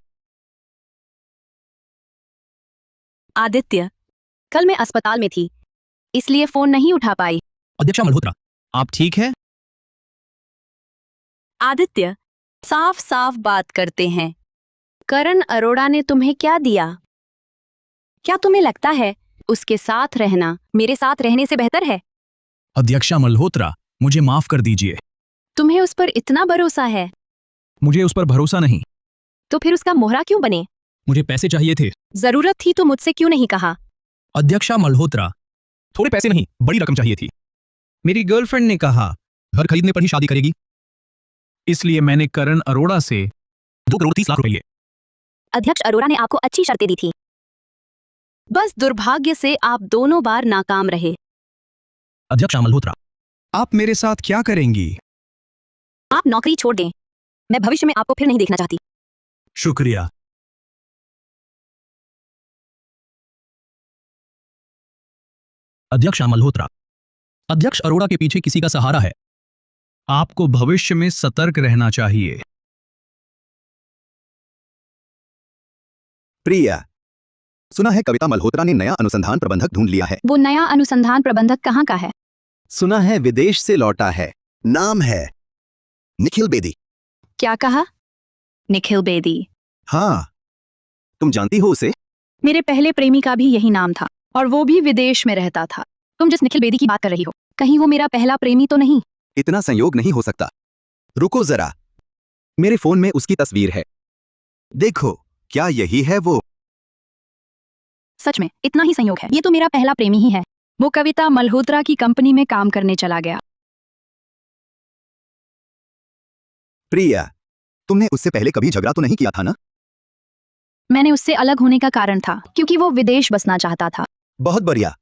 आदित्य, कल मैं अस्पताल में थी, इसलिए फोन नहीं उठा पाई। अध्यक्षा मल्होत्रा, आप ठीक है? आदित्य, साफ साफ बात करते हैं। करण अरोड़ा ने तुम्हें क्या दिया? क्या तुम्हें लगता है उसके साथ रहना मेरे साथ रहने से बेहतर है? अध्यक्षा मल्होत्रा, मुझे माफ कर दीजिए। तुम्हें उस पर इतना भरोसा है, मुझे उस पर भरोसा नहीं। तो फिर उसका मोहरा क्यों बने? मुझे पैसे चाहिए थे। जरूरत थी तो मुझसे क्यों नहीं कहा? अध्यक्षा मल्होत्रा, थोड़े पैसे नहीं, बड़ी रकम चाहिए थी। मेरी गर्लफ्रेंड ने कहा घर खरीदने पर ही शादी करेगी, इसलिए मैंने करण अरोड़ा से 2 करोड़ 30 लाख रुपए लिए। अध्यक्ष अरोड़ा ने आपको अच्छी शर्तें दी थी, बस दुर्भाग्य से आप दोनों बार नाकाम रहे। अध्यक्षा मल्होत्रा, आप मेरे साथ क्या करेंगी? आप नौकरी छोड़ दें, मैं भविष्य में आपको फिर नहीं देखना चाहती। शुक्रिया। अध्यक्षा मल्होत्रा, अध्यक्ष अरोड़ा के पीछे किसी का सहारा है। आपको भविष्य में सतर्क रहना चाहिए। प्रिया, सुना है कविता मल्होत्रा ने नया अनुसंधान प्रबंधक ढूंढ लिया है। वो नया अनुसंधान प्रबंधक कहाँ का है? सुना है विदेश से लौटा है। नाम है निखिल बेदी। क्या कहा? निखिल बेदी? हाँ, तुम जानती हो उसे? मेरे पहले प्रेमी का भी यही नाम था, और वो भी विदेश में रहता था। तुम जिस निखिल बेदी की बात कर रही हो, कहीं वो मेरा पहला प्रेमी तो नहीं? इतना संयोग नहीं हो सकता। रुको जरा, मेरे फोन में उसकी तस्वीर है। देखो, क्या यही है वो? सच में इतना ही संयोग है? ये तो मेरा पहला प्रेमी ही है। वो कविता मल्होत्रा की कंपनी में काम करने चला गया। प्रिया, तुमने उससे पहले कभी झगड़ा तो नहीं किया था ना? मैंने उससे अलग होने का कारण था क्योंकि वो विदेश बसना चाहता था। बहुत बढ़िया।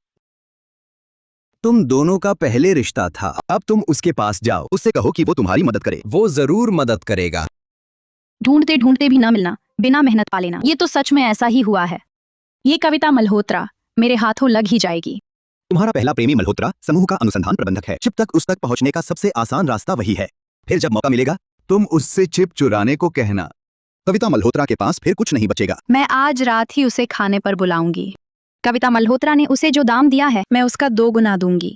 तुम दोनों का पहले रिश्ता था, अब तुम उसके पास जाओ, उससे कहो कि वो तुम्हारी मदद करे। वो जरूर मदद करेगा। ढूंढते ढूंढते भी ना मिलना, बिना मेहनत पा लेना, ये तो सच में ऐसा ही हुआ है। ये कविता मल्होत्रा मेरे हाथों लग ही जाएगी। तुम्हारा पहला प्रेमी मल्होत्रा समूह का अनुसंधान प्रबंधक है। चिप तक उस तक पहुंचने का सबसे आसान रास्ता वही है। फिर जब मौका मिलेगा तुम उससे चिप चुराने को कहना। कविता मल्होत्रा के पास फिर कुछ नहीं बचेगा। मैं आज रात ही उसे खाने पर बुलाऊंगी। कविता मल्होत्रा ने उसे जो दाम दिया है मैं उसका 2 गुना दूंगी।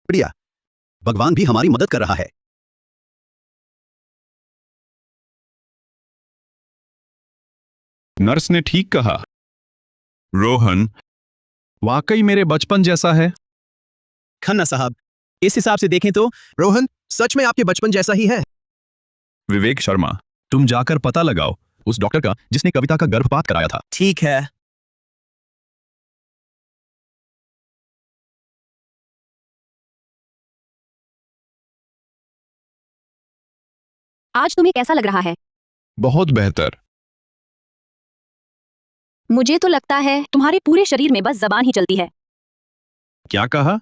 बढ़िया, भगवान भी हमारी मदद कर रहा है। नर्स ने ठीक कहा। रोहन वाकई मेरे बचपन जैसा है। खन्ना साहब, इस हिसाब से देखें तो रोहन सच में आपके बचपन जैसा ही है। विवेक शर्मा, तुम जाकर पता लगाओ उस डॉक्टर का जिसने कविता का गर्भपात कराया था। ठीक है। आज तुम्हें कैसा लग रहा है? बहुत बेहतर। मुझे तो लगता है तुम्हारे पूरे शरीर में बस जबान ही चलती है। क्या कहा?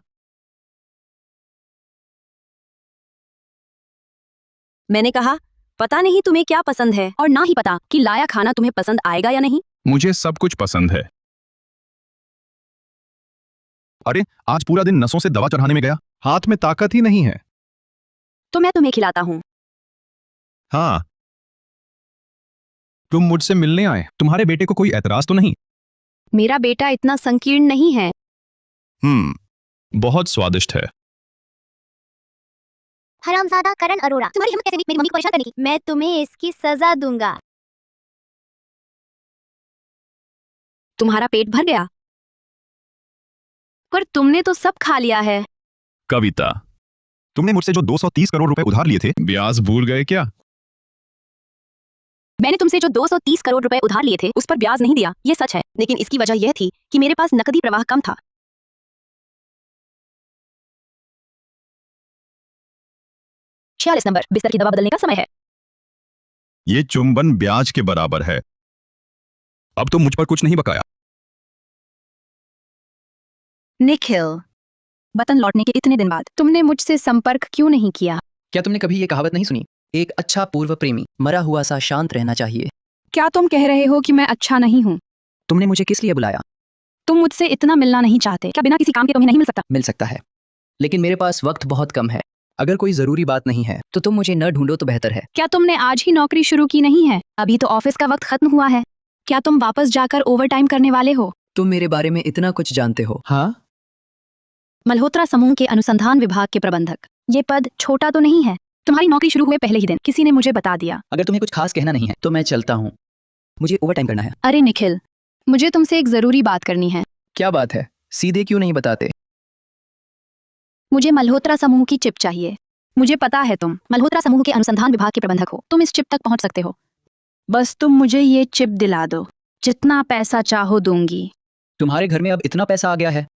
मैंने कहा पता नहीं तुम्हें क्या पसंद है और ना ही पता कि लाया खाना तुम्हें पसंद आएगा या नहीं। मुझे सब कुछ पसंद है। अरे आज पूरा दिन नसों से दवा चढ़ाने में गया, हाथ में ताकत ही नहीं है। तो मैं तुम्हें खिलाता हूँ। हाँ, तुम मुझसे मिलने आए, तुम्हारे बेटे को कोई ऐतराज तो नहीं? मेरा बेटा इतना संकीर्ण नहीं है। बहुत स्वादिष्ट है। हरामजादा करण अरोड़ा, तुम्हारी हिम्मत कैसे हुई मेरी मम्मी को परेशान करने की? मैं तुम्हें इसकी सजा दूंगा। तुम्हारा पेट भर गया? पर तुमने तो सब खा लिया है। कविता, तुमने मुझसे जो 230 करोड़ रुपए उधार लिए थे, ब्याज भूल गए क्या? मैंने तुमसे जो 230 करोड़ रुपए उधार लिए थे उस पर ब्याज नहीं दिया, ये सच है, लेकिन इसकी वजह यह थी कि मेरे पास नकदी प्रवाह कम था। 46 नंबर, बिस्तर की दवा बदलने का समय है। ये चुंबन ब्याज के बराबर है। अब तुम मुझ पर कुछ नहीं बकाया। निखिल, वतन लौटने के इतने दिन बाद तुमने मुझसे संपर्क क्यों नहीं किया? क्या तुमने कभी ये कहावत नहीं सुनी, एक अच्छा पूर्व प्रेमी मरा हुआ सा शांत रहना चाहिए? क्या तुम कह रहे हो कि मैं अच्छा नहीं हूँ? तुमने मुझे किस लिए बुलाया? तुम मुझसे इतना मिलना नहीं चाहते? क्या बिना किसी काम के तुम्हें नहीं मिल सकता? मिल सकता है, लेकिन मेरे पास वक्त बहुत कम है। अगर कोई जरूरी बात नहीं है तो तुम मुझे न ढूंढो तो बेहतर है। क्या तुमने आज ही नौकरी शुरू की नहीं है? अभी तो ऑफिस का वक्त खत्म हुआ है। क्या तुम वापस जाकर ओवरटाइम करने वाले हो? तुम मेरे बारे में इतना कुछ जानते हो। हाँ, मल्होत्रा समूह के अनुसंधान विभाग के प्रबंधक। ये पद छोटा तो नहीं है। तुम्हारी नौकरी शुरू हुए पहले ही दिन किसी ने मुझे बता दिया। अगर तुम्हें कुछ खास कहना नहीं है तो मैं चलता हूँ, मुझे ओवरटाइम करना है। अरे निखिल, मुझे तुमसे एक जरूरी बात करनी है। क्या बात है, सीधे क्यों नहीं बताते? मुझे मल्होत्रा समूह की चिप चाहिए। मुझे पता है तुम मल्होत्रा समूह के अनुसंधान विभाग के प्रबंधक हो, तुम इस चिप तक पहुंच सकते हो। बस तुम मुझे ये चिप दिला दो, जितना पैसा चाहो दूंगी। तुम्हारे घर में अब इतना पैसा आ गया है?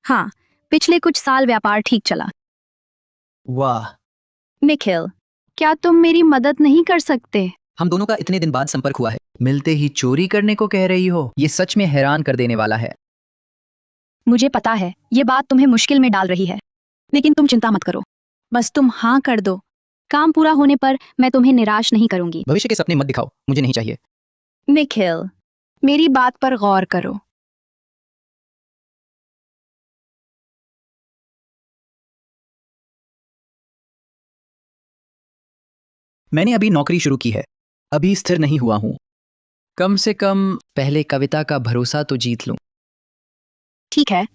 हाँ, पिछले कुछ साल व्यापार ठीक चला। वाह। निखिल, क्या तुम मेरी मदद नहीं कर सकते? हम दोनों का इतने दिन बाद संपर्क हुआ है, मिलते ही चोरी करने को कह रही हो? ये सच में हैरान कर देने वाला है। मुझे पता है ये बात तुम्हें मुश्किल में डाल रही है, लेकिन तुम चिंता मत करो। बस तुम हाँ कर दो। काम पूरा होने पर मैं तुम्हें निराश नहीं करूंगी। भविष्य के सपने मत दिखाओ, मुझे नहीं चाहिए। निखिल, मेरी बात पर गौर करो। मैंने अभी नौकरी शुरू की है, अभी स्थिर नहीं हुआ हूँ। कम से कम पहले कविता का भरोसा तो जीत लूं। ठीक है।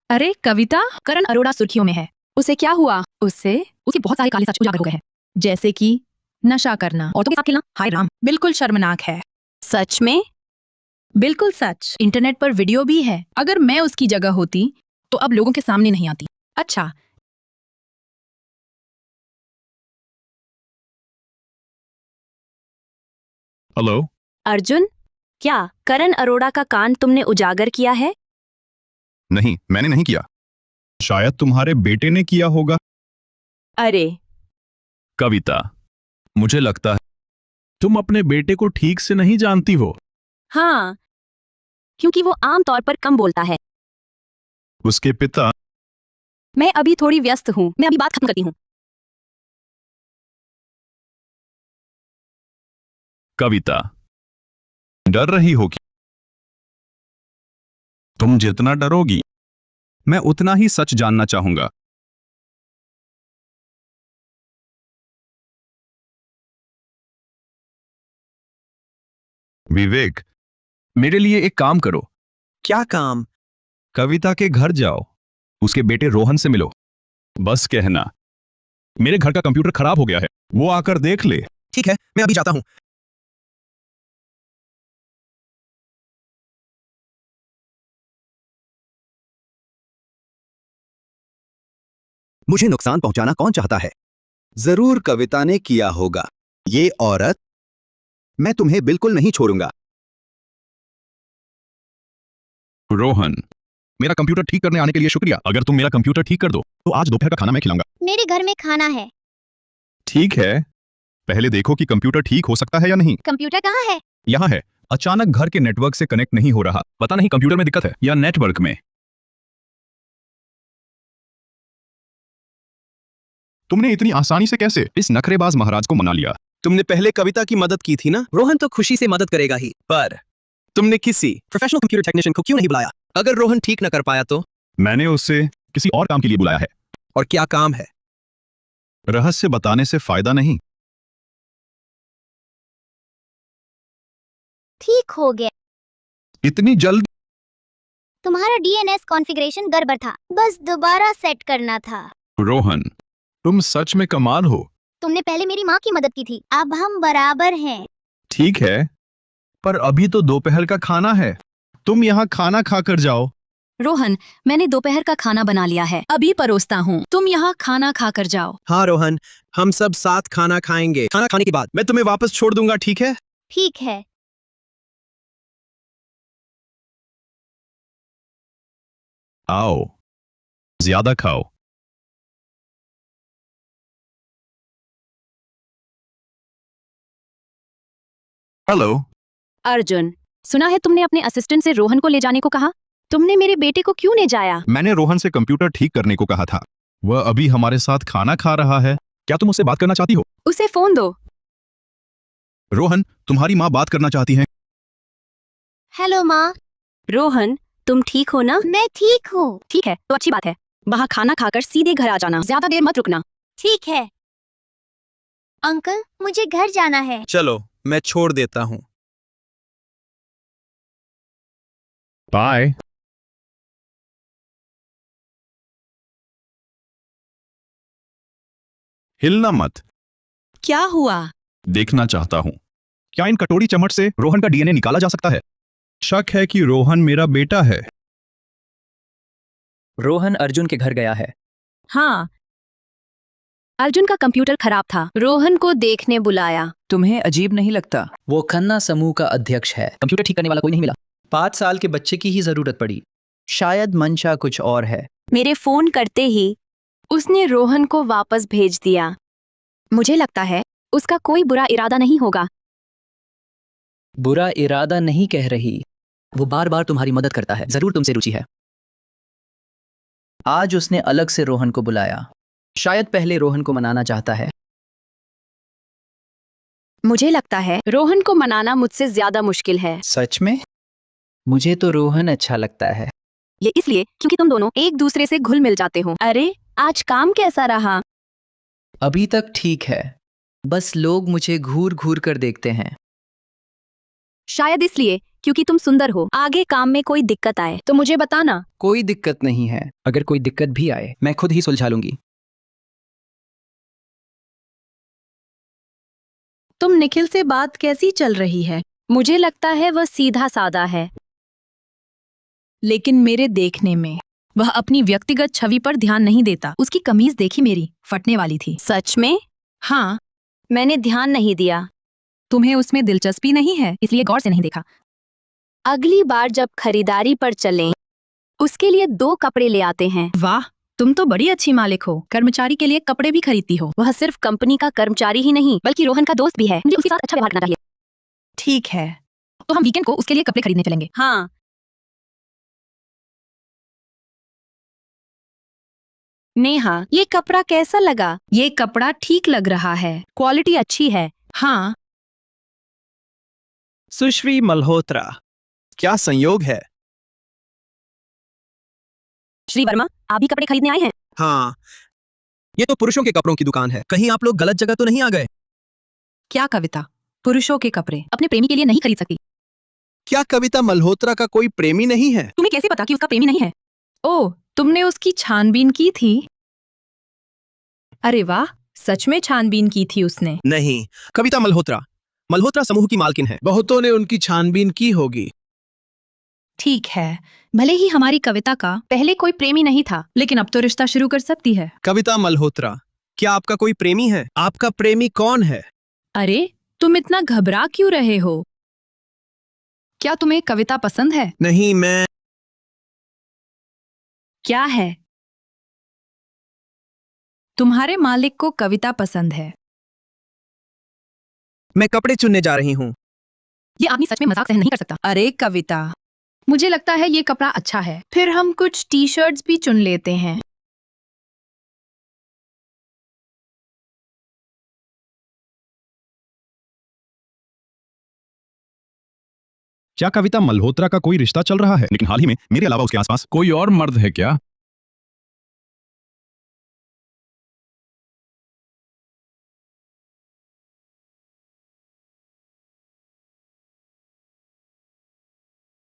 अरे कविता, करण अरोड़ा सुर्खियों में है। उसे क्या हुआ? उसके बहुत सारे काले सच उजागर हो गए हैं, जैसे कि नशा करना, औरतों के साथ खेलना। हाय राम, बिल्कुल शर्मनाक है। सच में? बिल्कुल सच। इंटरनेट पर वीडियो भी है। अगर मैं उसकी जगह होती तो अब लोगों के सामने नहीं आती। अच्छा, हेलो। अर्जुन, क्या करण अरोड़ा का कांड तुमने उजागर किया है? नहीं, मैंने नहीं किया। शायद तुम्हारे बेटे ने किया होगा। अरे कविता, मुझे लगता है तुम अपने बेटे को ठीक से नहीं जानती हो। हाँ, क्योंकि वो आमतौर पर कम बोलता है। उसके पिता मैं अभी थोड़ी व्यस्त हूँ, मैं अभी बात खत्म करती हूँ। कविता, डर रही हो कि तुम जितना डरोगी मैं उतना ही सच जानना चाहूंगा। विवेक, मेरे लिए एक काम करो। क्या काम? कविता के घर जाओ, उसके बेटे रोहन से मिलो। बस कहना, मेरे घर का कंप्यूटर खराब हो गया है, वो आकर देख ले। ठीक है, मैं अभी जाता हूँ। मुझे नुकसान पहुंचाना कौन चाहता है? जरूर कविता ने किया होगा। ये औरत, मैं तुम्हें बिल्कुल नहीं छोड़ूंगा। रोहन, मेरा कंप्यूटर ठीक करने आने के लिए शुक्रिया। अगर तुम मेरा कंप्यूटर ठीक कर दो तो आज दोपहर का खाना मैं खिलाऊंगा। मेरे घर में खाना है। ठीक है, पहले देखो कि कंप्यूटर ठीक हो सकता है या नहीं। कंप्यूटर कहाँ है? यहाँ है। अचानक घर के नेटवर्क से कनेक्ट नहीं हो रहा। पता नहीं कंप्यूटर में दिक्कत है या नेटवर्क में। तुमने इतनी आसानी से कैसे इस नखरेबाज महाराज को मना लिया? तुमने पहले कविता की मदद की थी ना? रोहन तो खुशी से मदद करेगा ही, पर तुमने किसी प्रोफेशनल कंप्यूटर टेक्नीशियन को क्यों नहीं बुलाया? अगर रोहन ठीक न कर पाया तो? मैंने उसे किसी और काम के लिए बुलाया है। और क्या काम है? रहस्य बताने से फायदा नहीं। ठीक हो गया। इतनी जल्द? तुम्हारा डीएनएस कॉन्फ़िगरेशन गड़बड़ था, बस दोबारा सेट करना था। रोहन, तुम सच में कमाल हो। तुमने पहले मेरी माँ की मदद की थी, अब हम बराबर हैं। ठीक है, पर अभी तो दोपहर का खाना है। तुम यहाँ खाना खाकर जाओ। रोहन, मैंने दोपहर का खाना बना लिया है, अभी परोसता हूँ। तुम यहाँ खाना खाकर जाओ। हाँ रोहन, हम सब साथ खाना खाएंगे। खाना खाने के बाद मैं तुम्हें वापस छोड़ दूंगा, ठीक है? ठीक है। आओ, ज्यादा खाओ। हेलो। अर्जुन, सुना है तुमने अपने असिस्टेंट से रोहन को ले जाने को कहा? तुमने मेरे बेटे को क्यों ले जाया? मैंने रोहन से कंप्यूटर ठीक करने को कहा था। वह अभी हमारे साथ खाना खा रहा है। क्या तुम उससे बात करना चाहती हो? उसे फोन दो। रोहन, तुम्हारी माँ बात करना चाहती हैं। हेलो माँ। रोहन, तुम ठीक हो ना? मैं ठीक हूँ। ठीक है, तो अच्छी बात है। वहाँ खाना खाकर सीधे घर आ जाना, ज्यादा देर मत रुकना। ठीक है। अंकल, मुझे घर जाना है। चलो, मैं छोड़ देता हूँ। बाय। हिलना मत। क्या हुआ? देखना चाहता हूँ, क्या इन कटोरी चम्मच से रोहन का डीएनए निकाला जा सकता है? शक है कि रोहन मेरा बेटा है। रोहन अर्जुन के घर गया है। हाँ, अर्जुन का कंप्यूटर खराब था, रोहन को देखने बुलाया। तुम्हें अजीब नहीं लगता? वो खन्ना समूह का अध्यक्ष है। कंप्यूटर ठीक करने वाला कोई नहीं मिला। 5 साल के बच्चे की ही जरूरत पड़ी। शायद मंशा कुछ और है। मेरे फोन करते ही उसने रोहन को वापस भेज दिया। मुझे लगता है उसका कोई बुरा इरादा नहीं होगा। बुरा इरादा नहीं कह रही, वो बार बार तुम्हारी मदद करता है, जरूर तुमसे रुचि है। आज उसने अलग से रोहन को बुलाया, शायद पहले रोहन को मनाना चाहता है। मुझे लगता है रोहन को मनाना मुझसे ज्यादा मुश्किल है। सच में? मुझे तो रोहन अच्छा लगता है। ये इसलिए क्योंकि तुम दोनों एक दूसरे से घुल मिल जाते हो। अरे, आज काम कैसा रहा? अभी तक ठीक है, बस लोग मुझे घूर घूर कर देखते हैं। शायद इसलिए क्योंकि तुम सुंदर हो। आगे काम में कोई दिक्कत आए तो मुझे बताना। कोई दिक्कत नहीं है, अगर कोई दिक्कत भी आए मैं खुद ही सुलझा लूंगी। तुम निखिल से बात कैसी चल रही है? मुझे लगता है वह सीधा साधा है। लेकिन मेरे देखने में वह अपनी व्यक्तिगत छवि पर ध्यान नहीं देता। उसकी कमीज देखी मेरी, फटने वाली थी। सच में? हाँ। मैंने ध्यान नहीं दिया। तुम्हें उसमें दिलचस्पी नहीं है, इसलिए गौर से नहीं देखा। अगली बार जब खरीदारी पर चलें उसके लिए 2 कपड़े ले आते हैं। वाह, तुम तो बड़ी अच्छी मालिक हो, कर्मचारी के लिए कपड़े भी खरीदती हो। वह सिर्फ कंपनी का कर्मचारी ही नहीं बल्कि रोहन का दोस्त भी है। मुझे उसके साथ अच्छा व्यवहार करना चाहिए। ठीक है, तो हम वीकेंड को उसके लिए कपड़े खरीदने चलेंगे। हाँ। नेहा, ये कपड़ा कैसा लगा? ये कपड़ा ठीक लग रहा है। क्वालिटी अच्छी है। हाँ, सुश्री मल्होत्रा, क्या संयोग है। श्री वर्मा, आप भी कपड़े खरीदने आए हैं? हाँ, ये तो पुरुषों के कपड़ों की दुकान है। कहीं आप लोग गलत जगह तो नहीं आ गए? क्या कविता पुरुषों के कपड़े अपने प्रेमी के लिए नहीं खरीद सकती? क्या कविता मल्होत्रा का कोई प्रेमी नहीं है? तुम्हें कैसे पता कि उसका प्रेमी नहीं है? ओह, तुमने उसकी छानबीन की थी? अरे वाह, सच में छानबीन की थी उसने। नहीं, कविता मल्होत्रा मल्होत्रा समूह की मालकिन है। बहुतों ने उनकी छानबीन की होगी। ठीक है, भले ही हमारी कविता का पहले कोई प्रेमी नहीं था, लेकिन अब तो रिश्ता शुरू कर सकती है। कविता मल्होत्रा, क्या आपका कोई प्रेमी है? आपका प्रेमी कौन है? अरे, तुम इतना घबरा क्यों रहे हो? क्या तुम्हें कविता पसंद है? नहीं, मैं क्या है? तुम्हारे मालिक को कविता पसंद है। मैं कपड़े चुनने जा रही हूँ। ये आदमी सच में मजाक सहन नहीं कर सकता। अरे कविता, मुझे लगता है ये कपड़ा अच्छा है। फिर हम कुछ टी शर्ट्स भी चुन लेते हैं। क्या कविता मल्होत्रा का कोई रिश्ता चल रहा है? लेकिन हाल ही में मेरे अलावा उसके आसपास कोई और मर्द है क्या?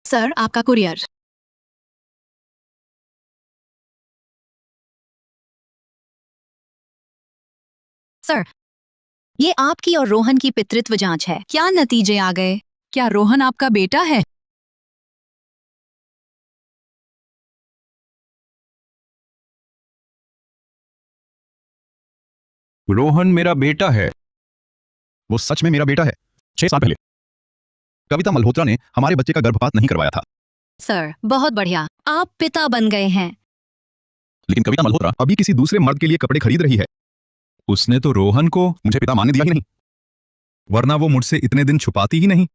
सर, आपका कुरियर। सर, ये आपकी और रोहन की पितृत्व जांच है। क्या नतीजे आ गए? क्या रोहन आपका बेटा है? रोहन मेरा बेटा है। वो सच में मेरा बेटा है। 6 साल पहले कविता मल्होत्रा ने हमारे बच्चे का गर्भपात नहीं करवाया था। सर, बहुत बढ़िया, आप पिता बन गए हैं। लेकिन कविता मल्होत्रा अभी किसी दूसरे मर्द के लिए कपड़े खरीद रही है। उसने तो रोहन को मुझे पिता मानने दिया ही नहीं, वरना वो मुझसे इतने दिन छुपाती ही नहीं।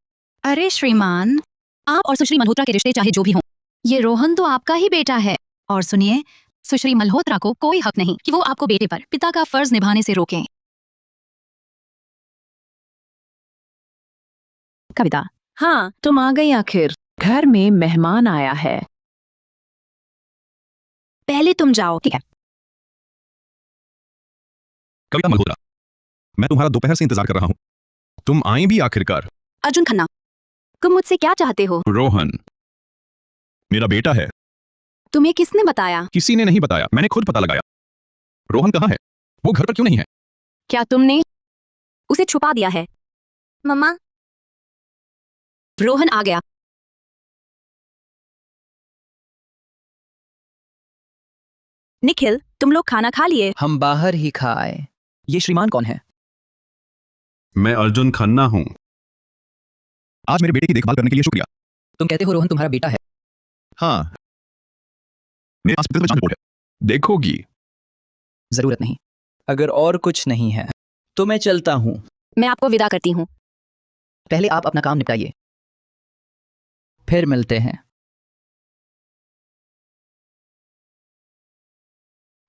अरे श्रीमान, आप और सुश्री मल्होत्रा के रिश्ते चाहे जो भी हों, ये रोहन तो आपका ही बेटा है। और सुनिए, सुश्री मल्होत्रा को कोई हक नहीं कि वो आपको बेटे पर पिता का फर्ज निभाने से रोकें। कविता, हाँ, तुम आ गई आखिर। घर में मेहमान आया है। पहले तुम जाओ। ठीक है। कविता मल्होत्रा, मैं तुम्हारा दोपहर से इंतजार कर रहा हूं। तुम आई भी आखिरकार। अर्जुन खन्ना, तुम मुझसे क्या चाहते हो? रोहन मेरा बेटा है। तुम्हें किसने बताया? किसी ने नहीं बताया, मैंने खुद पता लगाया। रोहन कहाँ है? वो घर पर क्यों नहीं है? क्या तुमने उसे छुपा दिया है? मम्मा, रोहन आ गया। निखिल, तुम लोग खाना खा लिए? हम बाहर ही खा आए। ये श्रीमान कौन है? मैं अर्जुन खन्ना हूं। आज मेरे बेटे की देखभाल करने के लिए शुक्रिया। तुम कहते हो रोहन तुम्हारा बेटा है? हाँ, मेरे पास पितृत्व जांच रिपोर्ट है, देखोगी। जरूरत नहीं। अगर और कुछ नहीं है तो मैं चलता हूँ। मैं आपको विदा करती हूँ। पहले आप अपना काम निपटाइए, फिर मिलते हैं।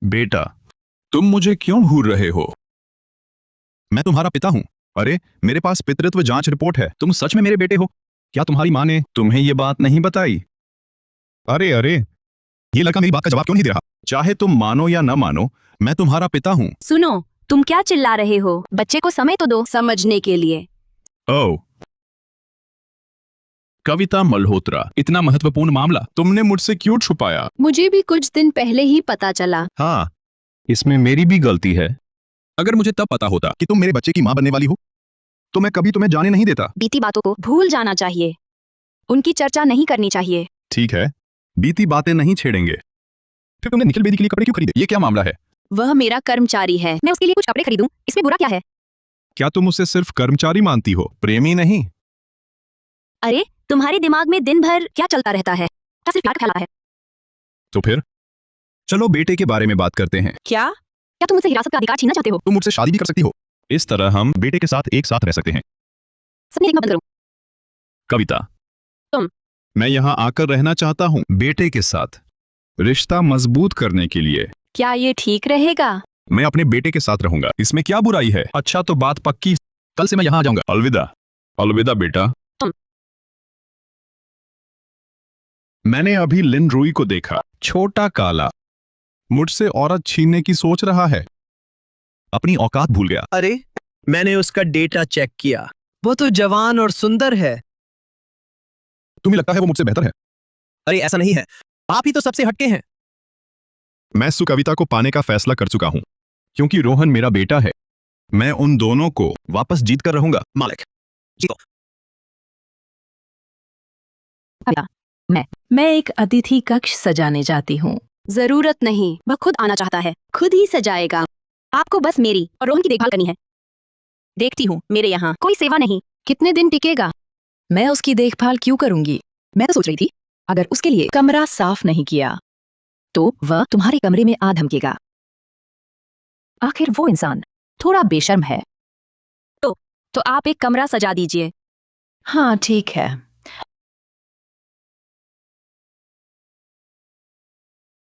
बेटा, तुम मुझे क्यों घूर रहे हो? मैं तुम्हारा पिता हूं। अरे, मेरे पास पितृत्व जांच रिपोर्ट है। तुम सच में मेरे बेटे हो। क्या तुम्हारी माँ ने तुम्हें ये बात नहीं बताई? अरे अरे, ये लड़का मेरी बात का जवाब क्यों नहीं दे रहा? चाहे तुम मानो या न मानो, मैं तुम्हारा पिता हूं। सुनो, तुम क्या चिल्ला रहे हो? बच्चे को समय तो दो समझने के लिए। ओह, कविता मल्होत्रा, इतना महत्वपूर्ण मामला तुमने मुझसे क्यों छुपाया? मुझे भी कुछ दिन पहले ही पता चला। हाँ, इसमें मेरी भी गलती है। अगर मुझे तब पता होता कि तुम मेरे बच्चे की मां बनने वाली हो, तो मैं कभी तुम्हें जाने नहीं देता। बीती बातों को भूल जाना चाहिए। उनकी चर्चा नहीं करनी चाहिए। ठीक है, बीती बातें नहीं छेड़ेंगे। फिर तुमने निखिल बेदी के लिए कपड़े क्यों खरीदे? ये क्या मामला है? वह मेरा कर्मचारी है, मैं उसके लिए कुछ कपड़े खरीदूं, इसमें बुरा क्या है? क्या तुम उसे सिर्फ कर्मचारी मानती हो, प्रेमी नहीं? अरे, तुम्हारे दिमाग में दिन भर क्या चलता रहता है? क्या सिर्फ प्यार का ख्याल आता है? तो फिर चलो बेटे के बारे में बात करते हैं। क्या तुम मुझसे हिरासत का अधिकार छीनना चाहते हो? तुम मुझसे शादी भी कर सकती हो। इस तरह हम बेटे के साथ एक साथ रह सकते हैं। सबने देखना बंद करो। कविता, तुम? मैं यहाँ आकर रहना चाहता हूँ बेटे के साथ, रिश्ता मजबूत करने के लिए। क्या ये ठीक रहेगा? मैं अपने बेटे के साथ रहूंगा, इसमें क्या बुराई है? अच्छा तो बात पक्की। कल से मैं यहाँ आ जाऊंगा। अलविदा। अलविदा बेटा। तुम? मैंने अभी लिन रुई को देखा, छोटा काला, मुझसे औरत छीनने की सोच रहा है। अपनी औकात भूल गया। अरे, मैंने उसका डेटा चेक किया, वो तो जवान और सुंदर है। तुम्हें लगता है वो मुझसे बेहतर है? अरे ऐसा नहीं है, आप ही तो सबसे हटके हैं। मैं सुकविता को पाने का फैसला कर चुका हूं, क्योंकि रोहन मेरा बेटा है। मैं उन दोनों को वापस जीत कर रहूंगा। मालिक, जीतो। मैं एक अतिथि कक्ष सजाने जाती हूँ। जरूरत नहीं, वह खुद आना चाहता है, खुद ही सजाएगा। आपको बस मेरी और रोहन की देखभाल करनी है। देखती हूँ, मेरे यहाँ कोई सेवा नहीं। कितने दिन टिकेगा? मैं उसकी देखभाल क्यों करूंगी? मैं तो सोच रही थी, अगर उसके लिए कमरा साफ नहीं किया तो वह तुम्हारे कमरे में आ धमकेगा। आखिर वो इंसान थोड़ा बेशर्म है। तो आप एक कमरा सजा दीजिए। हाँ ठीक है।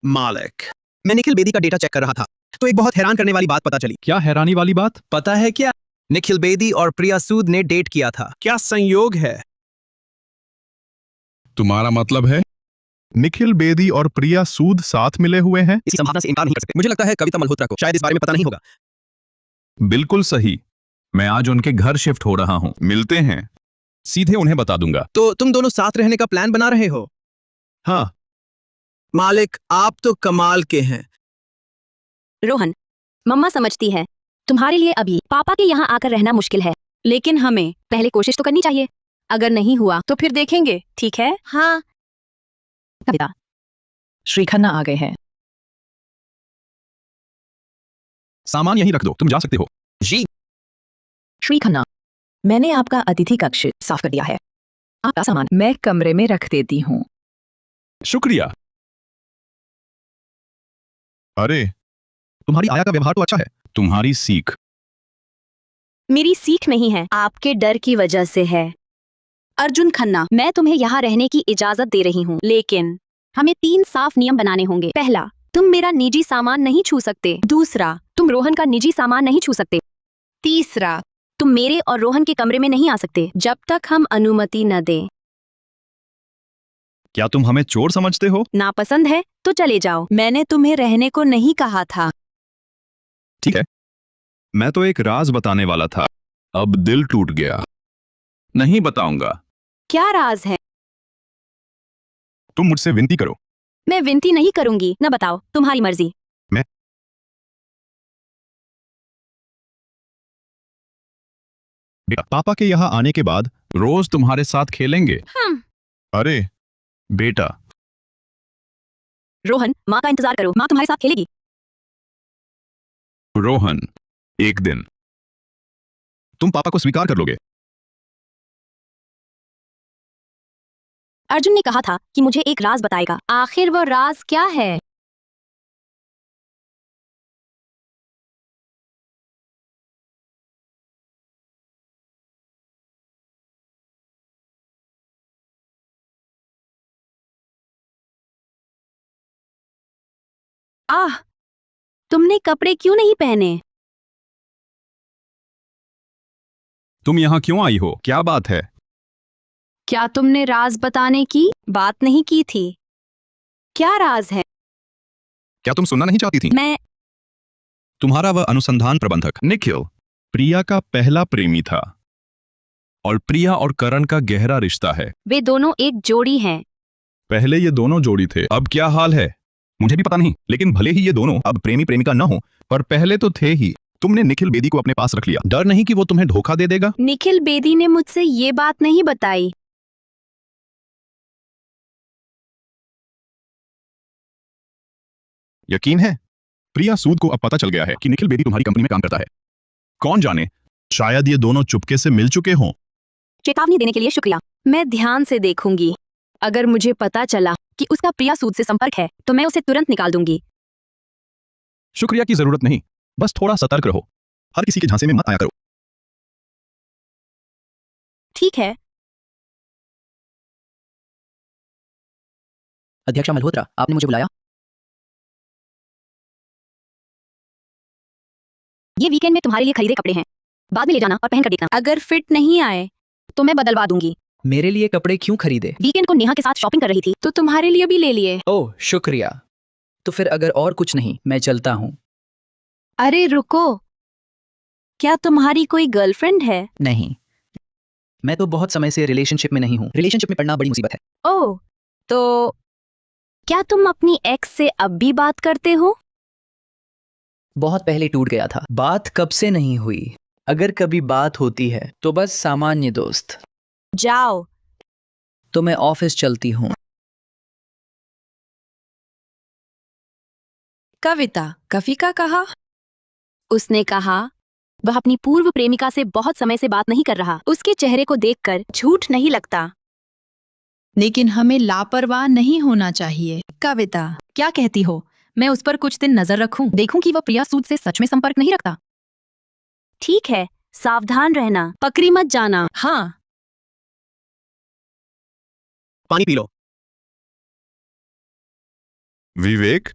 मालिक, मैं निखिल बेदी का डेटा चेक कर रहा था, तो एक बहुत हैरान करने वाली बात पता चली। क्या हैरानी वाली बात? पता है क्या? निखिल बेदी और प्रिया सूद ने डेट किया था। क्या संयोग है? तुम्हारा मतलब है निखिल बेदी और प्रिया सूद साथ मिले हुए हैं? इसी संभावना से इनकार नहीं कर सकते। मुझे लगता है कविता मल्होत्रा को शायद इस बारे में पता नहीं होगा। बिल्कुल सही। मैं आज उनके घर शिफ्ट हो रहा हूं, मिलते हैं। सीधे उन्हें बता दूंगा। तो तुम दोनों साथ रहने का प्लान बना रहे हो? हाँ। मालिक, आप तो कमाल के हैं। रोहन, मम्मा समझती है तुम्हारे लिए अभी पापा के यहाँ आकर रहना मुश्किल है, लेकिन हमें पहले कोशिश तो करनी चाहिए। अगर नहीं हुआ तो फिर देखेंगे, ठीक है? हाँ। कविता, श्री खन्ना आ गए हैं। सामान यहीं रख दो, तुम जा सकते हो। जी। श्री खन्ना, मैंने आपका अतिथि कक्ष साफ कर दिया है। आपका सामान मैं कमरे में रख देती हूँ। शुक्रिया। अरे, तुम्हारी आया का व्यवहार तो अच्छा है। तुम्हारी सीख। मेरी सीख नहीं है, आपके डर की वजह से है। अर्जुन खन्ना, मैं तुम्हें यहाँ रहने की इजाजत दे रही हूँ, लेकिन हमें 3 साफ नियम बनाने होंगे। पहला, तुम मेरा निजी सामान नहीं छू सकते। दूसरा, तुम रोहन का निजी सामान नहीं छू सकते। तीसरा, तुम मेरे और रोहन के कमरे में नहीं आ सकते जब तक हम अनुमति न दें। क्या तुम हमें चोर समझते हो? नापसंद है तो चले जाओ, मैंने तुम्हें रहने को नहीं कहा था। ठीक है, मैं तो एक राज बताने वाला था, अब दिल टूट गया। नहीं बताऊंगा। क्या राज है? तुम मुझसे विनती करो। मैं विनती नहीं करूंगी, न बताओ, तुम्हारी मर्जी। बेटा, पापा के यहाँ आने के बाद रोज तुम्हारे साथ खेलेंगे। अरे बेटा। रोहन, माँ का इंतजार करो, माँ तुम्हारे साथ खेलेगी। रोहन, एक दिन तुम पापा को स्वीकार कर लोगे। अर्जुन ने कहा था कि मुझे एक राज बताएगा। आखिर वो राज क्या है? आह, तुमने कपड़े क्यों नहीं पहने? तुम यहाँ क्यों आई हो? क्या बात है? क्या तुमने राज बताने की बात नहीं की थी? क्या राज है? क्या तुम सुनना नहीं चाहती थी? मैं तुम्हारा वह अनुसंधान प्रबंधक निखिल प्रिया का पहला प्रेमी था, और प्रिया और करण का गहरा रिश्ता है। वे दोनों एक जोड़ी हैं। पहले ये दोनों जोड़ी थे, अब क्या हाल है? मुझे भी पता नहीं, लेकिन भले ही ये दोनों अब प्रेमी प्रेमिका न हो, पर पहले तो थे ही। तुमने निखिल बेदी को अपने पास रख लिया। डर नहीं कि वो तुम्हें धोखा दे देगा? निखिल बेदी ने मुझसे ये बात नहीं बताई। यकीन है? प्रिया सूद को अब पता चल गया है कि निखिल बेदी तुम्हारी कंपनी में काम करता है। कौन जाने, शायद ये दोनों चुपके से मिल चुके हों। चेतावनी देने के लिए शुक्रिया, मैं ध्यान से देखूंगी। अगर मुझे पता चला कि उसका प्रिया सूद से संपर्क है तो मैं उसे तुरंत निकाल दूंगी। शुक्रिया की जरूरत नहीं, बस थोड़ा सतर्क रहो। हर किसी के झांसे में मत आया करो। ठीक है। अध्यक्षा मल्होत्रा, आपने मुझे बुलाया? ये वीकेंड में तुम्हारे लिए खरीदे कपड़े हैं, बाद में ले जाना और पहन कर देखना। अगर फिट नहीं आए तो मैं बदलवा दूंगी। मेरे लिए कपड़े क्यों खरीदे? वीकेंड को नेहा के साथ शॉपिंग कर रही थी तो तुम्हारे लिए भी ले लिए। ओह शुक्रिया। तो फिर अगर और कुछ नहीं, मैं चलता हूँ। अरे रुको, क्या तुम्हारी कोई गर्लफ्रेंड है? नहीं, मैं तो बहुत समय से रिलेशनशिप में नहीं हूँ। रिलेशनशिप में पड़ना बड़ी मुसीबत है। ओह, तो क्या तुम अपनी एक्स से अब भी बात करते हो? बहुत पहले टूट गया था। बात कब से नहीं हुई। अगर कभी बात होती है तो बस सामान्य दोस्त। जाओ। तो मैं ऑफिस चलती हूँ। कविता, कफी का कहा? उसने कहा वह अपनी पूर्व प्रेमिका से बहुत समय से बात नहीं कर रहा। उसके चेहरे को देखकर झूठ नहीं लगता। लेकिन हमें लापरवाह नहीं होना चाहिए। कविता, क्या कहती हो? मैं उस पर कुछ दिन नजर रखूं, देखूं कि वह प्रिया सूद से सच में संपर्क नहीं रखता। ठीक है, सावधान रहना, पकड़ी मत जाना। हाँ। पानी पी लो। विवेक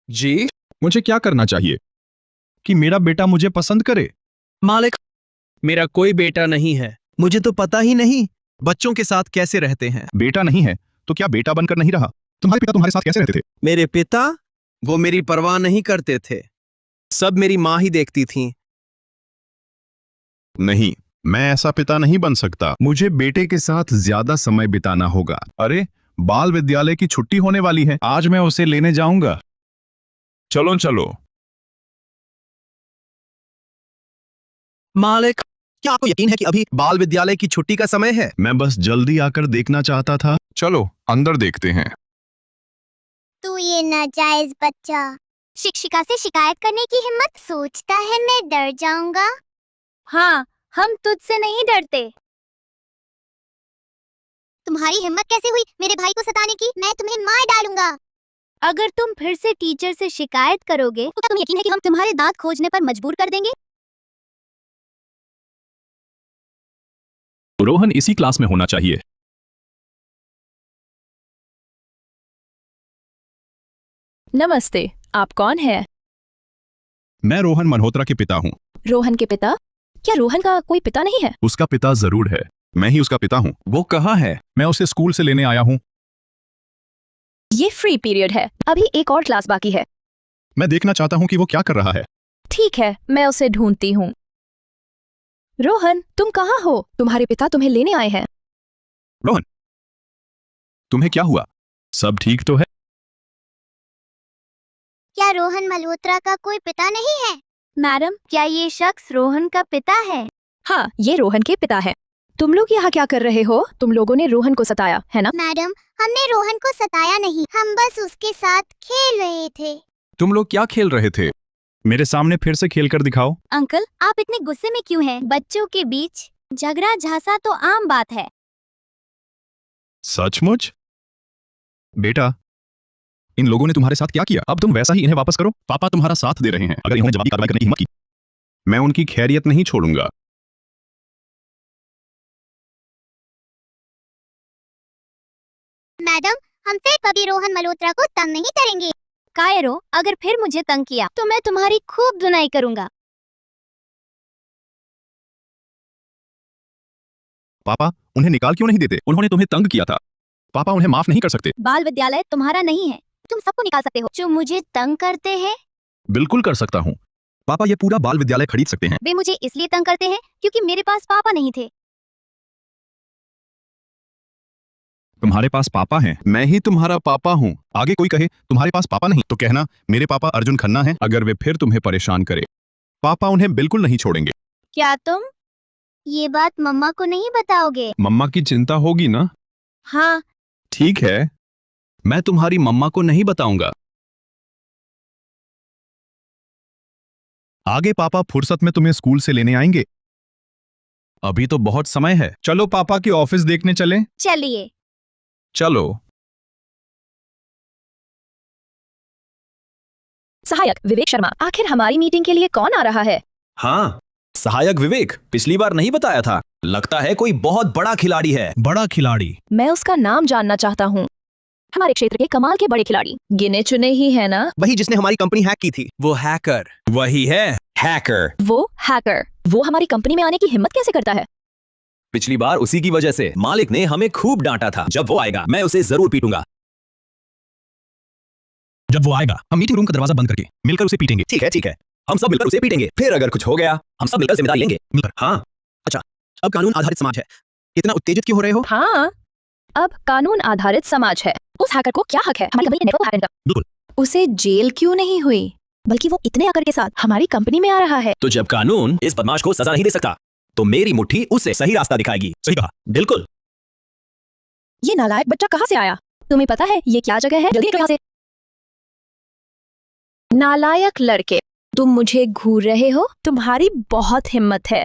जी मुझे क्या करना चाहिए कि मेरा बेटा मुझे पसंद करे? मालिक, मेरा कोई बेटा नहीं है। मुझे तो पता ही नहीं बच्चों के साथ कैसे रहते हैं। बेटा नहीं है तो क्या बेटा बनकर नहीं रहा? तुम्हारे पिता तुम्हारे साथ कैसे रहते थे? मेरे पिता, वो मेरी परवाह नहीं करते थे। सब मेरी माँ ही देखती थी। नहीं, मैं ऐसा पिता नहीं बन सकता। मुझे बेटे के साथ ज्यादा समय बिताना होगा। अरे, बाल विद्यालय की छुट्टी होने वाली है, आज मैं उसे लेने जाऊंगा। चलो चलो। मालिक, क्या आपको यकीन है कि अभी बाल विद्यालय की छुट्टी का समय है? मैं बस जल्दी आकर देखना चाहता था। चलो अंदर देखते हैं। तू ये नाजायज बच्चा, शिक्षिका से शिकायत करने की हिम्मत, सोचता है मैं डर जाऊंगा? हाँ, हम तुझसे नहीं डरते। तुम्हारी हिम्मत कैसे हुई मेरे भाई को सताने की? मैं तुम्हें मार डालूंगा। अगर तुम फिर से टीचर से शिकायत करोगे तो क्या तुम्हें यकीन है कि हम तुम्हारे दांत खोजने पर मजबूर कर देंगे? रोहन इसी क्लास में होना चाहिए। नमस्ते, आप कौन है? मैं रोहन मल्होत्रा के पिता हूँ। रोहन के पिता? क्या रोहन का कोई पिता नहीं है? उसका पिता जरूर है, मैं ही उसका पिता हूँ। वो कहाँ है? मैं उसे स्कूल से लेने आया हूँ। ये फ्री पीरियड है, अभी एक और क्लास बाकी है। मैं देखना चाहता हूँ कि वो क्या कर रहा है। ठीक है, मैं उसे ढूंढती हूँ। रोहन, तुम कहाँ हो? तुम्हारे पिता तुम्हें लेने आए हैं। रोहन, तुम्हें क्या हुआ? सब ठीक तो है? क्या रोहन मल्होत्रा का कोई पिता नहीं है? मैडम, क्या ये शख्स रोहन का पिता है? हाँ, ये रोहन के पिता है। तुम लोग यहाँ क्या कर रहे हो? तुम लोगों ने रोहन को सताया, है ना? मैडम, हमने रोहन को सताया नहीं, हम बस उसके साथ खेल रहे थे। तुम लोग क्या खेल रहे थे? मेरे सामने फिर से खेल कर दिखाओ। अंकल, आप इतने गुस्से में क्यों हैं? बच्चों के बीच झगड़ा झांसा तो आम बात है। सचमुच? बेटा, इन लोगों ने तुम्हारे साथ क्या किया? अब तुम वैसा ही इन्हें वापस करो। पापा तुम्हारा साथ दे रहे हैं। अगर इन्होंने जवाबी कार्रवाई करने की हिम्मत की, मैं उनकी खैरियत नहीं छोड़ूंगा। मैडम, हम फिर कभी रोहन मल्होत्रा को तंग नहीं करेंगे। कायरो, अगर फिर मुझे तंग किया तो मैं तुम्हारी खूब धुनाई करूंगा। पापा, उन्हें निकाल क्यों नहीं देते? उन्होंने तुम्हें तंग किया था। पापा उन्हें माफ नहीं कर सकते। बाल विद्यालय तुम्हारा नहीं है, तुम सबको निकाल सकते हो जो मुझे तंग करते हैं। बिल्कुल कर सकता हूँ। पापा ये पूरा बाल विद्यालय खरीद सकते हैं। वे मुझे इसलिए तंग करते हैं क्योंकि मेरे पास पापा नहीं थे। तुम्हारे पास पापा हैं, मैं ही तुम्हारा पापा हूँ। आगे कोई कहे तुम्हारे पास पापा नहीं तो कहना मेरे पापा अर्जुन खन्ना हैं। अगर वे फिर तुम्हें परेशान करे, पापा उन्हें बिल्कुल नहीं छोड़ेंगे। क्या तुम ये बात मम्मा को नहीं बताओगे? मम्मा की चिंता होगी ना? हाँ। ठीक है, मैं तुम्हारी मम्मा को नहीं बताऊंगा। आगे पापा फुर्सत में तुम्हें स्कूल से लेने आएंगे। अभी तो बहुत समय है। चलो पापा की ऑफिस देखने चलें। चलिए। चलो। सहायक विवेक शर्मा, आखिर हमारी मीटिंग के लिए कौन आ रहा है? हाँ, सहायक विवेक, पिछली बार नहीं बताया था। लगता है कोई बहुत बड़ा खिलाड़ी है। बड़ा खिलाड़ी? मैं उसका नाम जानना चाहता हूँ। हमारे क्षेत्र के कमाल के बड़े खिलाड़ी, गिने चुने ही है ना? वही जिसने हमारी कंपनी हैक की थी, वो हैकर। वही है, हैकर। वो हैकर। वो हमारी कंपनी में आने की हिम्मत कैसे करता है? पिछली बार उसी की वजह से मालिक ने हमें खूब डांटा था। जब वो आएगा मैं उसे जरूर पीटूंगा। जब वो आएगा हम मीटिंग रूम का दरवाजा बंद करके मिलकर उसे पीटेंगे। ठीक है, ठीक है, हम सब मिलकर उसे पीटेंगे। फिर अगर कुछ हो गया हम सब मिलकर जिम्मेदारी लेंगे। मिलकर। हाँ। अब कानून आधारित समाज है। इतना उत्तेजित क्यों हो रहे हो? हाँ, अब कानून आधारित समाज है। उस हैकर को क्या हक है हमारी कंपनी के नेटवर्क हैक करने का? बिल्कुल। उसे जेल क्यों नहीं हुई, बल्कि वो इतने आकर के साथ हमारी कंपनी में आ रहा है? तो जब कानून इस बदमाश को सजा नहीं दे सकता तो मेरी मुट्ठी उसे सही रास्ता दिखाएगी। सही कहा। बिल्कुल। ये नालायक बच्चा कहाँ से आया? तुम्हें पता है ये क्या जगह है? जल्दी निकलो यहाँ से। नालायक लड़के, तुम मुझे घूर रहे हो? तुम्हारी बहुत हिम्मत है।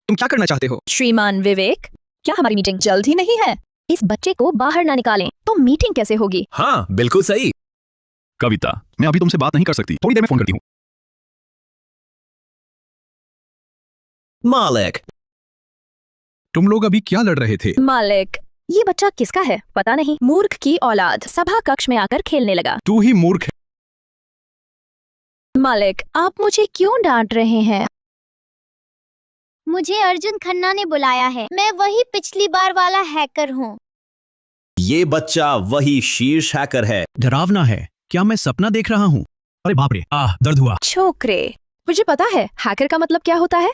तुम क्या करना चाहते हो? श्रीमान विवेक, क्या हमारी मीटिंग जल्द ही नहीं है? इस बच्चे को बाहर ना निकालें तो मीटिंग कैसे होगी? हाँ, बिल्कुल सही। कविता, मैं अभी तुमसे बात नहीं कर सकती, थोड़ी देर में फोन करती हूँ। मालिक, तुम लोग अभी क्या लड़ रहे थे? मालिक, ये बच्चा किसका है पता नहीं। मूर्ख की औलाद सभा कक्ष में आकर खेलने लगा। तू ही मूर्ख है। मालिक, आप मुझे क्यों डांट रहे हैं? मुझे अर्जुन खन्ना ने बुलाया है। मैं वही पिछली बार वाला हैकर हूँ। ये बच्चा वही शीर्ष हैकर है। डरावना है। क्या मैं सपना देख रहा हूँ? अरे बाप रे, दर्द हुआ। छोकरे, मुझे पता है हैकर का मतलब क्या होता है।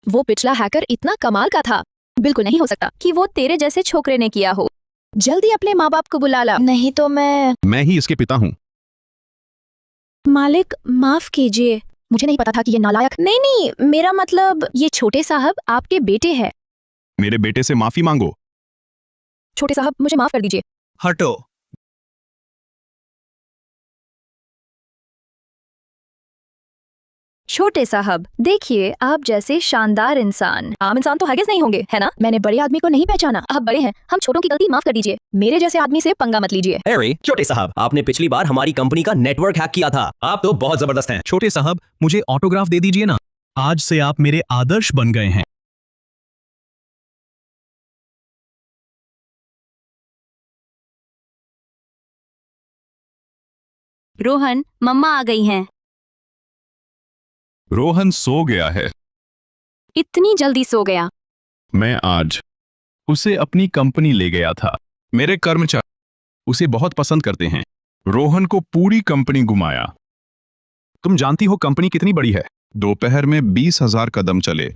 वो पिछला हैकर इतना कमाल का था, बिल्कुल नहीं हो सकता कि वो तेरे जैसे छोकरे ने किया हो। जल्दी अपने माँ बाप को बुला ला, नहीं तो मैं ही इसके पिता हूँ। मालिक माफ कीजिए, मुझे नहीं पता था कि ये नालायक। नहीं, मेरा मतलब ये छोटे साहब आपके बेटे हैं। मेरे बेटे से माफी मांगो। छोटे साहब मुझे माफ कर दीजिए। हटो। छोटे साहब, देखिए आप जैसे शानदार इंसान, आम इंसान तो हरगिज़ नहीं होंगे, है ना? मैंने बड़े आदमी को नहीं पहचाना। आप बड़े हैं, हम छोटों की गलती माफ कर दीजिए। मेरे जैसे आदमी से पंगा मत लीजिए। अरे छोटे साहब, आपने पिछली बार हमारी कंपनी का नेटवर्क हैक किया था। आप तो बहुत जबरदस्त हैं। छोटे साहब, मुझे ऑटोग्राफ दे दीजिए ना। आज से आप मेरे आदर्श बन गए हैं। रोहन, मम्मा आ गई हैं। रोहन सो गया है। इतनी जल्दी सो गया? मैं आज उसे अपनी कंपनी ले गया था। मेरे कर्मचारी उसे बहुत पसंद करते हैं। रोहन को पूरी कंपनी घुमाया। तुम जानती हो कंपनी कितनी बड़ी है? दोपहर में 20,000 कदम चले।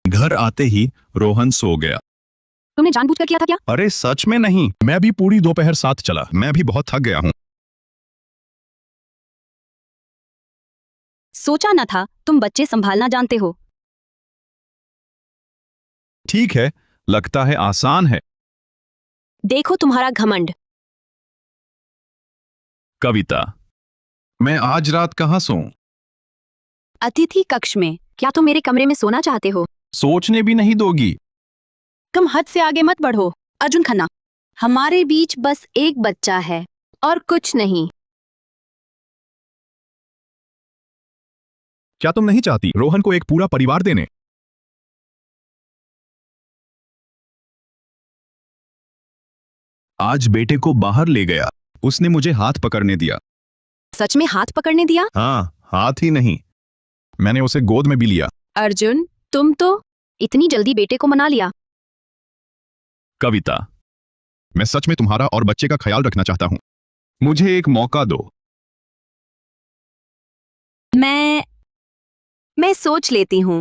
घर आते ही रोहन सो गया। तुमने जानबूझकर किया था क्या? अरे सच में नहीं, मैं भी पूरी दोपहर साथ चला। मैं भी बहुत थक गया हूँ। सोचा न था तुम बच्चे संभालना जानते हो। ठीक है, लगता है आसान है। देखो तुम्हारा घमंड। कविता, मैं आज रात कहाँ सोऊं? अतिथि कक्ष में। क्या तुम मेरे कमरे में सोना चाहते हो? सोचने भी नहीं दोगी। तुम हद से आगे मत बढ़ो। अर्जुन खन्ना, हमारे बीच बस एक बच्चा है और कुछ नहीं। क्या तुम नहीं चाहती रोहन को एक पूरा परिवार देने? आज बेटे को बाहर ले गया। उसने मुझे हाथ पकड़ने दिया। सच में हाथ पकड़ने दिया? हाँ, हाथ ही नहीं, मैंने उसे गोद में भी लिया। अर्जुन, तुम तो इतनी जल्दी बेटे को मना लिया। कविता, मैं सच में तुम्हारा और बच्चे का ख्याल रखना चाहता हूं। मुझे एक मौका दो। मैं सोच लेती हूँ।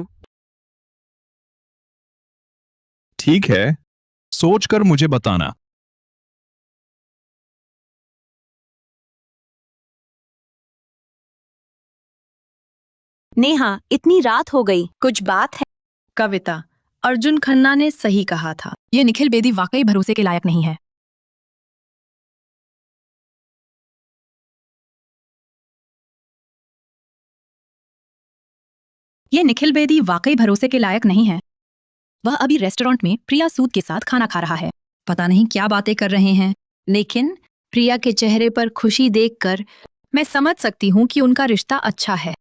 ठीक है, सोचकर मुझे बताना। नेहा, इतनी रात हो गई, कुछ बात है? कविता, अर्जुन खन्ना ने सही कहा था। ये निखिल बेदी वाकई भरोसे के लायक नहीं है। ये निखिल बेदी वाकई भरोसे के लायक नहीं है। वह अभी रेस्टोरेंट में प्रिया सूद के साथ खाना खा रहा है। पता नहीं क्या बातें कर रहे हैं, लेकिन प्रिया के चेहरे पर खुशी देखकर मैं समझ सकती हूँ कि उनका रिश्ता अच्छा है।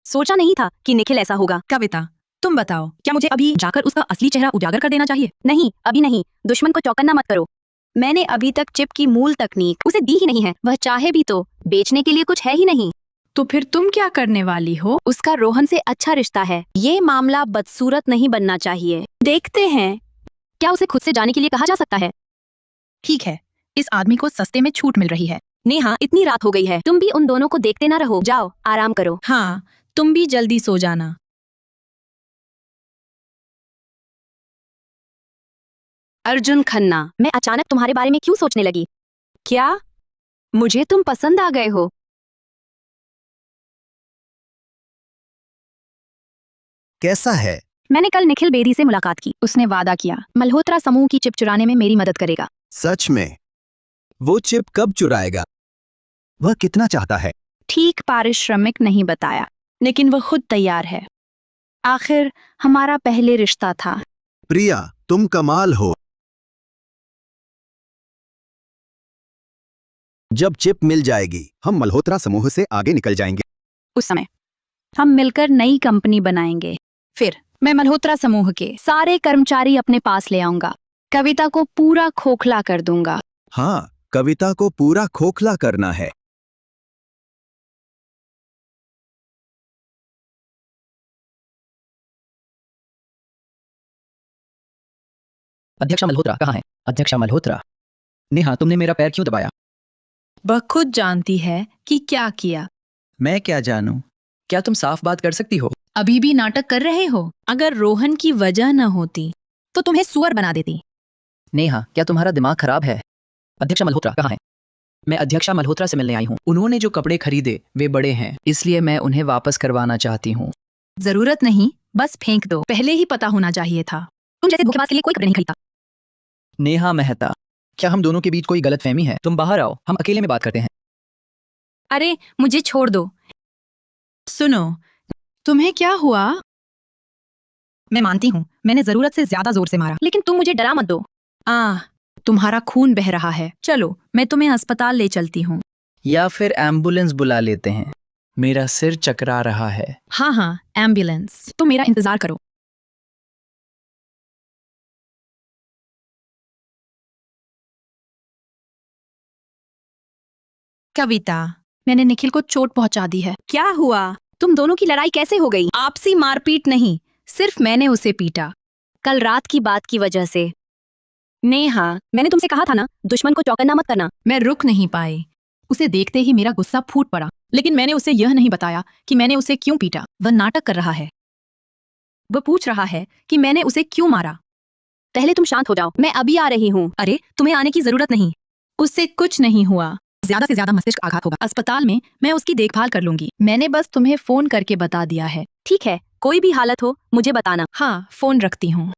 सोचा नहीं था कि निखिल ऐसा होगा। कविता, तुम बताओ, क्या मुझे अभी जाकर उसका असली चेहरा उजागर कर देना चाहिए? नहीं, अभी नहीं। दुश्मन को चौकन्ना मत करो। मैंने अभी तक चिप की मूल तकनीक उसे दी ही नहीं है। वह चाहे भी तो बेचने के लिए कुछ है ही नहीं। तो फिर तुम क्या करने वाली हो? उसका रोहन से अच्छा रिश्ता है। ये मामला बदसूरत नहीं बनना चाहिए। देखते हैं, क्या उसे खुद से जाने के लिए कहा जा सकता है? ठीक है, इस आदमी को सस्ते में छूट मिल रही है। नेहा, इतनी रात हो गई है, तुम भी उन दोनों को देखते ना रहो। जाओ, आराम करो। हाँ, तुम भी जल्दी सो जाना। अर्जुन खन्ना, मैं अचानक तुम्हारे बारे में क्यों सोचने लगी? क्या मुझे तुम पसंद आ गए हो? कैसा है? मैंने कल निखिल बेदी से मुलाकात की। उसने वादा किया मल्होत्रा समूह की चिप चुराने में मेरी मदद करेगा। सच में? वो चिप कब चुराएगा? वह कितना चाहता है? ठीक पारिश्रमिक नहीं बताया, लेकिन वह खुद तैयार है। आखिर हमारा पहले रिश्ता था। प्रिया, तुम कमाल हो। जब चिप मिल जाएगी, हम मल्होत्रा समूह से आगे निकल जाएंगे। उस समय हम मिलकर नई कंपनी बनाएंगे। फिर मैं मल्होत्रा समूह के सारे कर्मचारी अपने पास ले आऊंगा। कविता को पूरा खोखला कर दूंगा। हाँ, कविता को पूरा खोखला करना है। अध्यक्षा मल्होत्रा कहाँ है? अध्यक्षा मल्होत्रा। नेहा, तुमने मेरा पैर क्यों दबाया? वह खुद जानती है कि क्या किया। मैं क्या जानूं? क्या तुम साफ बात कर सकती हो? अभी भी नाटक कर रहे हो? अगर रोहन की वजह न होती तो तुम्हें सुअर बना देती। नेहा, क्या तुम्हारा दिमाग खराब है? अध्यक्षा मल्होत्रा कहाँ है? मैं अध्यक्षा मल्होत्रा से मिलने आई हूँ। उन्होंने जो कपड़े खरीदे वे बड़े हैं, इसलिए मैं उन्हें वापस करवाना चाहती हूँ। जरूरत नहीं, बस फेंक दो। पहले ही पता होना चाहिए था। तुम जैसे धोखेबाज के लिए कोई कपड़े नहीं खरीदता। नेहा मेहता, क्या हम दोनों के बीच कोई गलतफहमी है? तुम बाहर आओ, हम अकेले में बात करते हैं। अरे मुझे छोड़ दो। सुनो, तुम्हें क्या हुआ? मैं मानती हूँ मैंने जरूरत से ज्यादा जोर से मारा, लेकिन तुम मुझे डरा मत दो। तुम्हारा खून बह रहा है। चलो मैं तुम्हें अस्पताल ले चलती हूँ। या फिर एम्बुलेंस बुला लेते हैं। मेरा सिर चकरा रहा है। हाँ हाँ, एम्बुलेंस। तुम मेरा इंतजार करो। कविता, मैंने निखिल को चोट पहुंचा दी है। क्या हुआ? तुम दोनों की लड़ाई कैसे हो गई? आपसी मारपीट नहीं, सिर्फ मैंने उसे पीटा। कल रात की बात की वजह से। नेहा, मैंने तुमसे कहा था ना, दुश्मन को चौकन्ना मत करना। मैं रुक नहीं पाई। उसे देखते ही मेरा गुस्सा फूट पड़ा, लेकिन मैंने उसे यह नहीं बताया कि मैंने उसे क्यों पीटा। वह नाटक कर रहा है। वह पूछ रहा है कि मैंने उसे क्यों मारा। पहले तुम शांत हो जाओ, मैं अभी आ रही हूँ। अरे तुम्हें आने की जरूरत नहीं। उससे कुछ नहीं हुआ। ज्यादा से ज्यादा मस्तिष्क आघात होगा। अस्पताल में मैं उसकी देखभाल कर लूंगी। मैंने बस तुम्हें फोन करके बता दिया है। ठीक है, कोई भी हालत हो मुझे बताना। हाँ, फोन रखती हूँ।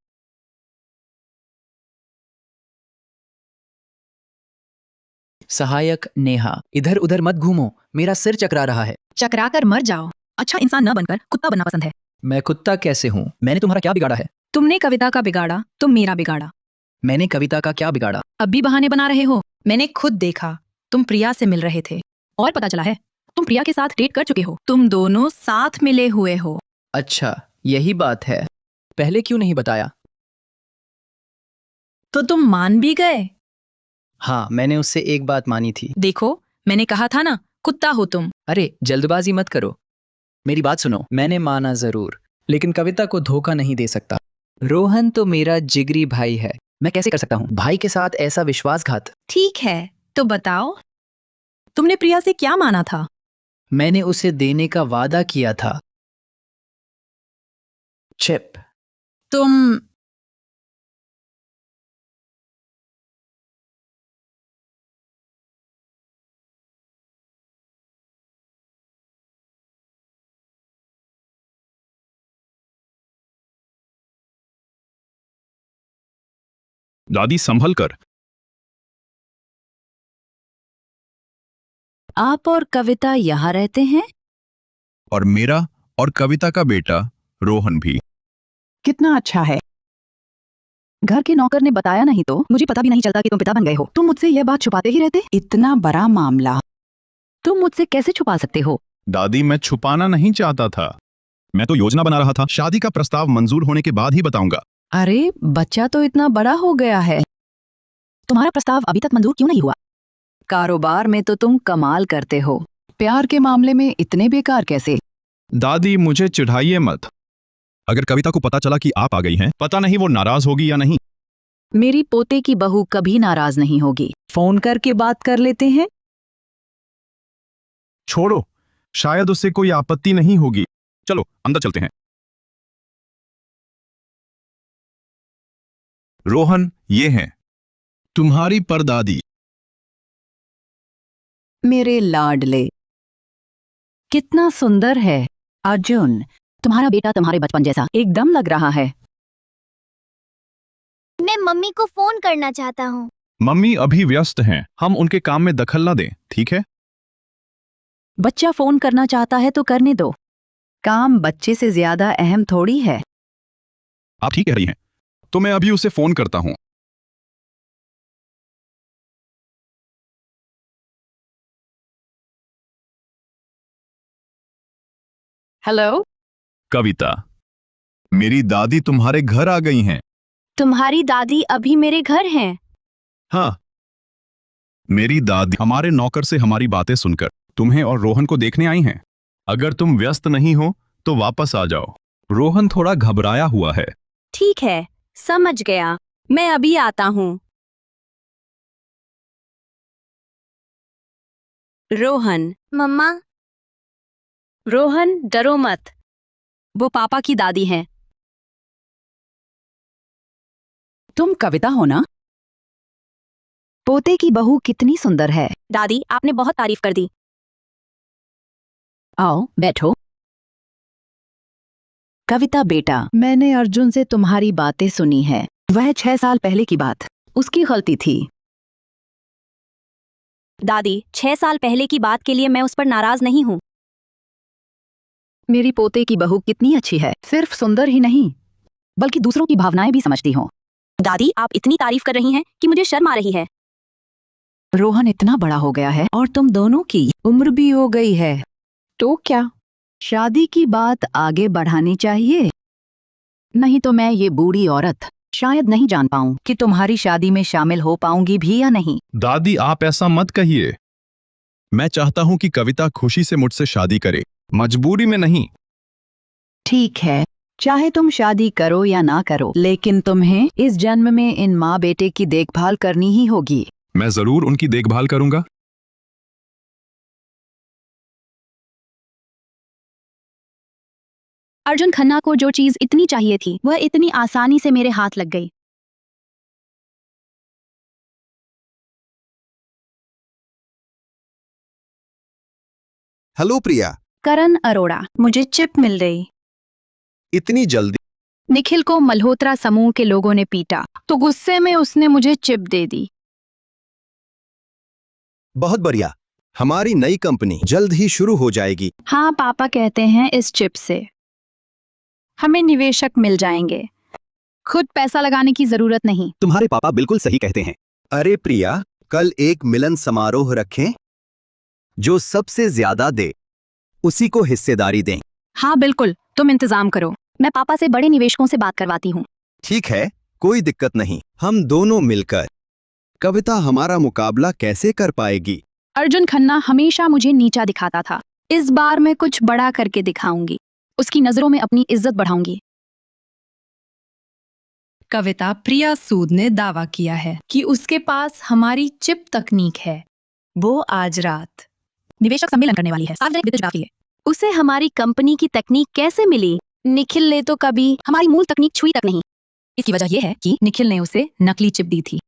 सहायक नेहा, इधर उधर मत घूमो, मेरा सिर चकरा रहा है। चकरा कर मर जाओ। अच्छा इंसान न बनकर कुत्ता बनना पसंद है। मैं कुत्ता कैसे हूँ? मैंने तुम्हारा क्या बिगाड़ा है? तुमने कविता का बिगाड़ा, तुम मेरा बिगाड़ा। मैंने कविता का क्या बिगाड़ा? अब भी बहाने बना रहे हो। मैंने खुद देखा, तुम प्रिया से मिल रहे थे और पता चला है तुम प्रिया के साथ डेट कर चुके हो। तुम दोनों साथ मिले हुए हो। अच्छा, यही बात है। पहले क्यों नहीं बताया? तो तुम मान भी गए। हाँ, मैंने उससे एक बात मानी थी। देखो, मैंने कहा था ना, कुत्ता हो तुम। अरे जल्दबाजी मत करो, मेरी बात सुनो। मैंने माना जरूर, लेकिन कविता को धोखा नहीं दे सकता। रोहन तो मेरा जिगरी भाई है। मैं कैसे कर सकता हूँ भाई के साथ ऐसा विश्वासघात? ठीक है, तो बताओ तुमने प्रिया से क्या माना था? मैंने उसे देने का वादा किया था। चिप। तुम दादी संभल कर। आप और कविता यहाँ रहते हैं? और मेरा और कविता का बेटा रोहन भी। कितना अच्छा है। घर के नौकर ने बताया नहीं तो मुझे पता भी नहीं चलता कि तुम पिता बन गए हो। तुम मुझसे यह बात छुपाते ही रहते। इतना बड़ा मामला तुम मुझसे कैसे छुपा सकते हो? दादी, मैं छुपाना नहीं चाहता था। मैं तो योजना बना रहा था। शादी का प्रस्ताव मंजूर होने के बाद ही बताऊंगा। अरे बच्चा तो इतना बड़ा हो गया है, तुम्हारा प्रस्ताव अभी तक मंजूर क्यों नहीं हुआ? कारोबार में तो तुम कमाल करते हो, प्यार के मामले में इतने बेकार कैसे? दादी, मुझे चिढ़ाइए मत। अगर कविता को पता चला कि आप आ गई हैं, पता नहीं वो नाराज होगी या नहीं। मेरी पोते की बहू कभी नाराज नहीं होगी। फोन करके बात कर लेते हैं। छोड़ो, शायद उससे कोई आपत्ति नहीं होगी। चलो अंदर चलते हैं। रोहन, ये हैं तुम्हारी परदादी। मेरे लाडले, कितना सुंदर है। अर्जुन, तुम्हारा बेटा तुम्हारे बचपन जैसा एकदम लग रहा है। मैं मम्मी को फोन करना चाहता हूँ। मम्मी अभी व्यस्त हैं, हम उनके काम में दखल न दें, ठीक है? बच्चा फोन करना चाहता है तो करने दो, काम बच्चे से ज्यादा अहम थोड़ी है। आप ठीक कह रही हैं, तो मैं अभी उसे फोन करता हूं। हेलो कविता, मेरी दादी तुम्हारे घर आ गई हैं। तुम्हारी दादी अभी मेरे घर हैं। हाँ, मेरी दादी हमारे नौकर से हमारी बातें सुनकर तुम्हें और रोहन को देखने आई हैं। अगर तुम व्यस्त नहीं हो तो वापस आ जाओ। रोहन थोड़ा घबराया हुआ है। ठीक है, समझ गया, मैं अभी आता हूँ। रोहन, मम्मा, रोहन डरो मत, वो पापा की दादी हैं। तुम कविता हो ना? पोते की बहू कितनी सुंदर है। दादी, आपने बहुत तारीफ कर दी। आओ बैठो। कविता बेटा, मैंने अर्जुन से तुम्हारी बातें सुनी है। वह 6 साल पहले की बात, उसकी गलती थी। दादी, 6 साल पहले की बात के लिए मैं उस पर नाराज नहीं हूँ। मेरी पोते की बहू कितनी अच्छी है, सिर्फ सुंदर ही नहीं बल्कि दूसरों की भावनाएं भी समझती हो। दादी, आप इतनी तारीफ कर रही हैं कि मुझे शर्म आ रही है। रोहन इतना बड़ा हो गया है और तुम दोनों की उम्र भी हो गई है, तो क्या शादी की बात आगे बढ़ानी चाहिए? नहीं तो मैं ये बूढ़ी औरत शायद नहीं जान पाऊं कि तुम्हारी शादी में शामिल हो पाऊंगी भी या नहीं। दादी, आप ऐसा मत कहिए। मैं चाहता हूं कि कविता खुशी से मुझसे शादी करे, मजबूरी में नहीं। ठीक है, चाहे तुम शादी करो या ना करो, लेकिन तुम्हें इस जन्म में इन माँ बेटे की देखभाल करनी ही होगी। मैं जरूर उनकी देखभाल करूंगा। अर्जुन खन्ना को जो चीज इतनी चाहिए थी वह इतनी आसानी से मेरे हाथ लग गई। हेलो प्रिया, करण अरोड़ा, मुझे चिप मिल गई। इतनी जल्दी? निखिल को मल्होत्रा समूह के लोगों ने पीटा तो गुस्से में उसने मुझे चिप दे दी। बहुत बढ़िया, हमारी नई कंपनी जल्द ही शुरू हो जाएगी। हाँ, पापा कहते हैं इस चिप से हमें निवेशक मिल जाएंगे, खुद पैसा लगाने की जरूरत नहीं। तुम्हारे पापा बिल्कुल सही कहते हैं। अरे प्रिया, कल एक मिलन समारोह रखें, जो सबसे ज्यादा दे उसी को हिस्सेदारी दें। हाँ बिल्कुल, तुम इंतजाम करो, मैं पापा से बड़े निवेशकों से बात करवाती हूँ। ठीक है, कोई दिक्कत नहीं, हम दोनों मिलकर। कविता हमारा मुकाबला कैसे कर पाएगी? अर्जुन खन्ना हमेशा मुझे नीचा दिखाता था, इस बार मैं कुछ बड़ा करके दिखाऊंगी, उसकी नजरों में अपनी इज्जत बढ़ाऊंगी। कविता, प्रिया सूद ने दावा किया है कि उसके पास हमारी चिप तकनीक है। वो आज रात निवेशक सम्मेलन करने वाली है, सार्वजनिक वित्त जुटाव के लिए। उसे हमारी कंपनी की तकनीक कैसे मिली? निखिल ने तो कभी हमारी मूल तकनीक छुई तक नहीं। इसकी वजह यह है कि निखिल ने उसे नकली चिप दी थी।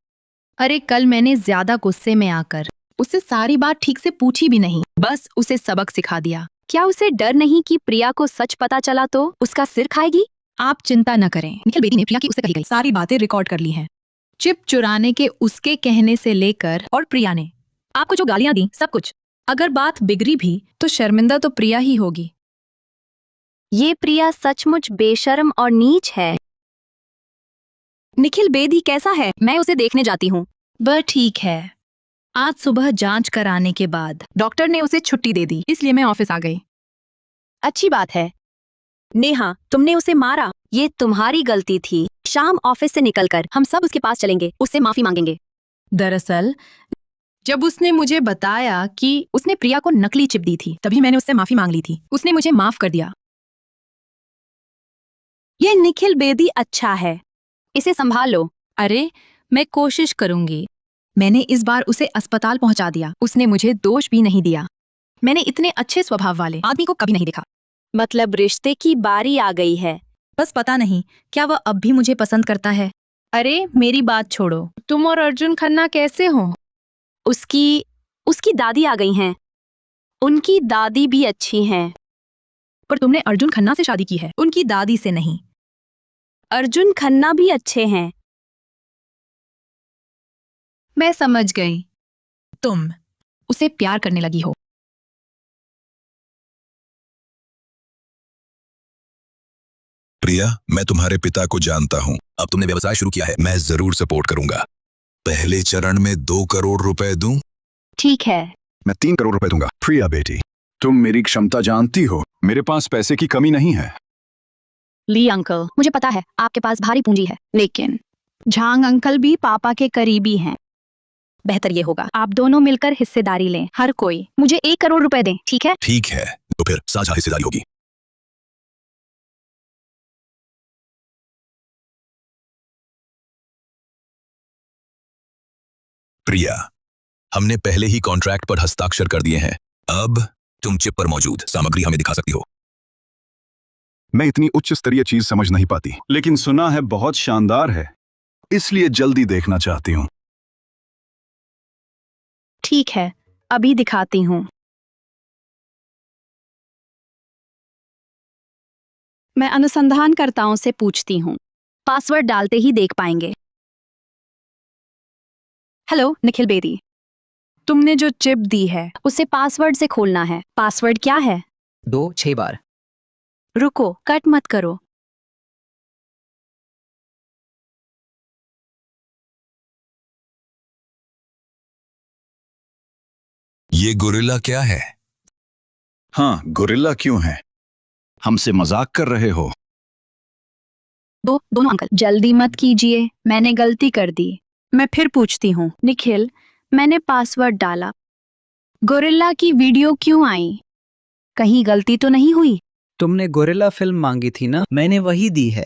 अरे कल मैंने ज्यादा गुस्से में आकर उससे सारी बात ठीक से पूछी भी नहीं, बस उसे सबक सिखा दिया। क्या उसे डर नहीं कि प्रिया को सच पता चला तो उसका सिर खाएगी? आप चिंता न करें, निखिल बेदी ने प्रिया की उससे कही गई सारी बातें रिकॉर्ड कर ली हैं। चिप चुराने के उसके कहने से लेकर और प्रिया ने आपको जो गालियां दी, सब कुछ। अगर बात बिगड़ी भी तो शर्मिंदा तो प्रिया ही होगी। ये प्रिया सचमुच बेशर्म और नीच है। निखिल बेदी कैसा है? मैं उसे देखने जाती हूँ। वह ठीक है। आज सुबह जांच कराने के बाद डॉक्टर ने उसे छुट्टी दे दी, इसलिए मैं ऑफिस आ गई। अच्छी बात है। नेहा, तुमने उसे मारा। ये तुम्हारी गलती थी। शाम ऑफिस से निकलकर हम सब उसके पास चलेंगे, उससे माफी मांगेंगे। दरअसल जब उसने मुझे बताया कि उसने प्रिया को नकली चिप दी थी, तभी मैंने उससे माफी मांग ली थी। उसने मुझे माफ कर दिया। ये निखिल बेदी अच्छा है, इसे संभाल लो। अरे, मैं कोशिश करूंगी। मैंने इस बार उसे अस्पताल पहुंचा दिया। उसने मुझे दोष भी नहीं दिया। मैंने इतने अच्छे स्वभाव वाले आदमी को कभी नहीं देखा। मतलब रिश्ते की बारी आ गई है। बस पता नहीं क्या वह अब भी मुझे पसंद करता है। अरे, मेरी बात छोड़ो। तुम और अर्जुन खन्ना कैसे हो? उसकी उसकी दादी आ गई हैं। उनकी दादी भी अच्छी हैं। पर तुमने अर्जुन खन्ना से शादी की है, उनकी दादी से नहीं। अर्जुन खन्ना भी अच्छे हैं। मैं समझ गई। तुम उसे प्यार करने लगी हो। प्रिया, मैं तुम्हारे पिता को जानता हूँ। अब तुमने व्यवसाय शुरू किया है, मैं जरूर सपोर्ट करूंगा। पहले चरण में 2 करोड़ रुपए दूं? ठीक है। मैं 3 करोड़ रुपए दूंगा। प्रिया बेटी, तुम मेरी क्षमता जानती हो, मेरे पास पैसे की कमी नहीं है। ली अंकल, मुझे पता है आपके पास भारी पूंजी है, लेकिन झांग अंकल भी पापा के करीबी हैं। बेहतर ये होगा आप दोनों मिलकर हिस्सेदारी लें। हर कोई मुझे 1 करोड़ रुपए दें, ठीक है? ठीक है, तो फिर साझा हिस्सेदारी होगी। प्रिया, हमने पहले ही कॉन्ट्रैक्ट पर हस्ताक्षर कर दिए हैं। अब तुम चिप पर मौजूद सामग्री हमें दिखा सकती हो। मैं इतनी उच्च स्तरीय चीज समझ नहीं पाती, लेकिन सुना है बहुत शानदार है, इसलिए जल्दी देखना चाहती हूँ। ठीक है, अभी दिखाती हूँ। मैं अनुसंधानकर्ताओं से पूछती हूँ। पासवर्ड डालते ही देख पाएंगे। हेलो निखिल बेदी, तुमने जो चिप दी है उसे पासवर्ड से खोलना है। पासवर्ड क्या है? 2 6 बार। रुको, कट मत करो। ये गोरिल्ला क्या है? हाँ, गोरिल्ला क्यों है? हमसे मजाक कर रहे हो? दोनों अंकल, जल्दी मत कीजिए, मैंने गलती कर दी। मैं फिर पूछती हूँ। निखिल, मैंने पासवर्ड डाला। गोरिल्ला की वीडियो क्यों आई? कहीं गलती तो नहीं हुई? तुमने गोरिल्ला फिल्म मांगी थी ना, मैंने वही दी है।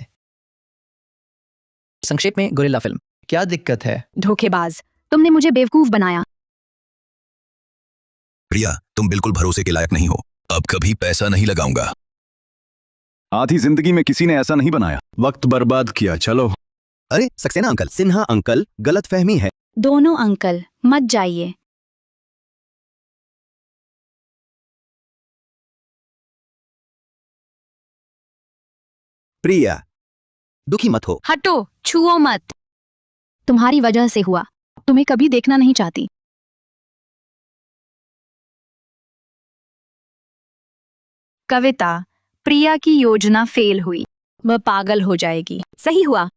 संक्षेप में गोरिल्ला फिल्म। क्या दिक्कत है? धोखेबाज, तुमने मुझे बेवकूफ बनाया। प्रिया, तुम बिल्कुल भरोसे के लायक नहीं हो। अब कभी पैसा नहीं लगाऊंगा। आधी जिंदगी में किसी ने ऐसा नहीं बनाया, वक्त बर्बाद किया। चलो। अरे सक्सेना अंकल, सिन्हा अंकल, गलत फहमी है। दोनों अंकल, मत जाइए। प्रिया, दुखी मत हो। हटो, छुओ मत। तुम्हारी वजह से हुआ। तुम्हें कभी देखना नहीं चाहती। कविता, प्रिया की योजना फेल हुई। वह पागल हो जाएगी। सही हुआ।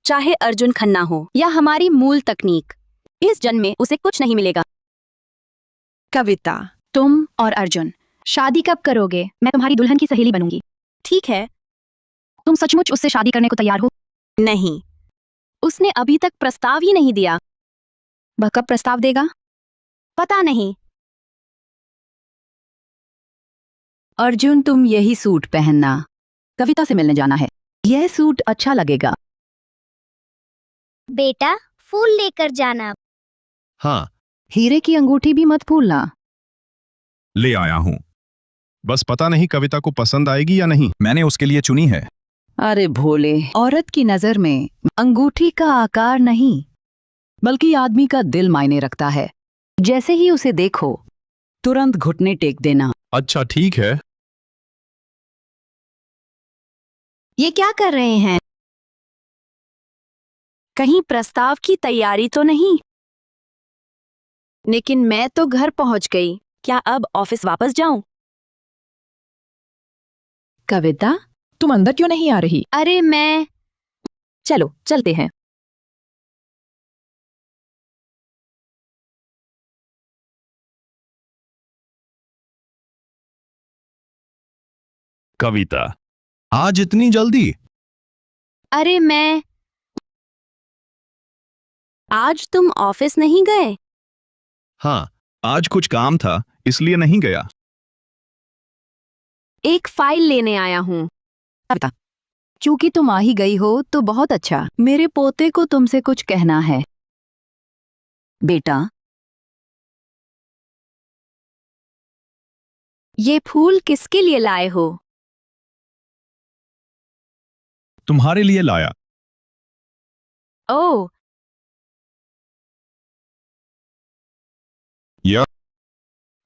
चाहे अर्जुन खन्ना हो या हमारी मूल तकनीक, इस जन्म में उसे कुछ नहीं मिलेगा। कविता, तुम और अर्जुन शादी कब करोगे? मैं तुम्हारी दुल्हन की सहेली बनूंगी। ठीक है। तुम सचमुच उससे शादी करने को तैयार हो? नहीं, उसने अभी तक प्रस्ताव ही नहीं दिया। वह कब प्रस्ताव देगा? पता नहीं। अर्जुन, तुम यही सूट पहनना। कविता से मिलने जाना है। यह सूट अच्छा लगेगा। बेटा, फूल लेकर जाना। हाँ, हीरे की अंगूठी भी मत भूलना। ले आया हूँ। बस पता नहीं कविता को पसंद आएगी या नहीं। मैंने उसके लिए चुनी है। अरे भोले, औरत की नजर में अंगूठी का आकार नहीं, बल्कि आदमी का दिल मायने रखता है। जैसे ही उसे देखो, तुरंत घुटने टेक देना। अच्छा, ठीक है। ये क्या कर रहे हैं? कहीं प्रस्ताव की तैयारी तो नहीं? लेकिन मैं तो घर पहुंच गई। क्या अब ऑफिस वापस जाऊं? कविता, तुम अंदर क्यों नहीं आ रही? अरे चलो चलते हैं। कविता, आज इतनी जल्दी? अरे आज तुम ऑफिस नहीं गए? हाँ, आज कुछ काम था इसलिए नहीं गया। एक फाइल लेने आया हूँ। क्योंकि तुम आ ही गई हो तो बहुत अच्छा। मेरे पोते को तुमसे कुछ कहना है। बेटा, ये फूल किसके लिए लाए हो? तुम्हारे लिए लाया। ओह,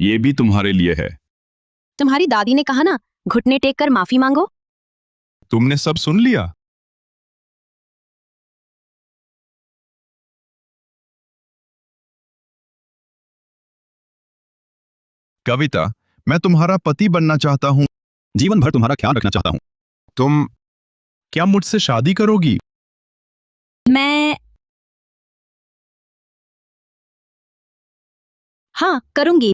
ये भी तुम्हारे लिए है। तुम्हारी दादी ने कहा ना, घुटने टेक कर माफी मांगो। तुमने सब सुन लिया? कविता, मैं तुम्हारा पति बनना चाहता हूं। जीवन भर तुम्हारा ख्याल रखना चाहता हूं। तुम क्या मुझसे शादी करोगी? हाँ, करूंगी।